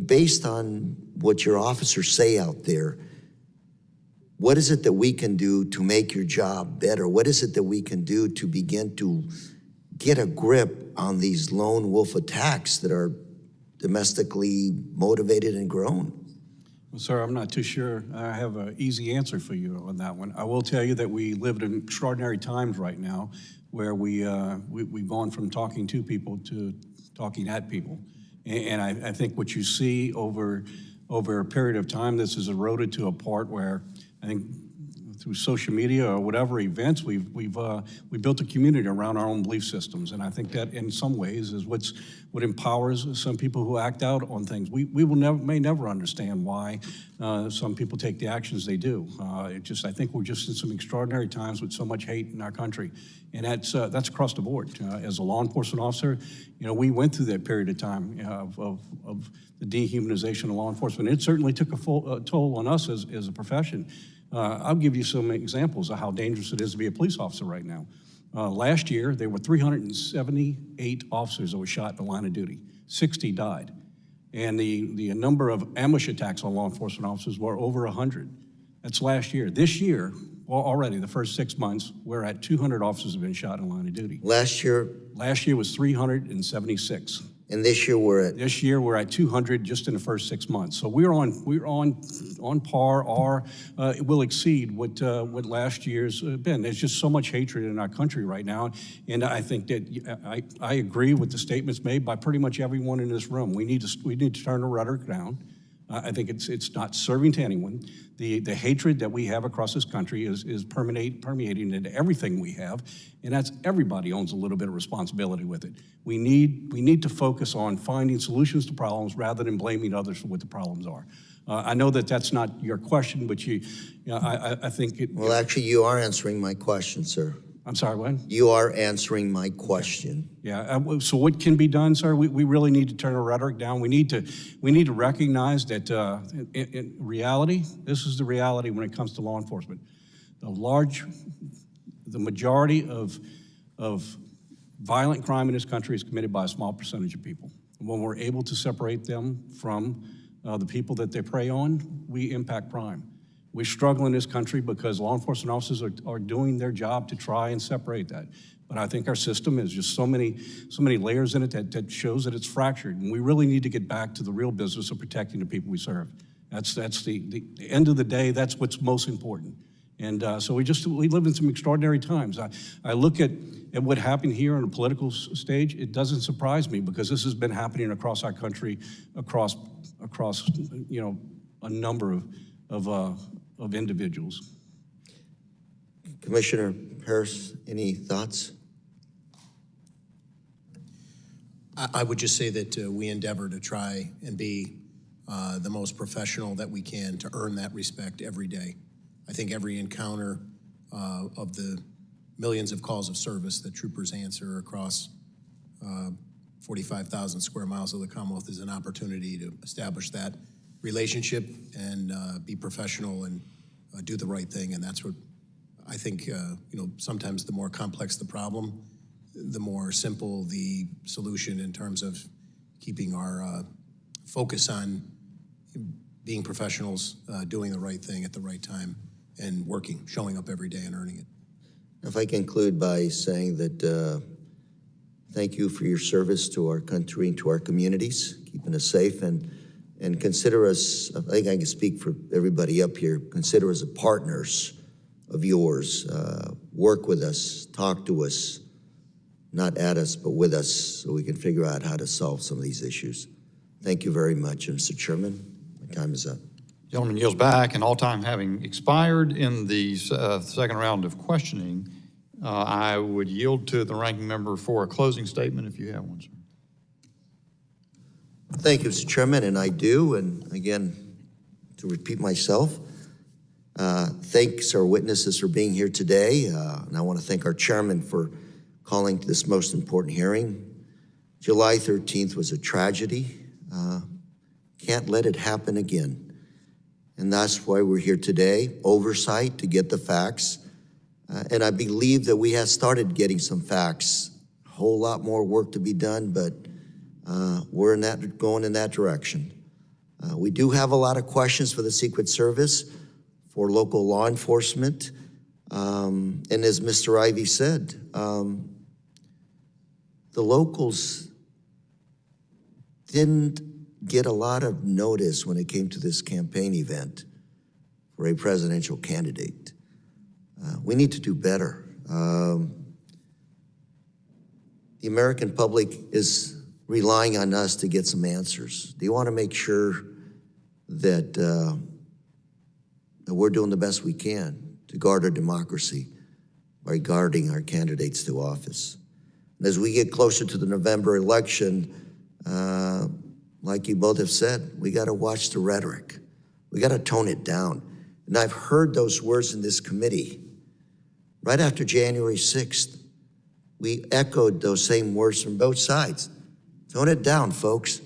based on what your officers say out there, what is it that we can do to make your job better? What is it that we can do to begin to get a grip on these lone wolf attacks that are domestically motivated and grown? Well, sir, I'm not too sure I have an easy answer for you on that one. I will tell you that we live in extraordinary times right now where we've gone from talking to people to talking at people. And I think what you see over a period of time, this is eroded to a part where I think through social media or whatever events, we built a community around our own belief systems, and I think that in some ways is what empowers some people who act out on things. We may never understand why some people take the actions they do. I think we're just in some extraordinary times with so much hate in our country, and that's across the board. As a law enforcement officer, we went through that period of time of the dehumanization of law enforcement. It certainly took a toll on us as a profession. I'll give you some examples of how dangerous it is to be a police officer right now. Last year, there were 378 officers that were shot in the line of duty. 60 died. And the number of ambush attacks on law enforcement officers were over 100. That's last year. This year, already the first 6 months, we're at 200 officers have been shot in the line of duty. Last year? Last year was 376. And this year we're at? This year we're at 200 just in the first 6 months. So we're on par, or it will exceed what last year's been. There's just so much hatred in our country right now, and I think that I agree with the statements made by pretty much everyone in this room. We need to turn the rhetoric down. I think it's not serving to anyone. The hatred that we have across this country is permeating into everything we have, and that's everybody owns a little bit of responsibility with it. We need to focus on finding solutions to problems rather than blaming others for what the problems are. I know that that's not your question, but I think it. Well, actually, you are answering my question, sir. I'm sorry, what? You are answering my question. Yeah. So what can be done, sir? We really need to turn the rhetoric down. We need to recognize that in reality, this is the reality when it comes to law enforcement. The majority of violent crime in this country is committed by a small percentage of people. And when we're able to separate them from the people that they prey on, we impact crime. We struggle in this country because law enforcement officers are doing their job to try and separate that. But I think our system is just so many layers in it that shows that it's fractured. And we really need to get back to the real business of protecting the people we serve. That's the end of the day, that's what's most important. And so we live in some extraordinary times. I look at what happened here on the political stage. It doesn't surprise me because this has been happening across our country, across a number of individuals. Commissioner Harris, any thoughts? I would just say that we endeavor to try and be the most professional that we can to earn that respect every day. I think every encounter of the millions of calls of service that troopers answer across 45,000 square miles of the Commonwealth is an opportunity to establish that relationship and be professional and do the right thing. And that's what I think, sometimes the more complex the problem, the more simple the solution in terms of keeping our focus on being professionals, doing the right thing at the right time, and showing up every day and earning it. If I conclude by saying that thank you for your service to our country and to our communities, keeping us safe, and consider us, I think I can speak for everybody up here, consider us partners of yours. Work with us, talk to us, not at us, but with us, so we can figure out how to solve some of these issues. Thank you very much, Mr. Chairman. My time is up. Gentleman yields back, and all time having expired in the second round of questioning, I would yield to the ranking member for a closing statement if you have one, sir. Thank you, Mr. Chairman, and I do. And again, to repeat myself, thanks our witnesses for being here today. And I want to thank our chairman for calling this most important hearing. July 13th was a tragedy. Can't let it happen again. And that's why we're here today, oversight to get the facts. And I believe that we have started getting some facts. A whole lot more work to be done, but we're going in that direction. We do have a lot of questions for the Secret Service, for local law enforcement. And as Mr. Ivey said, the locals didn't get a lot of notice when it came to this campaign event for a presidential candidate. We need to do better. The American public is relying on us to get some answers. They want to make sure that, that we're doing the best we can to guard our democracy by guarding our candidates to office. And as we get closer to the November election, like you both have said, we got to watch the rhetoric. We got to tone it down. And I've heard those words in this committee. Right after January 6th, we echoed those same words from both sides. Tone it down, folks.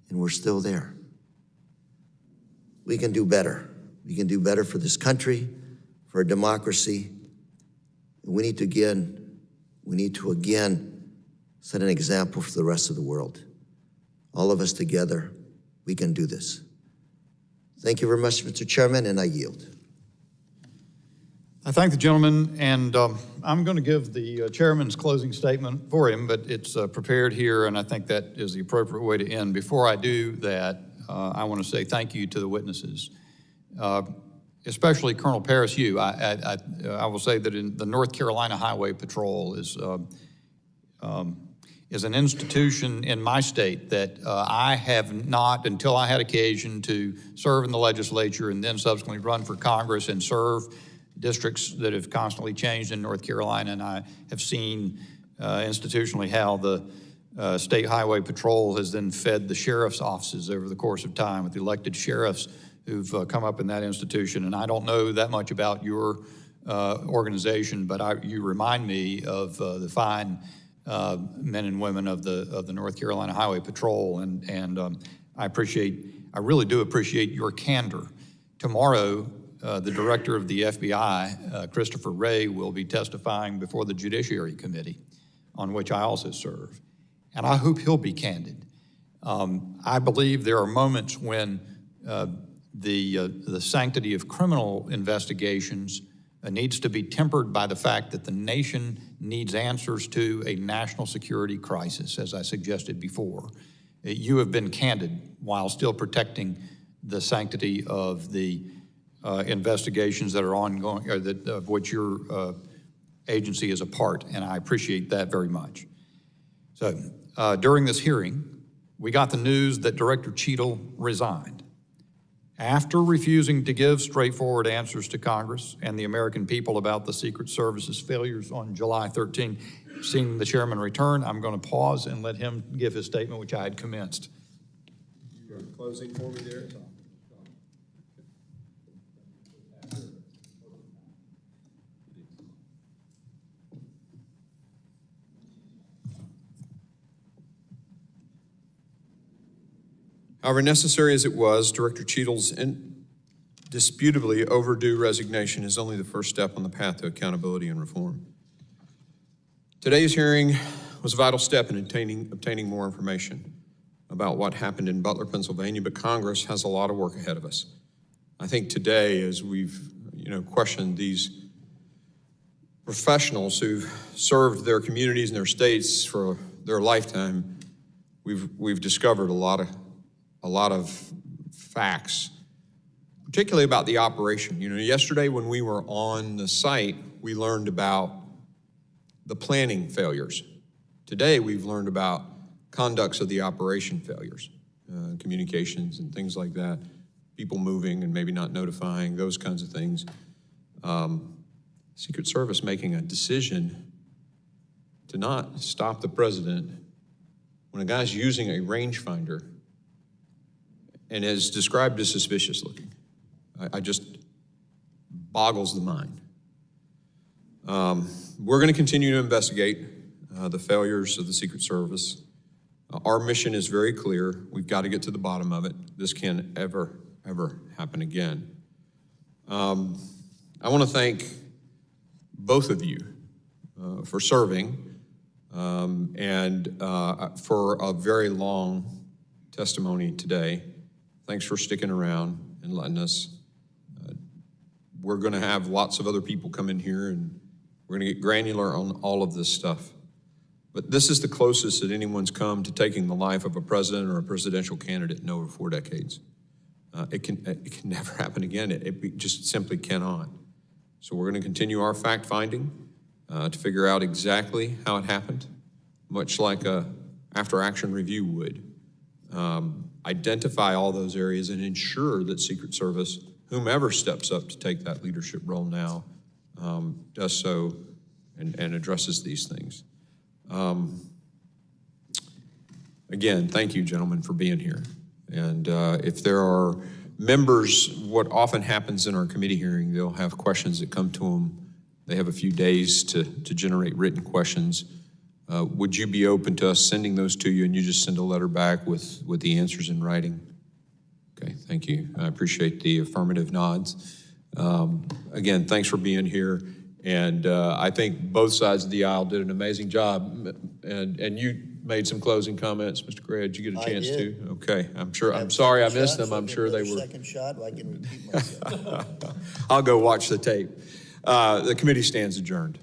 And we're still there. We can do better. We can do better for this country, for our democracy. And we need to again set an example for the rest of the world. All of us together, we can do this. Thank you very much, Mr. Chairman, and I yield. I thank the gentleman, and I'm going to give the chairman's closing statement for him, but it's prepared here, and I think that is the appropriate way to end. Before I do that, I want to say thank you to the witnesses, especially Colonel Paris. I will say that in the North Carolina Highway Patrol is an institution in my state that I have not, until I had occasion to serve in the legislature and then subsequently run for Congress and serve districts that have constantly changed in North Carolina, and I have seen institutionally how the State Highway Patrol has then fed the sheriff's offices over the course of time with the elected sheriffs who've come up in that institution. And I don't know that much about your organization, but you remind me of the fine men and women of the North Carolina Highway Patrol, and I really do appreciate your candor. Tomorrow, the director of the FBI, Christopher Wray, will be testifying before the Judiciary Committee, on which I also serve. And I hope he'll be candid. I believe there are moments when the sanctity of criminal investigations needs to be tempered by the fact that the nation needs answers to a national security crisis, as I suggested before. You have been candid while still protecting the sanctity of the investigations that are ongoing, or of which your agency is a part, and I appreciate that very much. So during this hearing, we got the news that Director Cheadle resigned. After refusing to give straightforward answers to Congress and the American people about the Secret Service's failures on July 13, seeing the chairman return, I'm going to pause and let him give his statement, which I had commenced. You're closing for me there? However necessary as it was, Director Cheadle's indisputably overdue resignation is only the first step on the path to accountability and reform. Today's hearing was a vital step in obtaining more information about what happened in Butler, Pennsylvania, but Congress has a lot of work ahead of us. I think today, as we've questioned these professionals who've served their communities and their states for their lifetime, we've discovered a lot of facts, particularly about the operation. Yesterday when we were on the site, we learned about the planning failures. Today we've learned about conducts of the operation failures, communications and things like that, people moving and maybe not notifying, those kinds of things. Secret Service making a decision to not stop the president when a guy's using a rangefinder and is described as suspicious looking. I just boggles the mind. We're going to continue to investigate the failures of the Secret Service. Our mission is very clear. We've got to get to the bottom of it. This can't ever happen again. I want to thank both of you for serving and for a very long testimony today. Thanks for sticking around and letting us. We're going to have lots of other people come in here, and we're going to get granular on all of this stuff. But this is the closest that anyone's come to taking the life of a president or a presidential candidate in over 4 decades. It can never happen again. It just simply cannot. So we're going to continue our fact-finding to figure out exactly how it happened, much like a after-action review would. Identify all those areas and ensure that Secret Service, whomever steps up to take that leadership role now, does so and addresses these things. Again, thank you, gentlemen, for being here. And if there are members, what often happens in our committee hearing, they'll have questions that come to them. They have a few days to generate written questions. Would you be open to us sending those to you and you just send a letter back with the answers in writing? Okay, thank you. I appreciate the affirmative nods. Again, thanks for being here. And I think both sides of the aisle did an amazing job. And you made some closing comments, Mr. Gray. Did you get a chance to? Okay, I'm sorry I missed them. I'm sure they were. Second shot, I can repeat myself. I'll go watch the tape. The committee stands adjourned.